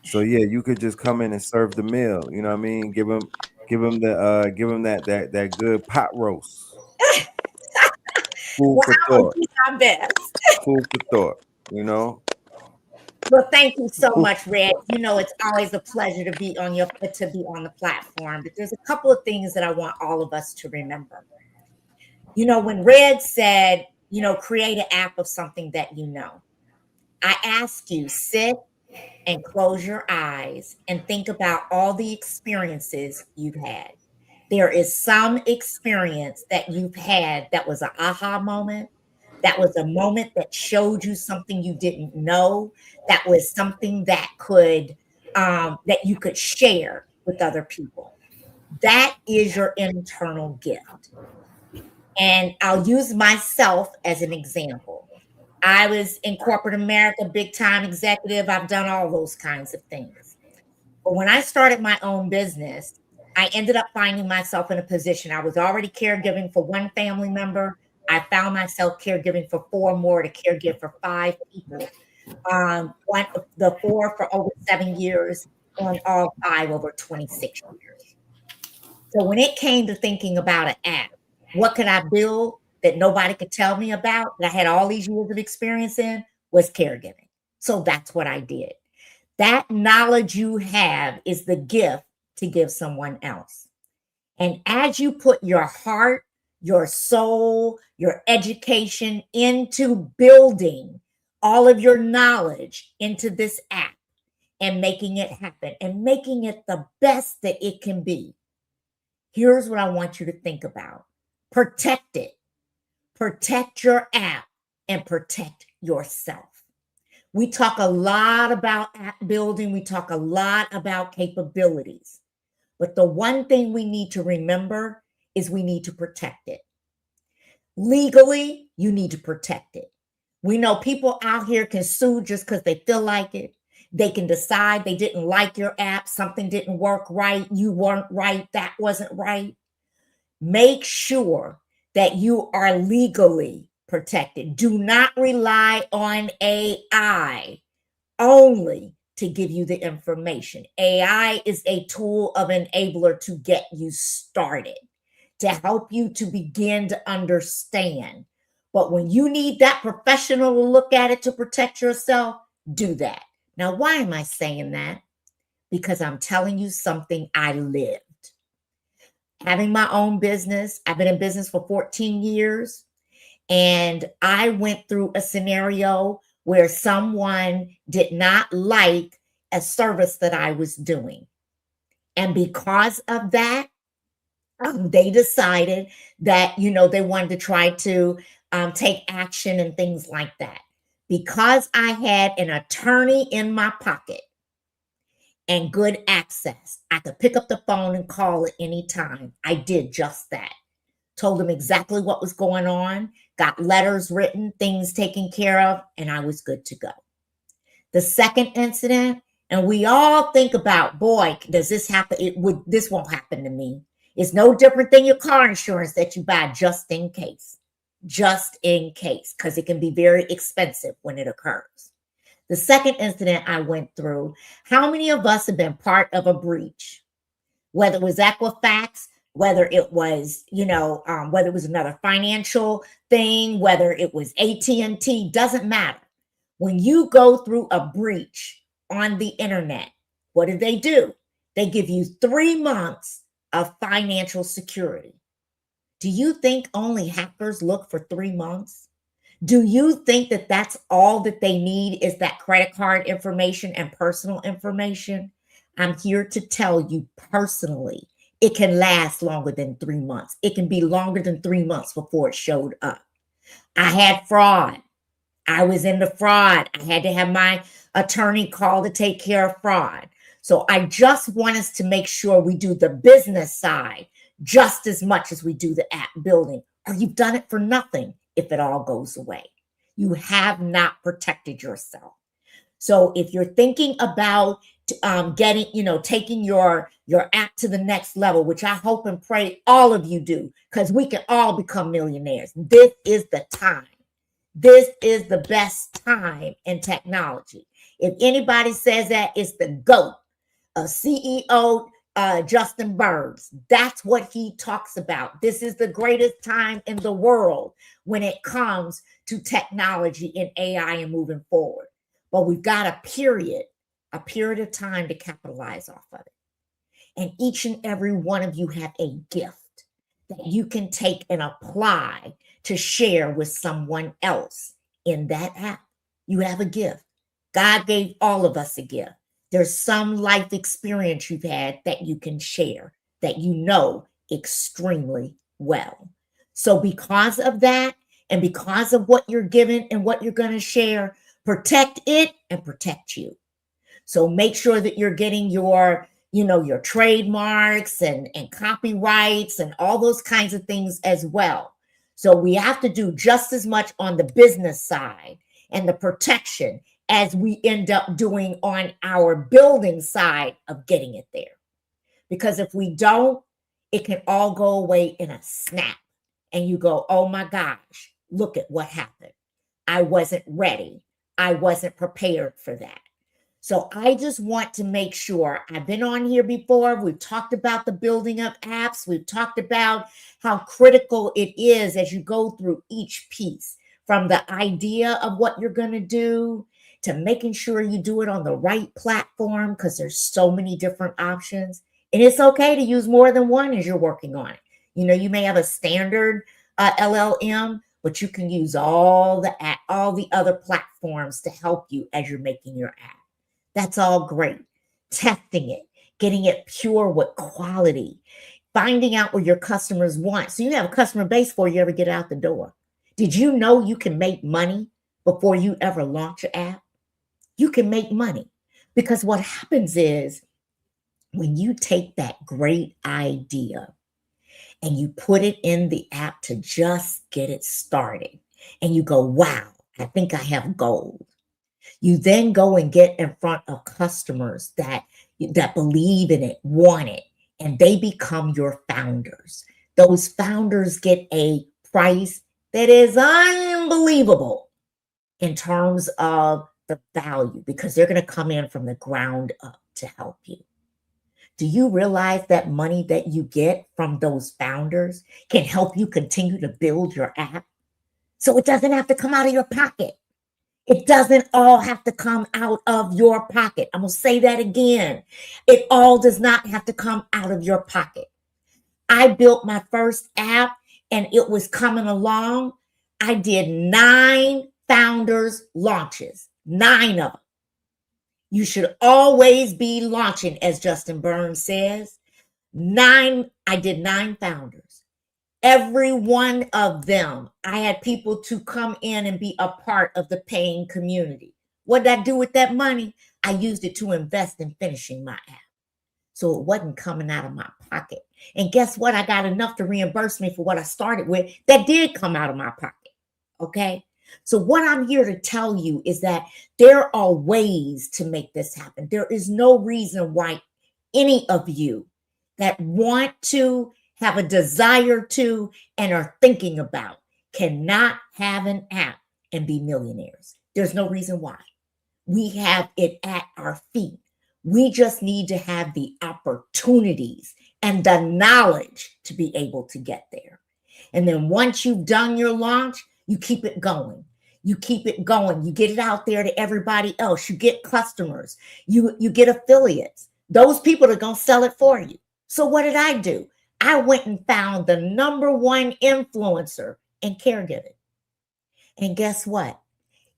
So yeah, you could just come in and serve the meal. You know what I mean? Give him that good pot roast. Food Well, for I will thought. do my best. Food for thought. You know. Well, thank you so much, Red. You know, it's always a pleasure to be on the platform. But there's a couple of things that I want all of us to remember. You know, when Red said, you know, create an app of something that you know, I ask you, sit and close your eyes and think about all the experiences you've had. There is some experience that you've had that was an aha moment. That was a moment that showed you something you didn't know. That was something that that you could share with other people. That is your internal gift. And I'll use myself as an example. I was in corporate America, big time executive. I've done all those kinds of things. But when I started my own business, I ended up finding myself in a position. I was already caregiving for one family member. I found myself caregiving for four more to caregive for five people. One, the four for over 7 years, and all five over 26 years. So when it came to thinking about an app, what could I build that nobody could tell me about that I had all these years of experience in was caregiving. So that's what I did. That knowledge you have is the gift to give someone else. And as you put your heart, your soul, your education into building all of your knowledge into this app and making it happen and making it the best that it can be, here's what I want you to think about. Protect it. Protect your app and protect yourself. We talk a lot about app building. We talk a lot about capabilities. But the one thing we need to remember is we need to protect it. Legally, you need to protect it. We know people out here can sue just because they feel like it. They can decide they didn't like your app, something didn't work right, you weren't right, that wasn't right. Make sure that you are legally protected. Do not rely on AI only to give you the information. AI is a tool of enabler to get you started, to help you to begin to understand. But when you need that professional to look at it to protect yourself, do that. Now, why am I saying that? Because I'm telling you something I lived. Having my own business, I've been in business for 14 years, and I went through a scenario where someone did not like a service that I was doing. And because of that, they decided that, you know, they wanted to try to take action and things like that. Because I had an attorney in my pocket and good access, I could pick up the phone and call at any time. I did just that. Told them exactly what was going on, got letters written, things taken care of, and I was good to go. The second incident, and we all think about, boy, does this happen? This won't happen to me. It's no different than your car insurance that you buy just in case, because it can be very expensive when it occurs. The second incident I went through, how many of us have been part of a breach? Whether it was Equifax, whether it was, whether it was another financial thing, whether it was AT&T, doesn't matter. When you go through a breach on the internet, what do? They give you 3 months of financial security. Do you think only hackers look for 3 months? Do you think that that's all that they need is that credit card information and personal information? I'm here to tell you personally, it can last longer than 3 months. It can be longer than 3 months before it showed up. I had fraud. I was into fraud. I had to have my attorney call to take care of fraud. So I just want us to make sure we do the business side, just as much as we do the app building, or you've done it for nothing if it all goes away. You have not protected yourself. So if you're thinking about getting, taking your app to the next level, which I hope and pray all of you do, because we can all become millionaires. This is the time. This is the best time in technology. If anybody says that, it's the GOAT, CEO Justin Burns. That's what he talks about. This is the greatest time in the world when it comes to technology and AI and moving forward. But we've got a period of time to capitalize off of it. And each and every one of you have a gift that you can take and apply to share with someone else in that app. You have a gift. God gave all of us a gift. There's some life experience you've had that you can share, that you know extremely well. So because of that, and because of what you're given and what you're going to share, protect it and protect you. So make sure that you're getting your trademarks and copyrights and all those kinds of things as well. So we have to do just as much on the business side and the protection as we end up doing on our building side of getting it there. Because if we don't, it can all go away in a snap. And you go, oh my gosh, look at what happened. I wasn't ready. I wasn't prepared for that. So I just want to make sure, I've been on here before. We've talked about the building of apps. We've talked about how critical it is as you go through each piece, from the idea of what you're going to do to making sure you do it on the right platform, because there's so many different options. And it's okay to use more than one as you're working on it. You may have a standard LLM, but you can use all the other platforms to help you as you're making your app. That's all great. Testing it, getting it pure with quality, finding out what your customers want. So you have a customer base before you ever get out the door. Did you know you can make money before you ever launch an app? You can make money, because what happens is when you take that great idea and you put it in the app to just get it started, and you go, wow, I think I have gold. You then go and get in front of customers that believe in it, want it, and they become your founders. Those founders get a price that is unbelievable in terms of the value, because they're going to come in from the ground up to help you. Do you realize that money that you get from those founders can help you continue to build your app? So it doesn't have to come out of your pocket. It doesn't all have to come out of your pocket. I'm going to say that again. It all does not have to come out of your pocket. I built my first app and it was coming along. I did 9 founders launches, 9 of them. You should always be launching, as Justin Burns says. I did 9 founders. Every one of them, I had people to come in and be a part of the paying community. What did I do with that money? I used it to invest in finishing my app. So it wasn't coming out of my pocket. And guess what? I got enough to reimburse me for what I started with that did come out of my pocket. Okay? So what I'm here to tell you is that there are ways to make this happen. There is no reason why any of you that want to, have a desire to, and are thinking about cannot have an app and be millionaires. There's no reason why. We have it at our feet. We just need to have the opportunities and the knowledge to be able to get there. And then once you've done your launch, you keep it going. You keep it going. You get it out there to everybody else. You get customers. You get affiliates. Those people are going to sell it for you. So what did I do? I went and found the #1 influencer in caregiving. And guess what?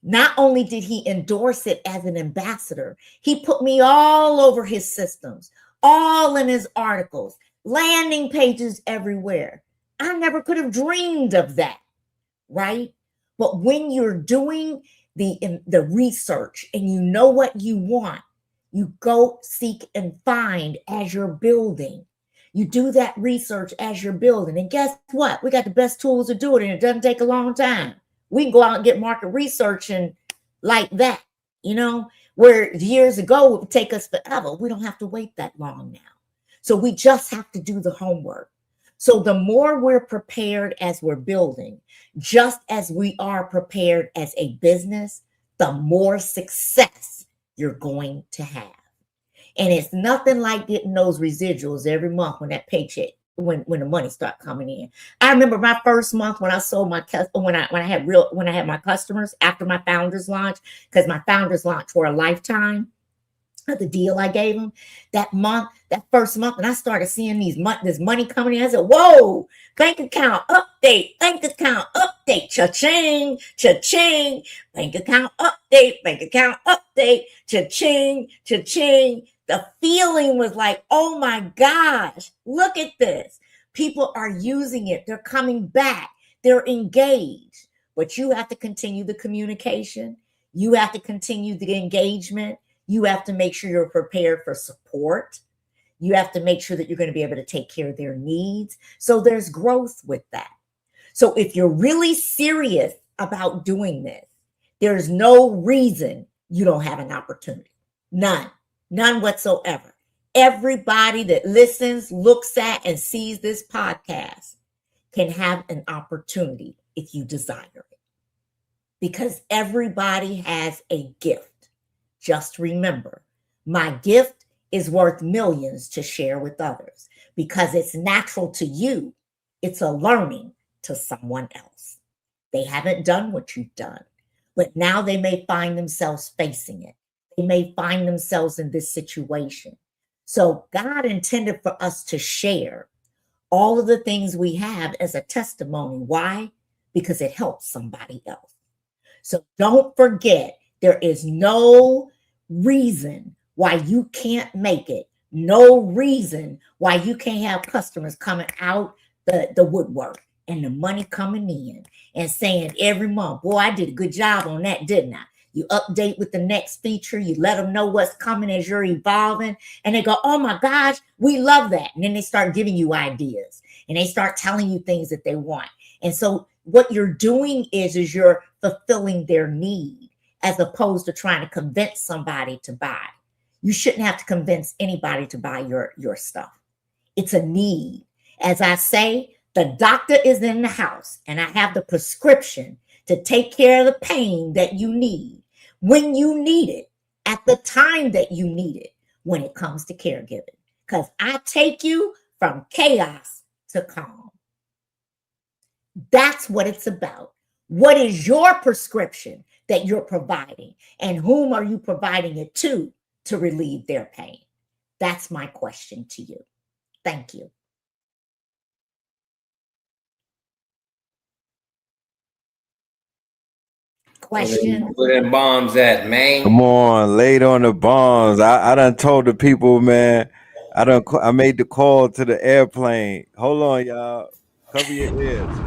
Not only did he endorse it as an ambassador, he put me all over his systems, all in his articles, landing pages everywhere. I never could have dreamed of that, right? But when you're doing the research and you know what you want, you go seek and find as you're building. You do that research as you're building. And guess what? We got the best tools to do it, and it doesn't take a long time. We can go out and get market research and like that, you know, where years ago it would take us forever. We don't have to wait that long now. So we just have to do the homework. So the more we're prepared as we're building, just as we are prepared as a business, the more success you're going to have. And it's nothing like getting those residuals every month when that paycheck, when the money start coming in. I remember my first month when I sold my when I had my customers after my founders launch, because my founders launch for a lifetime of the deal I gave them that month, that first month, and I started seeing this money coming in. I said, "Whoa, bank account update, cha-ching, cha-ching, bank account update, cha-ching, cha-ching." The feeling was like, oh my gosh, look at this. People are using it. They're coming back. They're engaged. But you have to continue the communication. You have to continue the engagement. You have to make sure you're prepared for support. You have to make sure that you're going to be able to take care of their needs. So there's growth with that. So if you're really serious about doing this, there's no reason you don't have an opportunity. None whatsoever. Everybody that listens, looks at, and sees this podcast can have an opportunity if you desire it. Because everybody has a gift. Just remember, my gift is worth millions to share with others because it's natural to you. It's a learning to someone else. They haven't done what you've done, but now they may find themselves facing it. They may find themselves in this situation. So God intended for us to share all of the things we have as a testimony. Why? Because it helps somebody else. So don't forget, there is no reason why you can't make it. No reason why you can't have customers coming out the woodwork and the money coming in and saying every month, boy, I did a good job on that, didn't I? You update with the next feature. You let them know what's coming as you're evolving. And they go, oh my gosh, we love that. And then they start giving you ideas and they start telling you things that they want. And so what you're doing is you're fulfilling their need as opposed to trying to convince somebody to buy. You shouldn't have to convince anybody to buy your stuff. It's a need. As I say, the doctor is in the house and I have the prescription to take care of the pain that you need when you need it, at the time that you need it, when it comes to caregiving. Because I take you from chaos to calm. That's what it's about. What is your prescription that you're providing? And whom are you providing it to relieve their pain? That's my question to you. Thank you. Question. Where them bombs at, man? Come on, late on the bombs. I done told the people, man. I made the call to the airplane. Hold on, y'all. Cover your ears.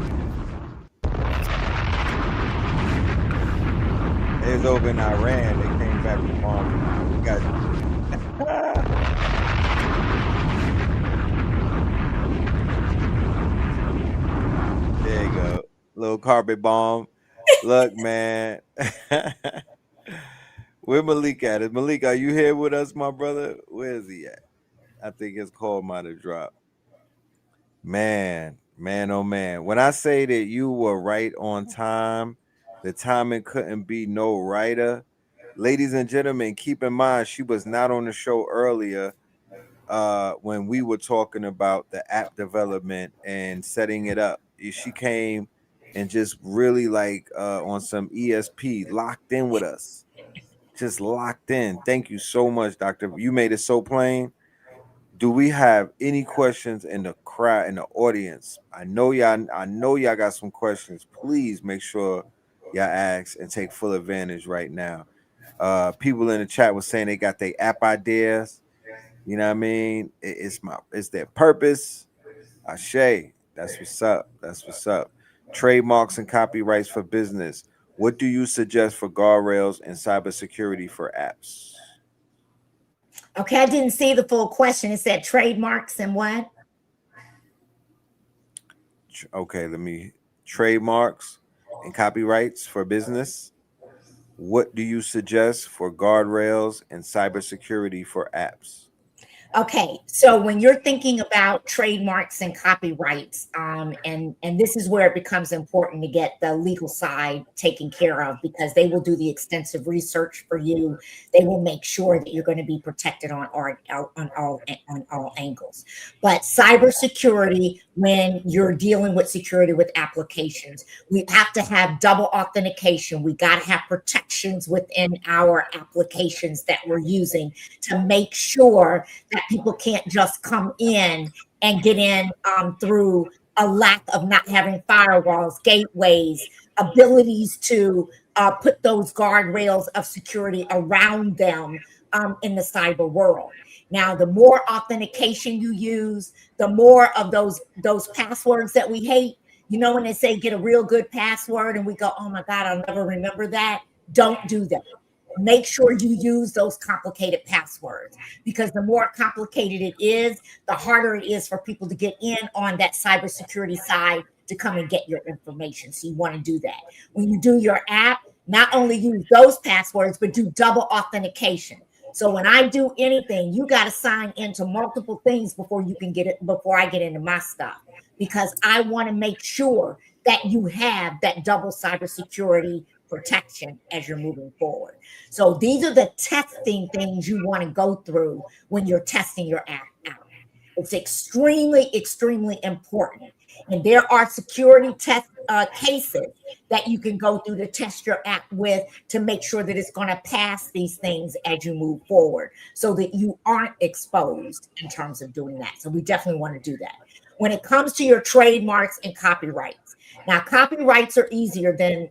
It was over in Iran. They came back with bombs. We got there you go. Little carpet bomb. Look, man. Where Malik at? Is Malik, are you here with us, my brother? Where is he at? I think his call might have dropped. Man, oh man. When I say that you were right on time, the timing couldn't be no righter. Ladies and gentlemen, keep in mind she was not on the show earlier when we were talking about the app development and setting it up. She came and just really like on some ESP locked in with us. Just locked in. Thank you so much, Doctor. You made it so plain. Do we have any questions in the crowd, in the audience? I know y'all got some questions. Please make sure y'all ask and take full advantage right now. People in the chat were saying they got their app ideas. You know what I mean? It's their purpose. Ashe. That's what's up. That's what's up. Trademarks and copyrights for business. What do you suggest for guardrails and cybersecurity for apps? Okay, I didn't see the full question. It said trademarks and what? Okay, let me trademarks and copyrights for business. What do you suggest for guardrails and cybersecurity for apps? Okay, so when you're thinking about trademarks and copyrights, and this is where it becomes important to get the legal side taken care of, because they will do the extensive research for you. They will make sure that you're going to be protected on all angles. But cybersecurity, when you're dealing with security with applications, we have to have double authentication. We got to have protections within our applications that we're using to make sure that people can't just come in and get in through a lack of not having firewalls, gateways, abilities to put those guardrails of security around them in the cyber world. Now, the more authentication you use, the more of those passwords that we hate. You know, when they say get a real good password and we go, oh my God, I'll never remember that. Don't do that. Make sure you use those complicated passwords, because the more complicated it is, the harder it is for people to get in on that cybersecurity side to come and get your information. So you want to do that. When you do your app, not only use those passwords, but do double authentication. So when I do anything, you got to sign into multiple things before you can get it, before I get into my stuff, because I want to make sure that you have that double cybersecurity protection as you're moving forward. So these are the testing things you want to go through when you're testing your app out. It's extremely, extremely important. And there are security test cases that you can go through to test your app with, to make sure that it's going to pass these things as you move forward, so that you aren't exposed in terms of doing that. So we definitely want to do that. When it comes to your trademarks and copyrights, now copyrights are easier than,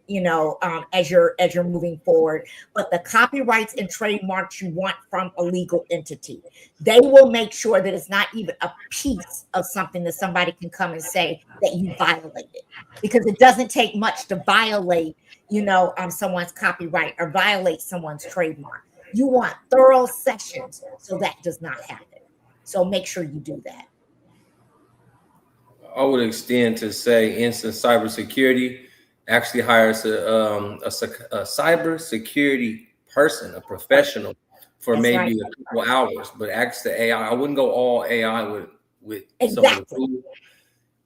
as you're moving forward, but the copyrights and trademarks you want from a legal entity, they will make sure that it's not even a piece of something that somebody can come and say that you violated, because it doesn't take much to violate, someone's copyright or violate someone's trademark. You want thorough sessions so that does not happen. So make sure you do that. I would extend to say, instant cybersecurity actually hires a cybersecurity person, a professional, for That's maybe right. a couple hours. But ask the AI. I wouldn't go all AI with some of the Exactly. tools.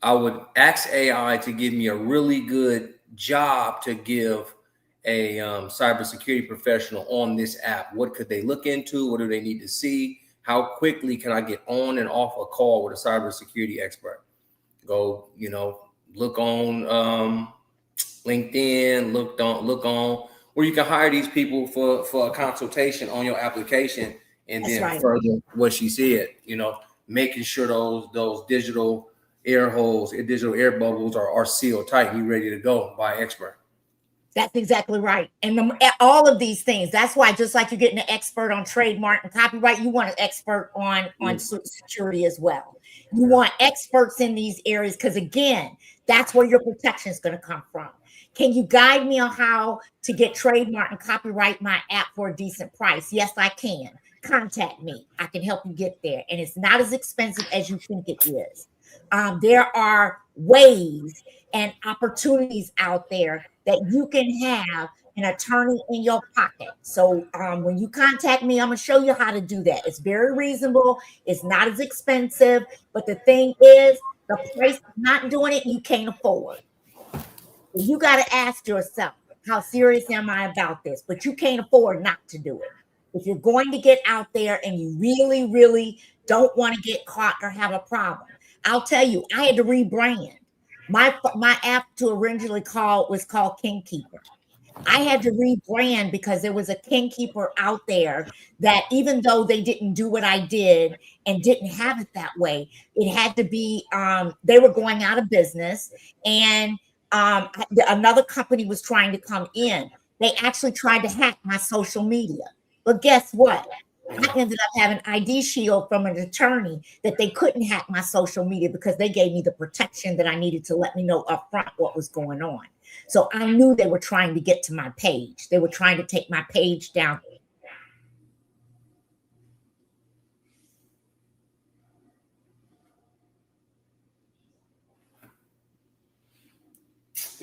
I would ask AI to give me a really good job to give a cybersecurity professional on this app. What could they look into? What do they need to see? How quickly can I get on and off a call with a cybersecurity expert? Go, look on LinkedIn, look on where you can hire these people for a consultation on your application, and That's then right. further what she said, making sure those digital air holes, digital air bubbles are sealed tight and you ready to go by expert. That's exactly right. And all of these things, that's why, just like you're getting an expert on trademark and copyright, you want an expert on security as well. You want experts in these areas, because again, that's where your protection is going to come from. Can you guide me on how to get trademark and copyright my app for a decent price? Yes, I can. Contact me. I can help you get there. And it's not as expensive as you think it is. There are ways and opportunities out there that you can have an attorney in your pocket. So when you contact me, I'm going to show you how to do that. It's very reasonable. It's not as expensive. But the thing is, the price of not doing it, you can't afford. You got to ask yourself, how serious am I about this? But you can't afford not to do it. If you're going to get out there and you really, really don't want to get caught or have a problem, I'll tell you, I had to rebrand. My app to originally was called Kingkeeper. I had to rebrand because there was a Kingkeeper out there that, even though they didn't do what I did and didn't have it that way, it had to be, they were going out of business, and another company was trying to come in. They actually tried to hack my social media. But guess what? I ended up having ID shield from an attorney that they couldn't hack my social media, because they gave me the protection that I needed to let me know upfront what was going on. So I knew they were trying to get to my page. They were trying to take my page down.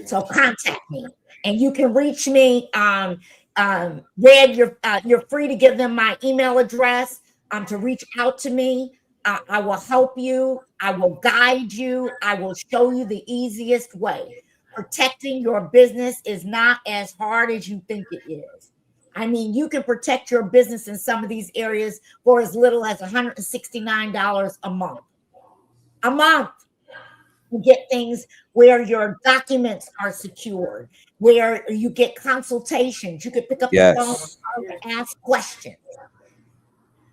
So contact me, and you can reach me. Red, you're free to give them my email address to reach out to me. I will help you. I will guide you. I will show you the easiest way. Protecting your business is not as hard as you think it is. I mean, you can protect your business in some of these areas for as little as $169 a month. A month. You get things where your documents are secured, where you get consultations. You can pick up the phone Yes. and ask questions.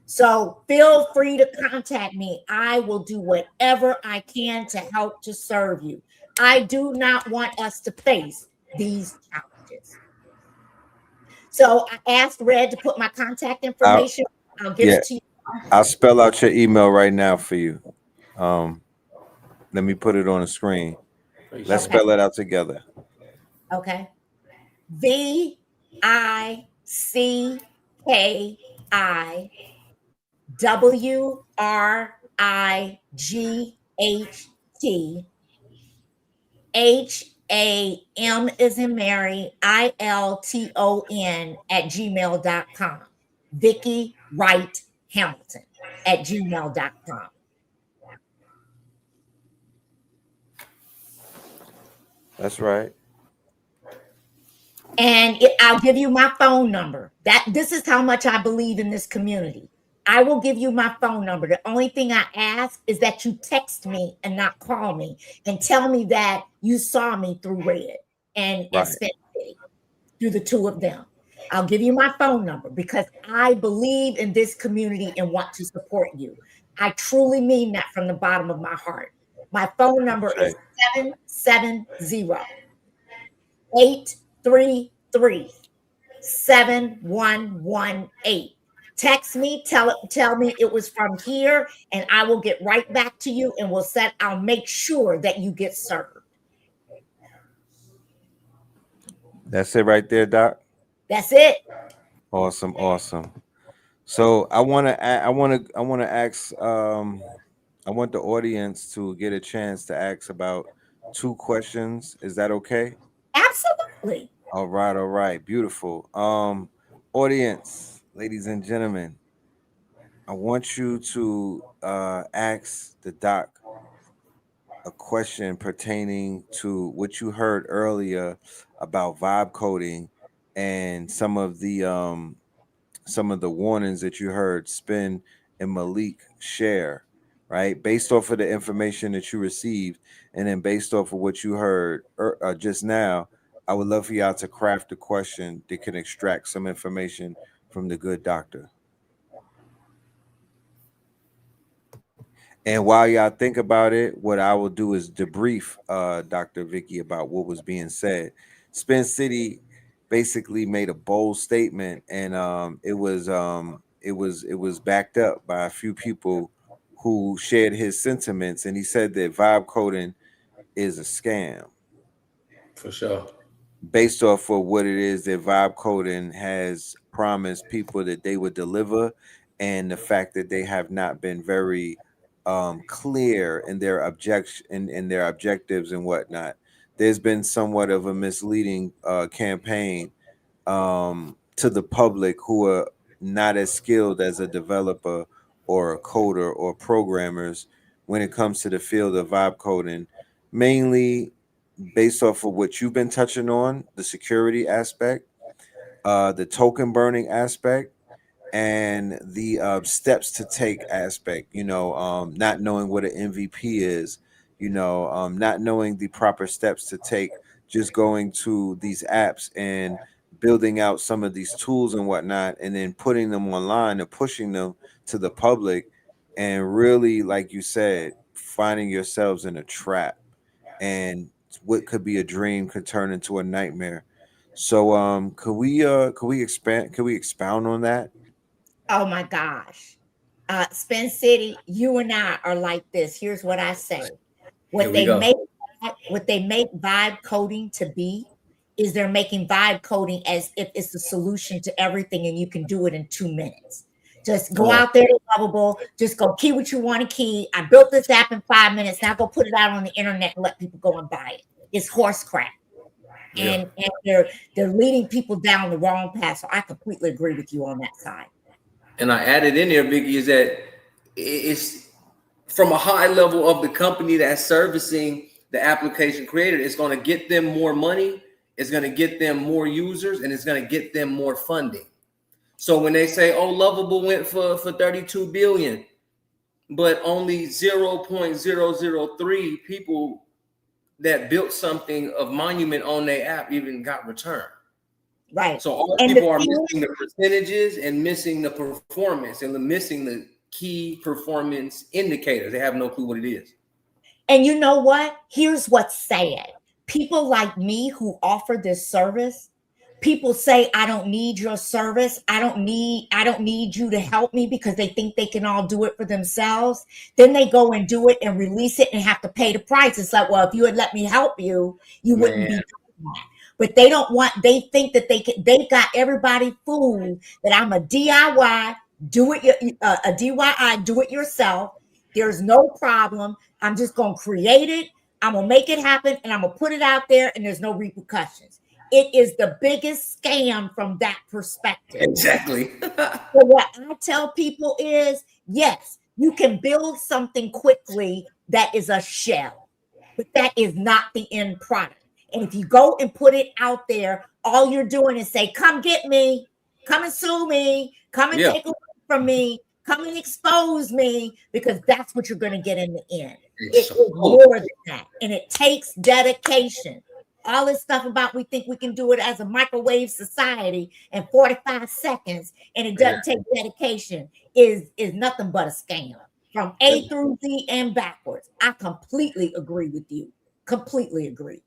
So feel free to contact me. I will do whatever I can to help to serve you. I do not want us to face these challenges. So I asked Red to put my contact information. I'll give Yeah, it to you. I'll spell out your email right now for you. Let me put it on the screen. Let's Okay. spell it out together. Okay. VICKI is in Mary, ILTON at gmail.com. Vicky Wright Hamilton at gmail.com. That's right. And I'll give you my phone number. This is how much I believe in this community. I will give you my phone number. The only thing I ask is that you text me and not call me and tell me that you saw me through Red and Spin City, through the two of them. I'll give you my phone number because I believe in this community and want to support you. I truly mean that from the bottom of my heart. My phone number is 770-833-7118. Text me, tell me it was from here, and I will get right back to you, and I'll make sure that you get served. That's it right there, Doc. That's it. Awesome, awesome. So I want to ask. I want the audience to get a chance to ask about 2 questions. Is that okay? Absolutely. All right, beautiful. Audience, ladies and gentlemen, I want you to ask the doc a question pertaining to what you heard earlier about vibe coding and some of the warnings that you heard Spin and Malik share, right? Based off of the information that you received, and then based off of what you heard just now, I would love for y'all to craft a question that can extract some information from the good doctor. And while y'all think about it, what I will do is debrief Dr. Vicky about what was being said. Spin City basically made a bold statement, and it was backed up by a few people who shared his sentiments, and he said that vibe coding is a scam. For sure. Based off of what it is that vibe coding has promised people that they would deliver, and the fact that they have not been very clear in their objectives and whatnot. There's been somewhat of a misleading campaign to the public who are not as skilled as a developer or a coder or programmers when it comes to the field of vibe coding, mainly based off of what you've been touching on, the security aspect, the token burning aspect, and the steps to take aspect. Not knowing what an MVP is, not knowing the proper steps to take, just going to these apps and building out some of these tools and whatnot, and then putting them online and pushing them to the public, and really, like you said, finding yourselves in a trap, and what could be a dream could turn into a nightmare. So could we expound on that? Oh my gosh. Spin City, you and I are like this. Here's what I say. What they make vibe coding to be is they're making vibe coding as if it's the solution to everything and you can do it in 2 minutes. Just go out there to Lovable, just go key what you want to key. I built this app in 5 minutes. Now go put it out on the internet and let people go and buy it. It's horse crap. and they're leading people down the wrong path. So I completely agree with you on that side. And I added in there, Vicky, is that it's from a high level of the company that's servicing the application creator. It's going to get them more money, it's going to get them more users, and it's going to get them more funding. So when they say, oh, Lovable went for 32 billion, but only 0.003 people that built something of monument on their app even got returned. Right. So all people are missing the percentages and missing the performance and missing the key performance indicators. They have no clue what it is. And you know what? Here's what's sad. People like me who offer this service, people say, I don't need your service. I don't need you to help me, because they think they can all do it for themselves. Then they go and do it and release it and have to pay the price. It's like, well, if you had let me help you, you wouldn't be doing that. But they don't want, they think that they got everybody fooled that I'm a DIY, do it yourself. There's no problem. I'm just going to create it. I'm going to make it happen, and I'm going to put it out there, and there's no repercussions. It is the biggest scam from that perspective. Exactly. So what I tell people is, yes, you can build something quickly that is a shell, but that is not the end product. And if you go and put it out there, all you're doing is say, come get me, come and sue me, come and take away from me, come and expose me, because that's what you're going to get in the end. It is more than that. And it takes dedication. All this stuff about we think we can do it as a microwave society in 45 seconds, and it doesn't take dedication, is nothing but a scam from A through Z and backwards. I completely agree with you. Completely agree.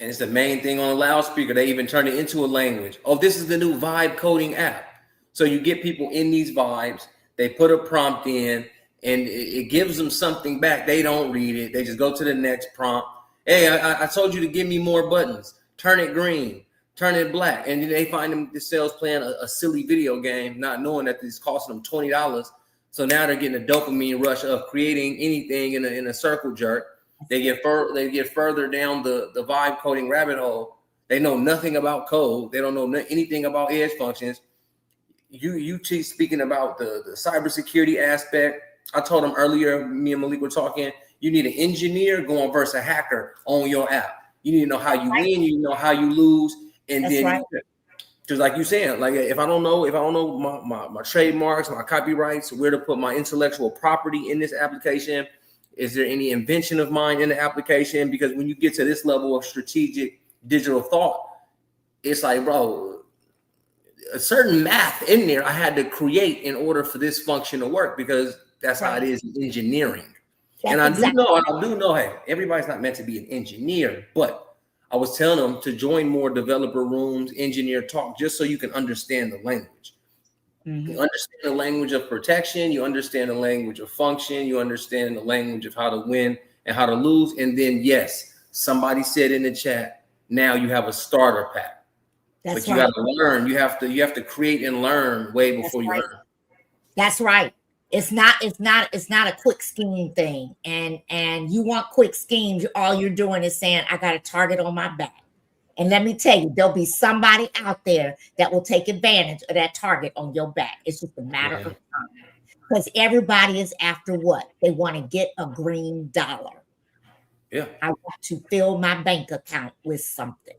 And it's the main thing on a loudspeaker. They even turn it into a language. Oh, this is the new vibe coding app. So you get people in these vibes. They put a prompt in, and it gives them something back. They don't read it. They just go to the next prompt. Hey, I told you to give me more buttons. Turn it green. Turn it black. And then they find them the sales playing a silly video game, not knowing that it's costing them $20. So now they're getting a dopamine rush of creating anything in a circle jerk. They get further down the vibe coding rabbit hole. They know nothing about code. They don't know anything about edge functions. You speaking about the cybersecurity aspect. I told them earlier, me and Malik were talking, you need an engineer going versus a hacker on your app. You need to know how you win, you need to know how you lose. And then because like you saying, like if I don't know my trademarks, my copyrights, where to put my intellectual property in this application, is there any invention of mine in the application? Because when you get to this level of strategic digital thought, it's like, bro, a certain math in there I had to create in order for this function to work, because that's how it is in engineering. And I do know, hey, everybody's not meant to be an engineer, but I was telling them to join more developer rooms, engineer talk, just so you can understand the language. Mm-hmm. You understand the language of protection, you understand the language of function, you understand the language of how to win and how to lose. And then, yes, somebody said in the chat, now you have a starter pack. But you got to learn. You have to create and learn way before you learn. That's right. It's not a quick scheme thing. And you want quick schemes, all you're doing is saying, I got a target on my back. And let me tell you, there'll be somebody out there that will take advantage of that target on your back. It's just a matter of time. Because everybody is after what? They want to get a green dollar. Yeah. I want to fill my bank account with something.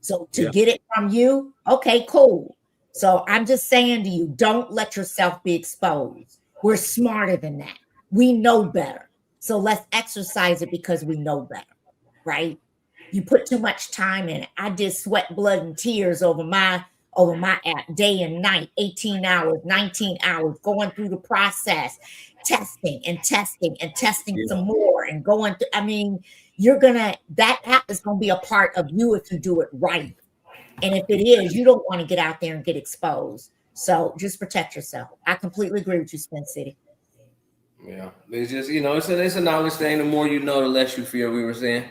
So to get it from you, okay, cool. So I'm just saying to you, don't let yourself be exposed. We're smarter than that. We know better. So let's exercise it because we know better, right? You put too much time in it. I did sweat, blood, and tears over my app day and night, 18 hours, 19 hours, going through the process, testing some more and going through. I mean, that app is going to be a part of you if you do it right. And if it is, you don't want to get out there and get exposed. So just protect yourself. I completely agree with you, Spin City. Yeah. It's just, it's a knowledge thing. The more you know, the less you fear, we were saying.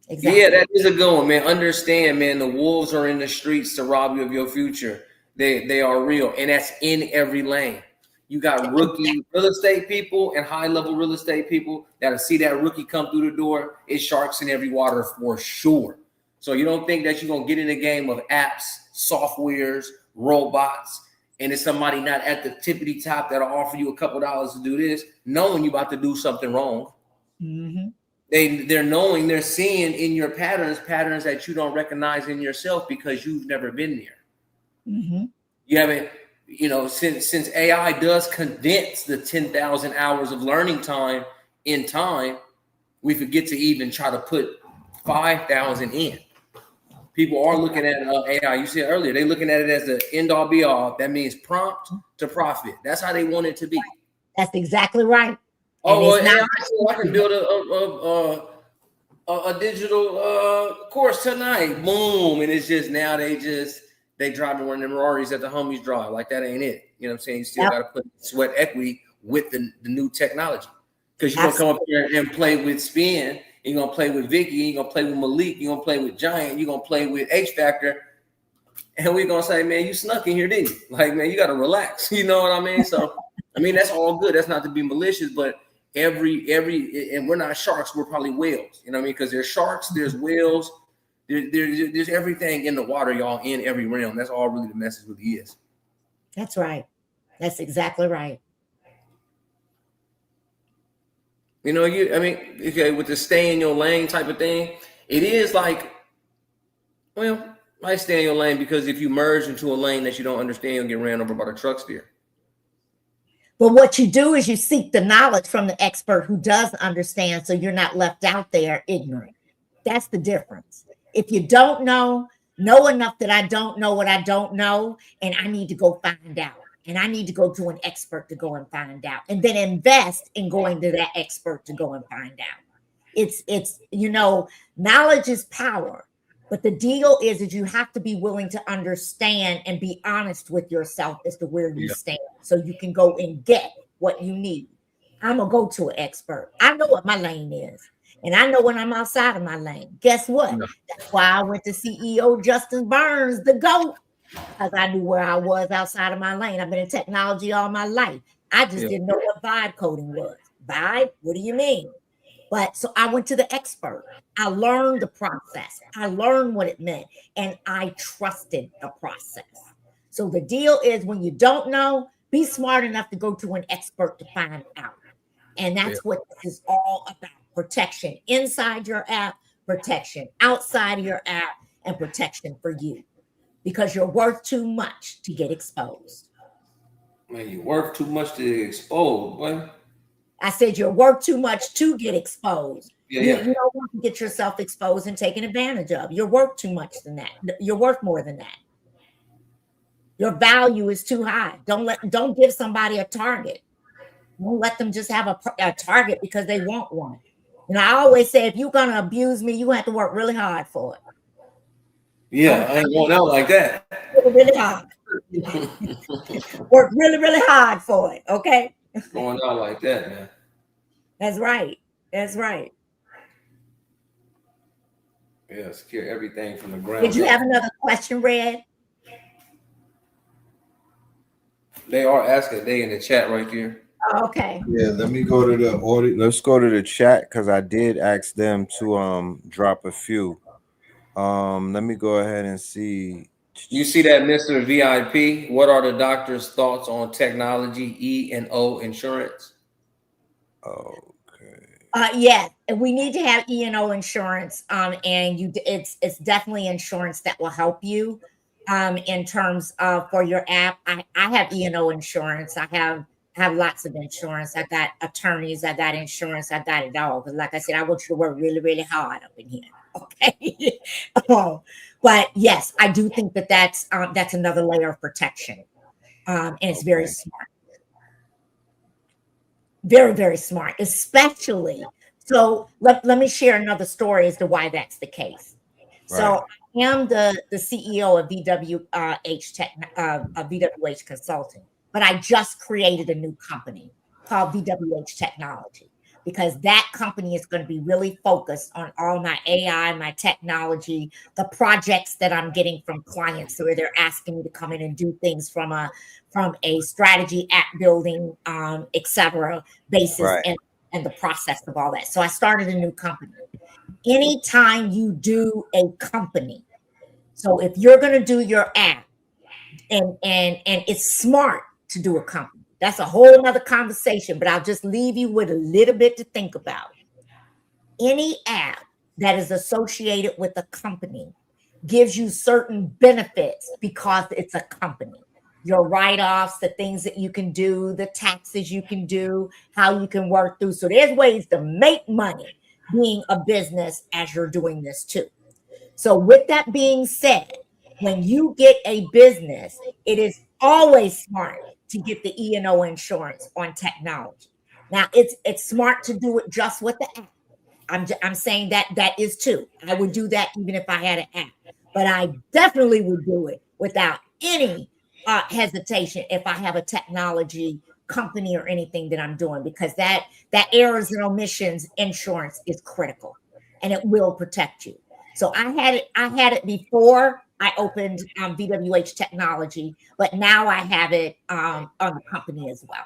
Exactly. Yeah, that is a good one, man. Understand, man, the wolves are in the streets to rob you of your future. They are real. And that's in every lane. You got rookie real estate people and high-level real estate people that'll see that rookie come through the door. It's sharks in every water for sure. So you don't think that you're gonna get in the game of apps, softwares, robots, and it's somebody not at the tippity top that'll offer you a couple dollars to do this, knowing you about to do something wrong. Mm-hmm. They're seeing in your patterns that you don't recognize in yourself because you've never been there. Mm-hmm. You haven't, since AI does condense the 10,000 hours of learning time in time, we forget to even try to put 5,000 in. People are looking at AI. You said earlier, they're looking at it as the end all be all. That means prompt to profit. That's how they want it to be. That's exactly right. Oh, well, AI, so I can build a digital course tonight. Boom. And it's just now they driving one of them Rarries that the homies drive. Like that ain't it. You know what I'm saying? You still got to put sweat equity with the new technology. Because you're going to come up here and play with Spin. You're going to play with Vicky. You're going to play with Malik. You're going to play with Giant. You're going to play with H Factor. And we're going to say, man, you snuck in here, didn't you? Like, man, you got to relax. You know what I mean? So, I mean, that's all good. That's not to be malicious, but and we're not sharks. We're probably whales. You know what I mean? Because there's sharks, there's whales. There's everything in the water, y'all, in every realm. That's all really the message really is. That's right. That's exactly right. Okay, with the stay in your lane type of thing, it is like, well, might stay in your lane because if you merge into a lane that you don't understand, you'll get ran over by the truck steer. But what you do is you seek the knowledge from the expert who does understand, so you're not left out there ignorant. That's the difference. If you don't know enough that I don't know what I don't know, and I need to go find out. And I need to go to an expert to go and find out, and then invest in going to that expert to go and find out. It's knowledge is power, but the deal is you have to be willing to understand and be honest with yourself as to where you stand, so you can go and get what you need. I'm gonna go to an expert. I know what my lane is, and I know when I'm outside of my lane. Guess what? That's why I went to CEO Justin Burns, the GOAT. Because I knew where I was outside of my lane. I've been in technology all my life. I just didn't know what vibe coding was. Vibe? What do you mean? But so I went to the expert. I learned the process. I learned what it meant. And I trusted the process. So the deal is when you don't know, be smart enough to go to an expert to find out. And that's what this is all about. Protection inside your app, protection outside of your app, and protection for you. Because you're worth too much to get exposed. Man, you're worth too much to get exposed, boy. I said you're worth too much to get exposed. You don't want to get yourself exposed and taken advantage of. You're worth too much than that. You're worth more than that. Your value is too high. Don't give somebody a target. Don't let them just have a target because they want one. I always say, if you're gonna abuse me, you have to work really hard for it. Yeah, I ain't going out like that. Really hard. Work really, really hard for it. Okay. Going out like that, man. That's right. That's right. Yeah, secure everything from the ground. Did you have another question, Red? They are asking. They in the chat right here. Okay. Yeah, let me go to the audio. Let's go to the chat because I did ask them to drop a few. Let me go ahead and see. You see that, Mr. VIP? What are the doctor's thoughts on technology E&O insurance? Okay. Yeah, we need to have E&O insurance. And it's definitely insurance that will help you. In terms of for your app, I have E&O insurance. I have lots of insurance. I got attorneys. I got insurance. I got it all. Because like I said, I want you to work really, really hard up in here. Okay. But yes, I do think that's another layer of protection. And it's very smart. Very, very smart, especially. So let me share another story as to why that's the case. Right. So I am the CEO of VWH Consulting, but I just created a new company called VWH Technology, because that company is going to be really focused on all my AI, my technology, the projects that I'm getting from clients where they're asking me to come in and do things from a strategy, app building, et cetera, basis. Right. and the process of all that. So I started a new company. Anytime you do a company, so if you're going to do your app, and it's smart to do a company, that's a whole nother conversation, but I'll just leave you with a little bit to think about. Any app that is associated with a company gives you certain benefits because it's a company. Your write-offs, the things that you can do, the taxes you can do, how you can work through. So there's ways to make money being a business as you're doing this too. So with that being said, when you get a business, it is always smart to get the E&O insurance on technology. Now it's smart to do it just with the app. I'm saying that is too. I would do that even if I had an app, but I definitely would do it without any hesitation if I have a technology company or anything that I'm doing, because that errors and omissions insurance is critical and it will protect you. So I had it before I opened VWH Technology, but now I have it on the company as well.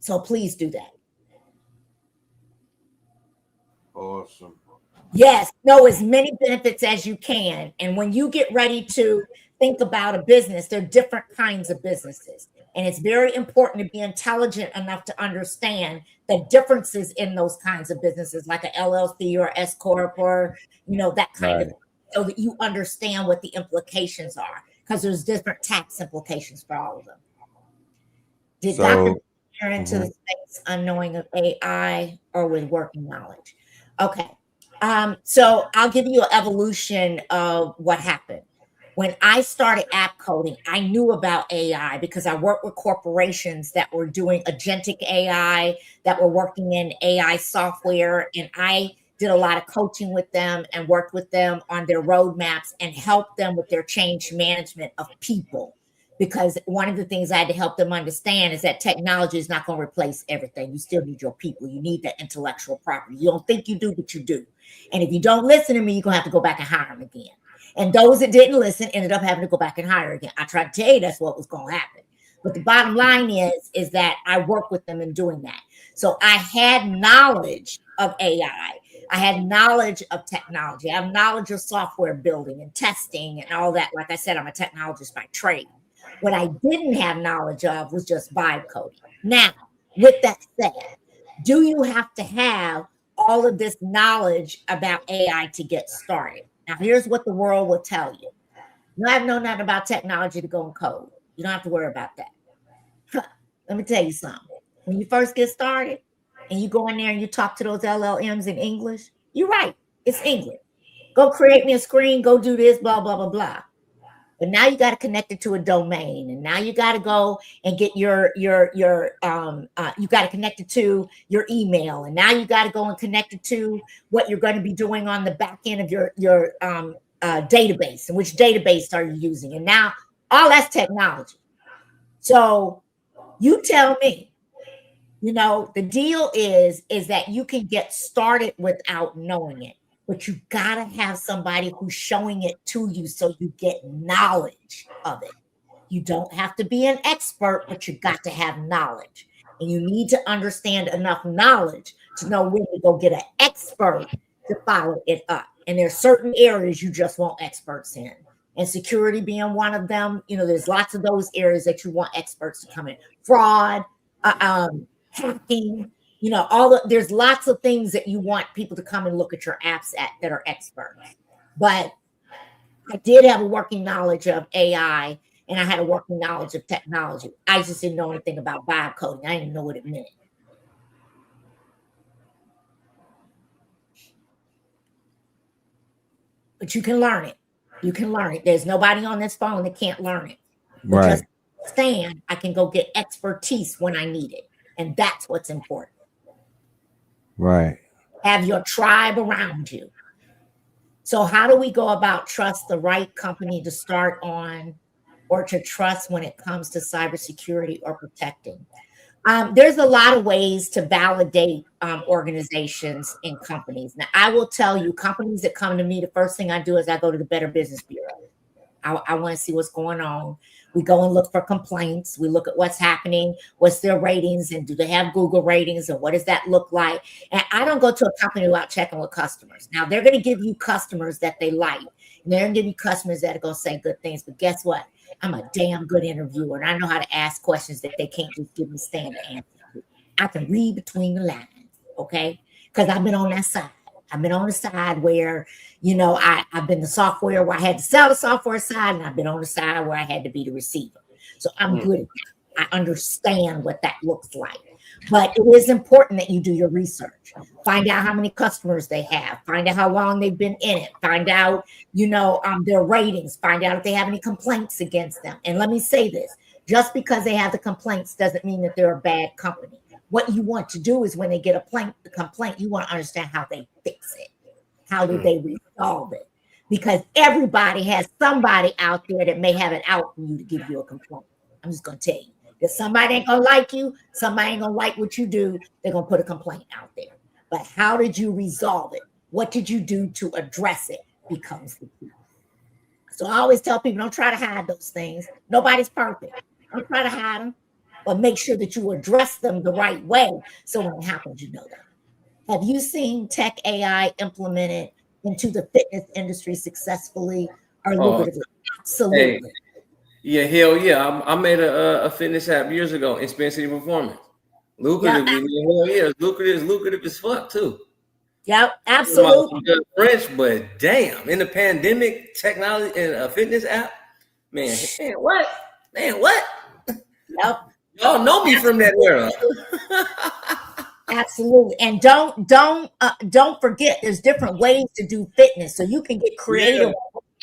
So please do that. Awesome. Yes, know as many benefits as you can. And when you get ready to think about a business, there are different kinds of businesses. And it's very important to be intelligent enough to understand the differences in those kinds of businesses, like an LLC or S Corp or, that kind of, so that you understand what the implications are, because there's different tax implications for all of them. Did Dr. enter into the space unknowing of AI or with working knowledge? Okay. So I'll give you an evolution of what happened. When I started app coding, I knew about AI because I worked with corporations that were doing agentic AI, that were working in AI software. And I did a lot of coaching with them and worked with them on their roadmaps and helped them with their change management of people. Because one of the things I had to help them understand is that technology is not going to replace everything. You still need your people. You need that intellectual property. You don't think you do, but you do. And if you don't listen to me, you're going to have to go back and hire them again. And those that didn't listen ended up having to go back and hire again. I tried to tell you that's what was going to happen. But the bottom line is that I work with them in doing that. So I had knowledge of AI. I had knowledge of technology. I have knowledge of software building and testing and all that. Like I said, I'm a technologist by trade. What I didn't have knowledge of was just vibe coding. Now, with that said, do you have to have all of this knowledge about AI to get started? Now, here's what the world will tell you. You don't have to know nothing about technology to go and code. You don't have to worry about that. Let me tell you something. When you first get started and you go in there and you talk to those LLMs in English, you're right. It's English. Go create me a screen. Go do this, blah, blah, blah, blah. But now you got to connect it to a domain, and now you got to go and get you got to connect it to your email, and now you got to go and connect it to what you're going to be doing on the back end of your database, and which database are you using, and now all that's technology. So you tell me, the deal is that you can get started without knowing it. But you gotta have somebody who's showing it to you so you get knowledge of it. You don't have to be an expert, but you got to have knowledge. And you need to understand enough knowledge to know when to go get an expert to follow it up. And there's certain areas you just want experts in. And security being one of them, there's lots of those areas that you want experts to come in. Fraud, hacking, there's lots of things that you want people to come and look at your apps at that are experts. But I did have a working knowledge of AI and I had a working knowledge of technology. I just didn't know anything about vibe coding. I didn't know what it meant. But you can learn it. You can learn it. There's nobody on this phone that can't learn it. But Right. Just understand I can go get expertise when I need it. And that's what's important. Right. Have your tribe around you. So how do we go about trust the right company to start on or to trust when it comes to cybersecurity or protecting? There's a lot of ways to validate organizations and companies. Now, I will tell you, companies that come to me, the first thing I do is I go to the Better Business Bureau. I want to see what's going on. We go and look for complaints. We look at what's happening, what's their ratings, and do they have Google ratings, and what does that look like? And I don't go to a company without checking with customers. Now, they're going to give you customers that they like, and they're going to give you customers that are going to say good things. But guess what? I'm a damn good interviewer, and I know how to ask questions that they can't just give me standard answers. I can read between the lines, okay? Because I've been on that side. I've been on the side where, I've been the software where I had to sell the software side, and I've been on the side where I had to be the receiver. So I'm good at that. I understand what that looks like. But it is important that you do your research. Find out how many customers they have. Find out how long they've been in it. Find out, their ratings. Find out if they have any complaints against them. And let me say this, just because they have the complaints doesn't mean that they're a bad company. What you want to do is when they get a complaint, you want to understand how they fix it. How do they resolve it? Because everybody has somebody out there that may have it out for you to give you a complaint. I'm just going to tell you that somebody ain't going to like you. Somebody ain't going to like what you do. They're going to put a complaint out there. But how did you resolve it? What did you do to address it becomes the key. So I always tell people, don't try to hide those things. Nobody's perfect. Don't try to hide them. But make sure that you address them the right way so when it happens, you know that. Have you seen tech AI implemented into the fitness industry successfully or lucratively? Absolutely. Hey, yeah, hell yeah. I made a fitness app years ago, Inspencity Performance. Lucrative, hell yeah. It's lucrative as fuck too. Yep, absolutely. French, but damn, in the pandemic, technology and a fitness app, man, what? Yep. Y'all know me from that era. Absolutely. And don't forget there's different ways to do fitness. So you can get creative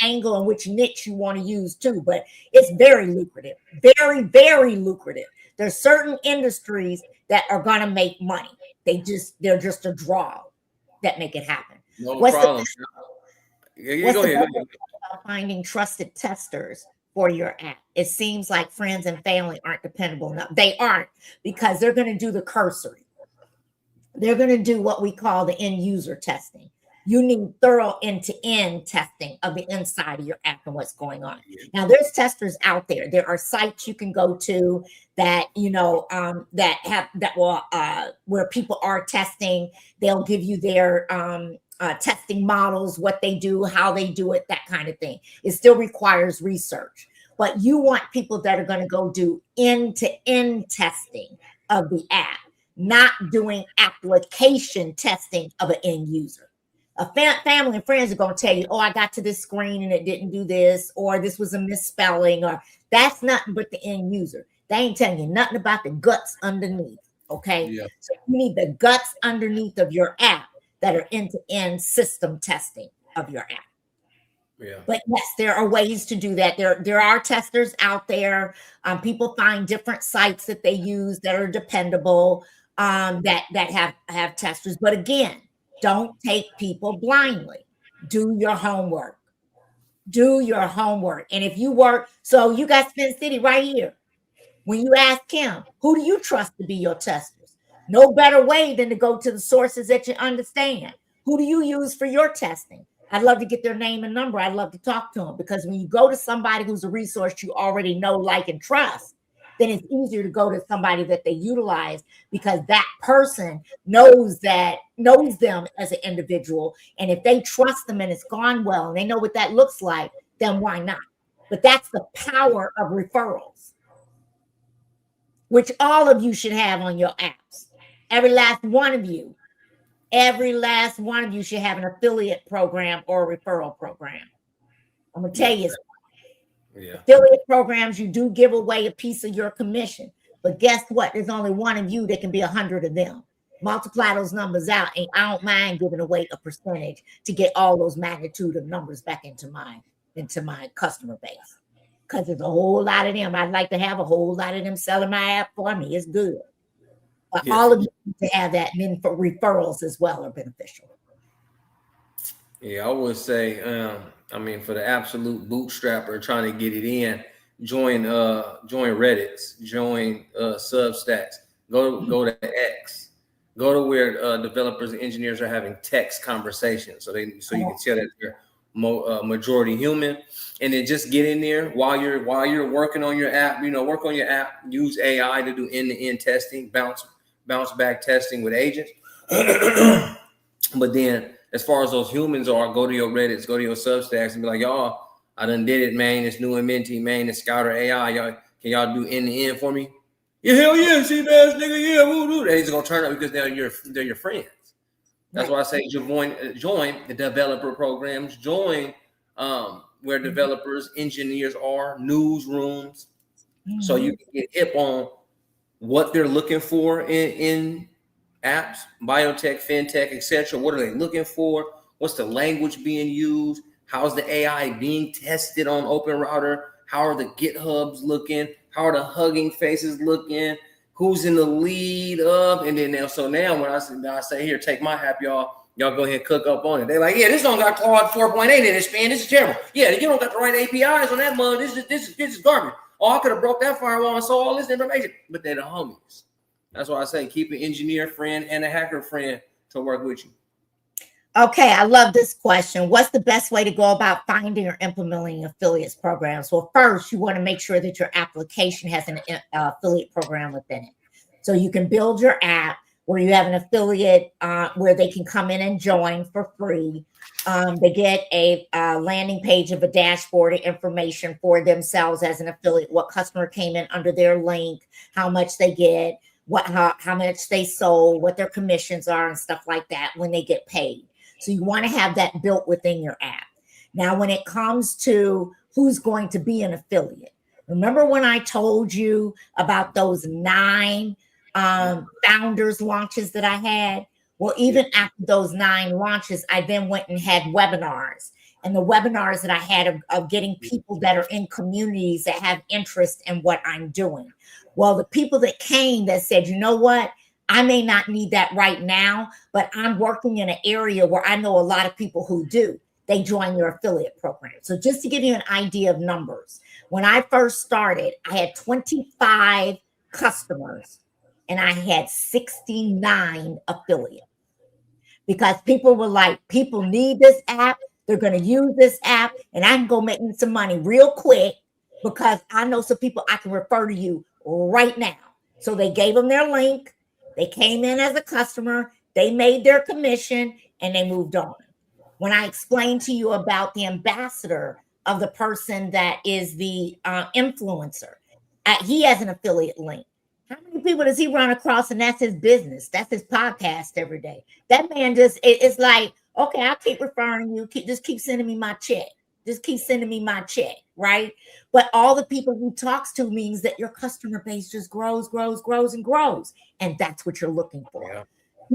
angle and which niche you want to use too, but it's very lucrative. Very, very lucrative. There's certain industries that are gonna make money. They're just a draw that make it happen. No problem. Go ahead. Finding trusted testers for your app. It seems like friends and family aren't dependable enough. They aren't, because they're going to do the cursory. They're going to do what we call the end user testing. You need thorough end-to-end testing of the inside of your app and what's going on. Now, there's testers out there. There are sites you can go to that, where people are testing. They'll give you their testing models, what they do, how they do it, that kind of thing. It still requires research, but you want people that are going to go do end-to-end testing of the app, not doing application testing of an end user. A family and friends are going to tell you, oh, I got to this screen and it didn't do this, or this was a misspelling, or that's nothing but the end user. They ain't telling you nothing about the guts underneath, okay? Yeah. So you need the guts underneath of your app that are end-to-end system testing of your app. Yeah. But yes, there are ways to do that. There are testers out there. People find different sites that they use that are dependable, that have testers. But again, don't take people blindly. Do your homework. Do your homework. And if you work, so you got Spin City right here. When you ask him, who do you trust to be your testers? No better way than to go to the sources that you understand. Who do you use for your testing? I'd love to get their name and number. I'd love to talk to them, because when you go to somebody who's a resource you already know, like, and trust, then it's easier to go to somebody that they utilize, because that person knows them as an individual. And if they trust them and it's gone well and they know what that looks like, then why not? But that's the power of referrals, which all of you should have on your apps. Every last one of you should have an affiliate program or a referral program. I'm going to tell you, affiliate programs, you do give away a piece of your commission. But guess what? There's only one of you that can be 100 of them. Multiply those numbers out, and I don't mind giving away a percentage to get all those magnitude of numbers back into my customer base. Because there's a whole lot of them. I'd like to have a whole lot of them selling my app for me. It's good. But all of you need to have that. And then for referrals as well are beneficial. Yeah, I would say, for the absolute bootstrapper trying to get it in, join Reddits, join Substacks, go to X, go to where developers and engineers are having text conversations, so you can tell that they're majority human, and then just get in there while you're working on your app. Work on your app. Use AI to do end-to-end testing, bounce back testing with agents. But then, as far as those humans are, go to your Reddits, go to your Substacks, and be like, y'all, I done did it, man. It's new and minty, man. It's Scouter AI. Y'all, can y'all do end-to-end for me? Yeah, hell yeah, see ass nigga, yeah, woo. They're just gonna turn up because they're your friends. That's why I say join the developer programs, join where developers, engineers are, newsrooms, so you can get hip on what they're looking for in apps, biotech, fintech, etc. What are they looking for? What's the language being used? How's the AI being tested on Open Router? How are the GitHubs looking? How are the Hugging Faces looking? Who's in the lead of? And then now when I say here, take my app, y'all go ahead and cook up on it. They're like, yeah, this don't got Claude 4.8 in it, man. This is terrible. Yeah, you don't got the right APIs on that mug. This is garbage. Oh, I could have broke that firewall and saw all this information. But they're the homies. That's why I say keep an engineer friend and a hacker friend to work with you. Okay, I love this question. What's the best way to go about finding or implementing affiliates programs? Well, first, you want to make sure that your application has an affiliate program within it. So you can build your app where you have an affiliate where they can come in and join for free. They get a landing page of a dashboard of information for themselves as an affiliate, what customer came in under their link, how much they get, how much they sold, what their commissions are, and stuff like that when they get paid. So you want to have that built within your app. Now, when it comes to who's going to be an affiliate, remember when I told you about those 9 founders launches that I had? Well, even after those 9 launches, I then went and had webinars. And the webinars that I had of getting people that are in communities that have interest in what I'm doing. Well, the people that came that said, you know what? I may not need that right now, but I'm working in an area where I know a lot of people who do. They join your affiliate program. So just to give you an idea of numbers, when I first started, I had 25 customers and I had 69 affiliates because people were like, people need this app. They're going to use this app and I can go make me some money real quick because I know some people I can refer to you right now. So they gave them their link. They came in as a customer, they made their commission, and they moved on. When I explained to you about the ambassador of the person that is the influencer, he has an affiliate link. How many people does he run across? And that's his business. That's his podcast every day. That man it's like, okay, I'll keep referring you. Just keep sending me my check. Just keep sending me my check, right? But all the people he talks to means that your customer base just grows, and grows. And that's what you're looking for. Yeah.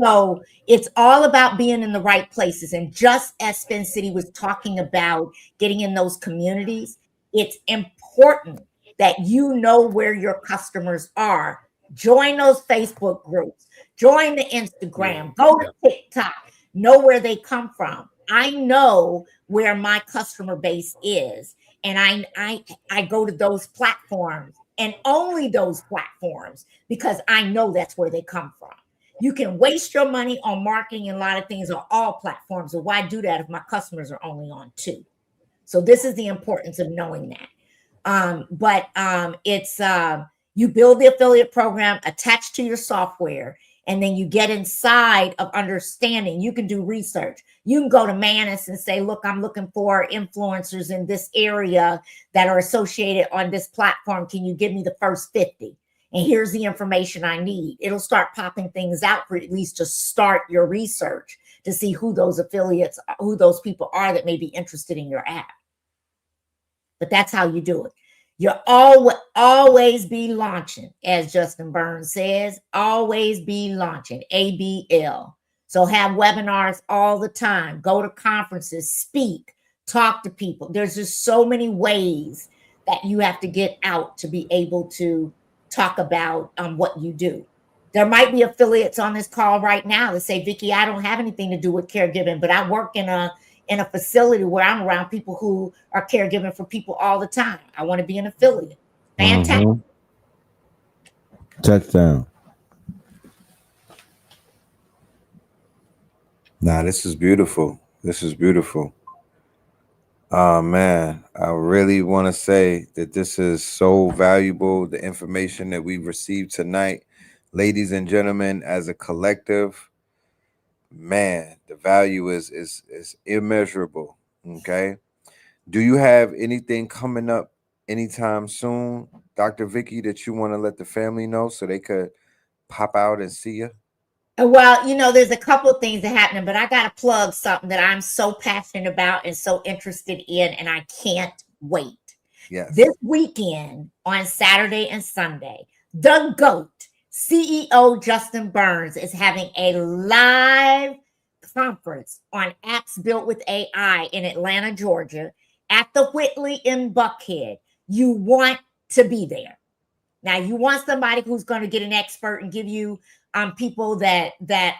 So it's all about being in the right places. And just as Spin City was talking about getting in those communities, it's important that you know where your customers are. Join those Facebook groups, join the Instagram, go to TikTok, know where they come from. I know where my customer base is, and I go to those platforms and only those platforms because I know that's where they come from. You can waste your money on marketing and a lot of things on all platforms. So why do that if my customers are only on 2? So this is the importance of knowing that. It's you build the affiliate program attached to your software. And then you get inside of understanding. You can do research. You can go to Manus and say, look, I'm looking for influencers in this area that are associated on this platform. Can you give me the first 50? And here's the information I need. It'll start popping things out for at least to start your research to see who those affiliates, who those people are that may be interested in your app. But that's how you do it. You'll always be launching, as Justin Burns says, always be launching, ABL. So have webinars all the time, go to conferences, speak, talk to people. There's just so many ways that you have to get out to be able to talk about what you do. There might be affiliates on this call right now that say, Vicki, I don't have anything to do with caregiving, but I work in a facility where I'm around people who are caregiving for people all the time. I want to be an affiliate. Fantastic. Touchdown. Nah, this is beautiful. This is beautiful. Oh man, I really want to say that this is so valuable. The information that we've received tonight, ladies and gentlemen, as a collective, man, the value is immeasurable. Okay. Do you have anything coming up anytime soon, Dr. Vicky, that you want to let the family know so they could pop out and see you? Well, there's a couple of things that happening, but I got to plug something that I'm so passionate about and so interested in, and I can't wait. Yes. This weekend on Saturday and Sunday, the GOAT, CEO Justin Burns, is having a live conference on apps built with AI in Atlanta, Georgia, at the Whitley in Buckhead. You want to be there. Now, you want somebody who's going to get an expert and give you people that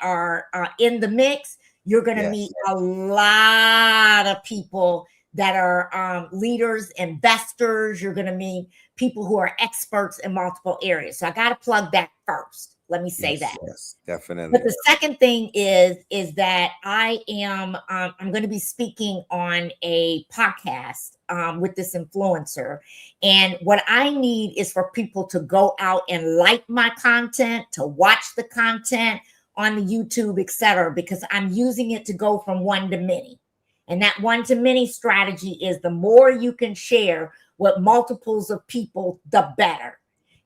are in the mix. You're going to meet a lot of people that are leaders, investors. You're going to meet people who are experts in multiple areas. So I got to plug that first. Let me say that. Yes, definitely. But the second thing is that I am I'm going to be speaking on a podcast with this influencer, and what I need is for people to go out and like my content, to watch the content on the YouTube, etc., because I'm using it to go from one to many. And that one to many strategy is the more you can share with multiples of people, the better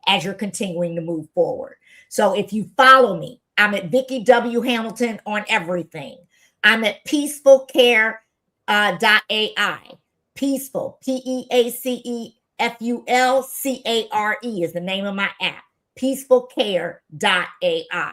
as you're continuing to move forward. So if you follow me, I'm at Vicki W. Hamilton on everything. I'm at peacefulcare.ai. Peaceful, PEACEFULCARE is the name of my app. Peacefulcare.ai.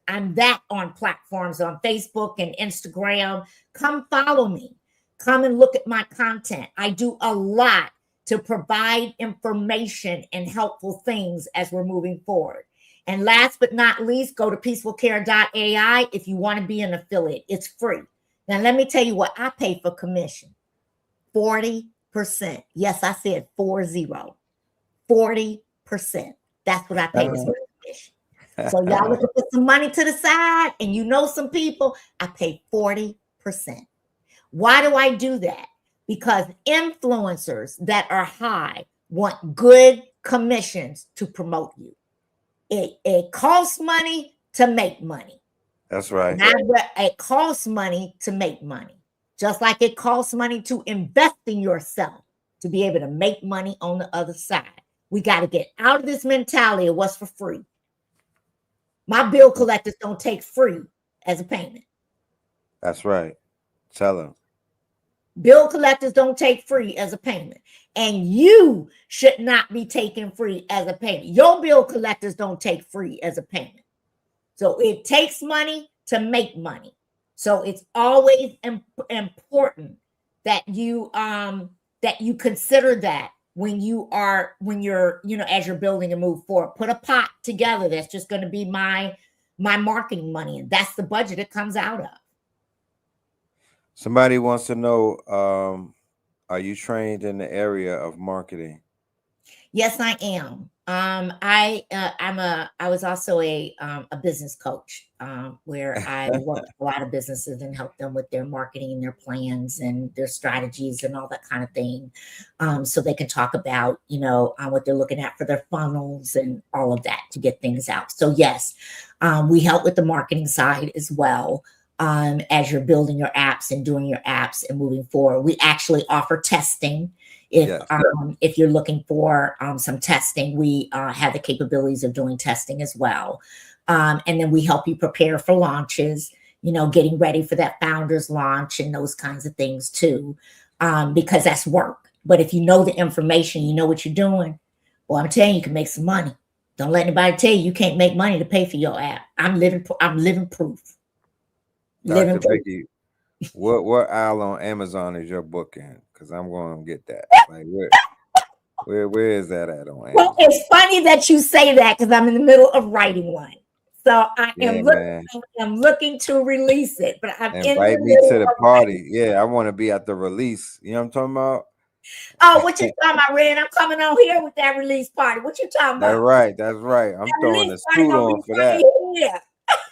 I'm that on platforms on Facebook and Instagram. Come follow me. Come and look at my content. I do a lot to provide information and helpful things as we're moving forward. And last but not least, go to peacefulcare.ai if you want to be an affiliate. It's free. Now, let me tell you what I pay for commission. 40%. Yes, I said 40. 40%. That's what I pay for commission. So y'all looking for some money to the side and you know some people, I pay 40%. Why do I do that? Because influencers that are high want good commissions to promote you. It costs money to make money. That's right. It costs money to make money. Just like it costs money to invest in yourself to be able to make money on the other side. We got to get out of this mentality of what's for free. My bill collectors don't take free as a payment. That's right. Tell them. Bill collectors don't take free as a payment. And you should not be taking free as a payment. Your bill collectors don't take free as a payment. So it takes money to make money. So it's always important that you consider that when you're as you're building and move forward. Put a pot together that's just going to be my marketing money, and that's the budget it comes out of. Somebody wants to know, are you trained in the area of marketing? Yes, I am. I was also a business coach where I worked with a lot of businesses and helped them with their marketing and their plans and their strategies and all that kind of thing, so they can talk about what they're looking at for their funnels and all of that to get things out. So yes, we help with the marketing side as well. As you're building your apps and doing your apps and moving forward, we actually offer testing. If you're looking for some testing, we have the capabilities of doing testing as well. And then we help you prepare for launches, getting ready for that founder's launch and those kinds of things too, because that's work. But if you know the information, you know what you're doing, well, I'm telling you, you can make some money. Don't let anybody tell you can't make money to pay for your app. I'm living proof. Dr. Vicky, what aisle on Amazon is your book in? Because I'm going to get that. Like where is that at on Amazon? Well, it's funny that you say that because I'm in the middle of writing one. So I am looking to release it, but I'm invite me to the party. Yeah, I want to be at the release. You know what I'm talking about? Oh, what you talking about, Red? I'm coming on here with that release party. What you talking about? That's right. I'm throwing a suit on for that. Yeah.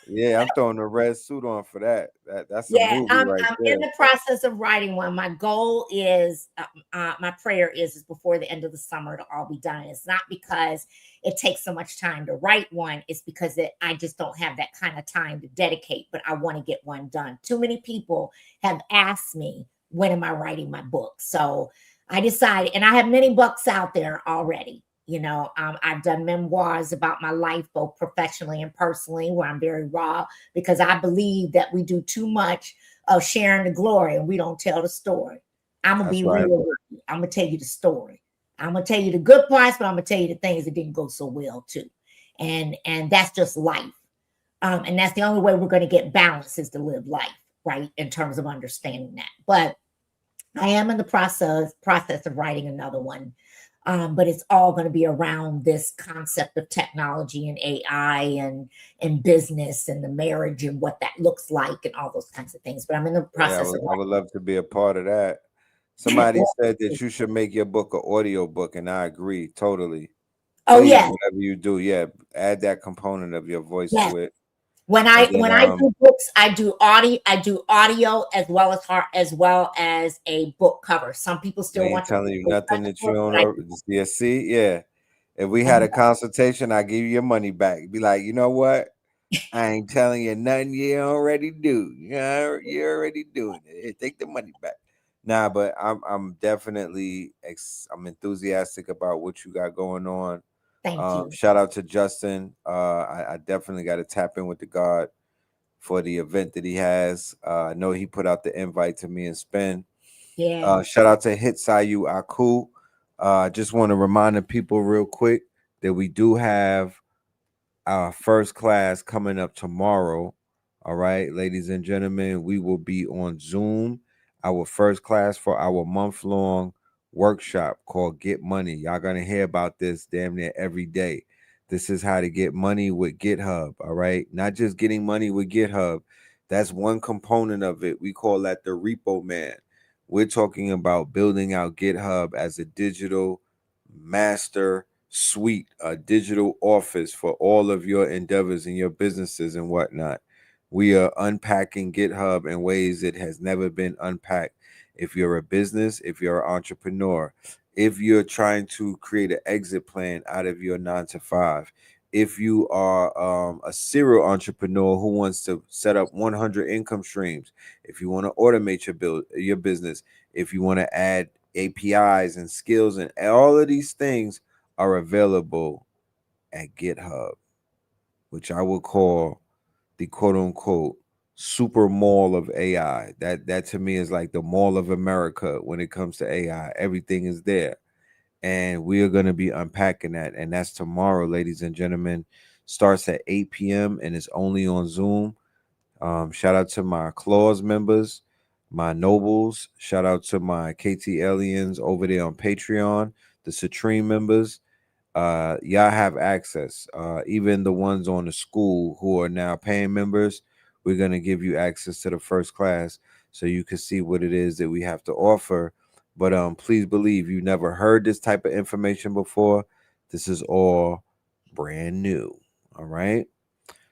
Yeah, I'm throwing a red suit on for that. That's a Yeah, movie right I'm in there. the process of writing one. My goal is, my prayer is before the end of the summer to all be done. And it's not because it takes so much time to write one. It's because I just don't have that kind of time to dedicate, but I want to get one done. Too many people have asked me, when am I writing my book? So I decided, and I have many books out there already. I've done memoirs about my life, both professionally and personally, where I'm very raw, because I believe that we do too much of sharing the glory and we don't tell the story. I'm gonna That's be right. real with you. I'm gonna tell you the story. I'm gonna tell you the good parts, but I'm gonna tell you the things that didn't go so well too. And that's just life. And that's the only way we're gonna get balance, is to live life, right? In terms of understanding that. But I am in the process of writing another one. But it's all going to be around this concept of technology and AI and business and the marriage and what that looks like and all those kinds of things. But I'm in the Yeah, process of I would love to be a part of that. Somebody said that you should make your book an audio book, and I agree totally. oh Please, yeah, whatever you do, yeah, add that component of your voice yes. to it. When And I then when I do books, I do audio as well as a book cover. Some people I still ain't want to telling see you book nothing cover that you book, don't but I know. Yeah, see, yeah. If we had and a consultation, I give you your money back. Be like, you know what? I ain't telling you nothing you already do. You're already doing it. Hey, take the money back. Nah, but I'm definitely I'm enthusiastic about what you got going on. thank you. Shout out to Justin. I definitely got to tap in with the God for the event that he has. I know he put out the invite to me and Spin. Yeah. Shout out to Hitsayu Aku. Just want to remind the people real quick that we do have our first class coming up tomorrow. All right, ladies and gentlemen, we will be on Zoom. Our first class for our month-long workshop called Get Money. Y'all gonna hear about this damn near every day. This is how to get money with GitHub. All right, not just getting money with GitHub. That's one component of it. We call that the repo man. We're talking about building out GitHub as a digital master suite, a digital office for all of your endeavors and your businesses and whatnot. We are unpacking GitHub in ways it has never been unpacked. If you're a business, if you're an entrepreneur, if you're trying to create an exit plan out of your 9 to 5, if you are a serial entrepreneur who wants to set up 100 income streams, if you want to automate your business, if you want to add APIs and skills, and all of these things are available at GitHub, which I will call the quote unquote super mall of AI. That to me is like the mall of America when it comes to AI. Everything is there. And we are going to be unpacking that. And that's tomorrow, ladies and gentlemen. Starts at 8 p.m. and it's only on Zoom. Shout out to my Claws members, my Nobles. Shout out to my KT Aliens over there on Patreon, the Citrine members. Y'all have access. Even the ones on the school who are now paying members, we're gonna give you access to the first class so you can see what it is that we have to offer. But please believe you never heard this type of information before. This is all brand new. All right.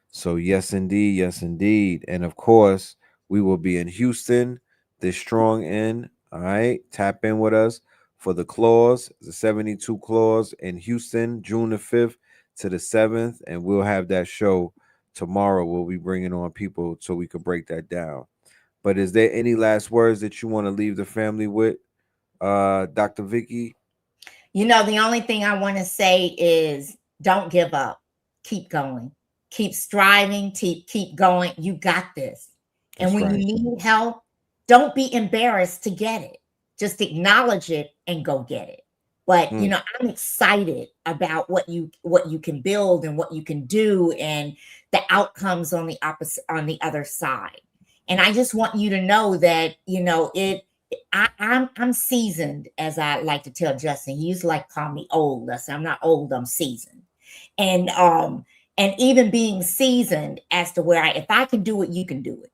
So yes, indeed, yes, indeed, and of course we will be in Houston this strong end. All right, tap in with us for the clause, the 72 clause in Houston, June the 5th to the 7th, and we'll have that show tomorrow. We'll be bringing on people so we could break that down. But is there any last words that you want to leave the family with, Dr. Vicky? The only thing I want to say is don't give up. Keep going. Keep striving. Keep going. You got this. And That's when right. you need help, don't be embarrassed to get it. Just acknowledge it and go get it. But Mm. I'm excited about what you can build and what you can do and the outcomes on the other side. And I just want you to know that, I'm seasoned, as I like to tell Justin. He used to like to call me old. I said, I'm not old, I'm seasoned. And even being seasoned as to where if I can do it, you can do it.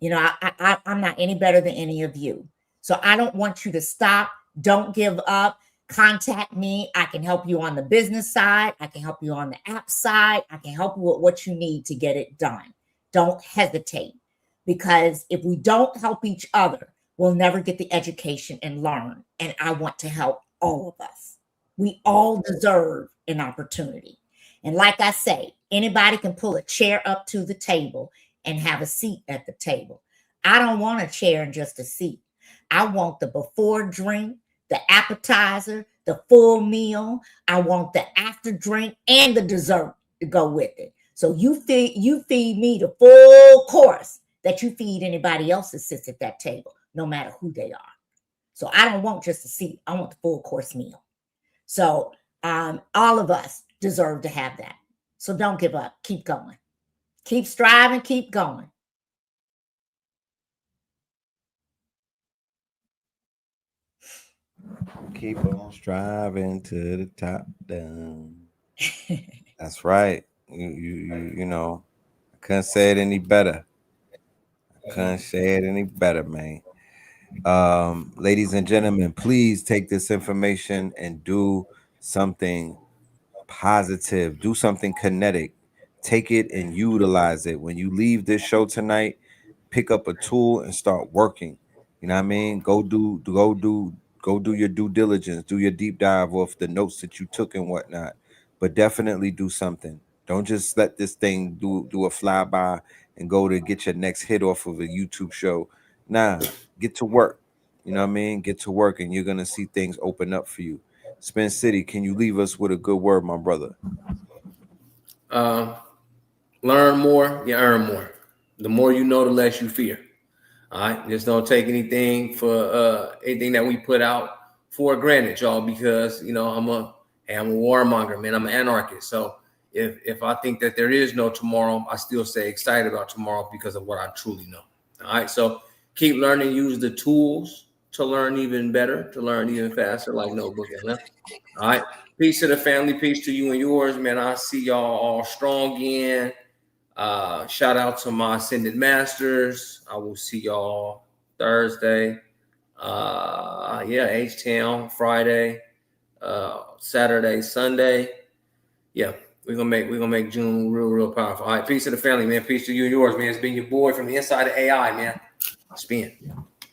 I'm not any better than any of you. So I don't want you to stop. Don't give up. contact me. I can help you on the business side. I can help you on the app side. I can help you with what you need to get it done. Don't hesitate, because if we don't help each other, we'll never get the education and learn. And I want to help all of us. We all deserve an opportunity. And like I say, anybody can pull a chair up to the table and have a seat at the table. I don't want a chair and just a seat. I want the before drink, the appetizer, the full meal. I want the after drink and the dessert to go with it. So you feed me the full course that you feed anybody else that sits at that table, no matter who they are. So I don't want just a seat. I want the full course meal. So all of us deserve to have that. So don't give up. Keep going. Keep striving. Keep going. Keep on striving to the top down. That's right. You know, I couldn't say it any better. Man. Ladies and gentlemen, please take this information and do something positive. Do something kinetic. Take it and utilize it. When you leave this show tonight, pick up a tool and start working. You know what I mean? Go do your due diligence, do your deep dive off the notes that you took and whatnot. But definitely do something. Don't just let this thing do a flyby and go to get your next hit off of a YouTube show. Nah, get to work. You know what I mean? Get to work and you're gonna see things open up for you. Spin City, can you leave us with a good word, my brother? Learn more, you earn more. The more you know, the less you fear. All right, just don't take anything for anything that we put out for granted, y'all, because you know I'm a warmonger, man. I'm an anarchist. So if I think that there is no tomorrow, I still stay excited about tomorrow because of what I truly know. All right, so keep learning, use the tools to learn even better, to learn even faster, like Notebook. All right, peace to the family, peace to you and yours, man. I see y'all all strong again. Shout out to my Ascended Masters. I will see y'all Thursday. H-Town Friday, Saturday, Sunday. Yeah, we're gonna make June real powerful. All right, peace to the family, man. Peace to you and yours, man. It's been your boy from the inside of AI, man. Spin.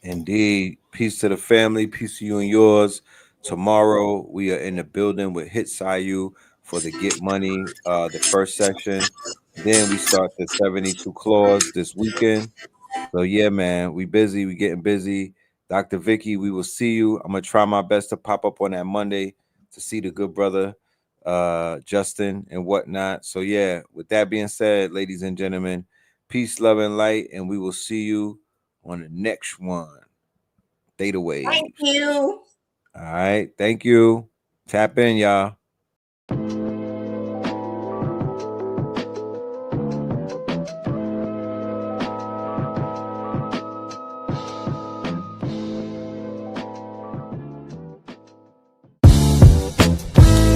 Indeed. Peace to the family, peace to you and yours. Tomorrow we are in the building with Hit Sayu for the Get Money, the first session. Then we start the 72 clause this weekend. So yeah, man, we busy. We getting busy. Dr. Vicky, we will see you. I'm gonna try my best to pop up on that Monday to see the good brother Justin and whatnot. So yeah, with that being said, ladies and gentlemen, peace, love, and light, and we will see you on the next one. Theta Wave. Thank you. All right, thank you. Tap in, y'all.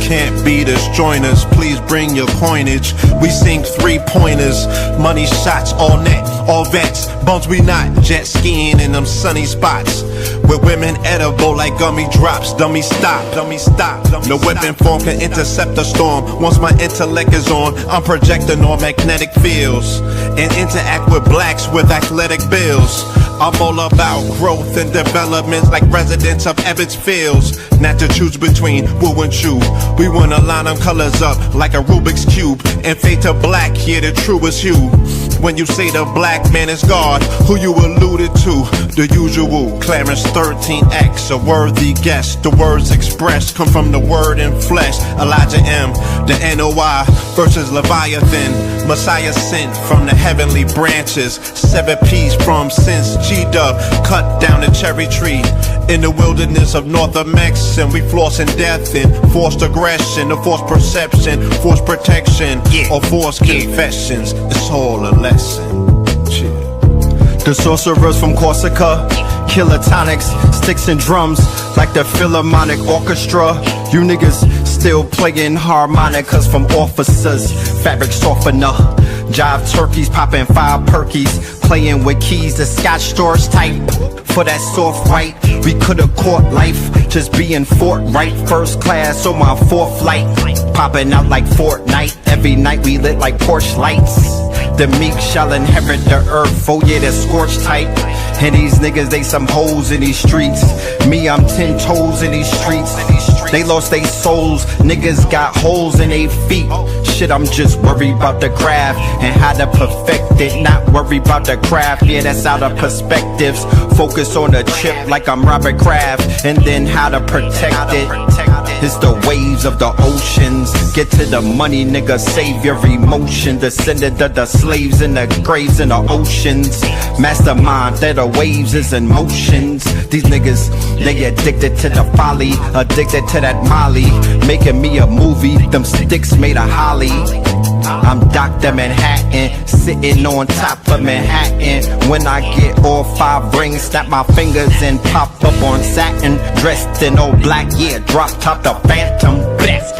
Can't beat us, join us, please bring your coinage. We sink 3-pointers, money shots, all net, all vets. Bumps we not, jet skiing in them sunny spots. With women edible like gummy drops. Dummy stop. No weapon form can intercept a storm. Once my intellect is on, I'm projecting on magnetic fields and interact with blacks with athletic bills. I'm all about growth and development like residents of Ebbets Fields. Not to choose between woo and chew. We wanna line them colors up like a Rubik's Cube and fade to black, yeah, the truest hue. When you say the black man is God, who you alluded to? The usual Clarence 13X, a worthy guess. The words expressed come from the word in flesh. Elijah M, the NOI versus Leviathan. Messiah sent from the heavenly branches. 7 P's from since G-Dub cut down the cherry tree. In the wilderness of North Amex, and we flossing death and forced aggression, or forced perception, forced protection, or forced confessions. It's all a lesson. The sorcerers from Corsica, killer tonics, sticks and drums, like the Philharmonic Orchestra. You niggas still playing harmonicas from officers, fabric softener. Jive turkeys, popping 5 perkies, playing with keys, the Scotch stores type. For that soft white, we could've caught life, just being forthright. First class on my 4th flight, popping out like Fortnite. Every night we lit like Porsche lights. The meek shall inherit the earth, oh yeah, the scorched type. And these niggas, they some hoes in these streets. Me, I'm 10 toes in these streets. They lost their souls, niggas got holes in their feet. Shit, I'm just worried about the craft and how to perfect it. Not worried about the craft, yeah, that's out of perspectives. Focus on the chip like I'm Robert Kraft, and then how to protect it. It's the waves of the oceans. Get to the money, nigga, save your emotion. Descendant of the slaves in the graves in the oceans. Mastermind that the waves is in motions. These niggas, they addicted to the folly, addicted to that molly. Making me a movie, them sticks made of holly. I'm Dr. Manhattan, sitting on top of Manhattan. When I get all 5 rings, snap my fingers and pop up on satin. Dressed in all black, yeah, drop top the Phantom. Bless.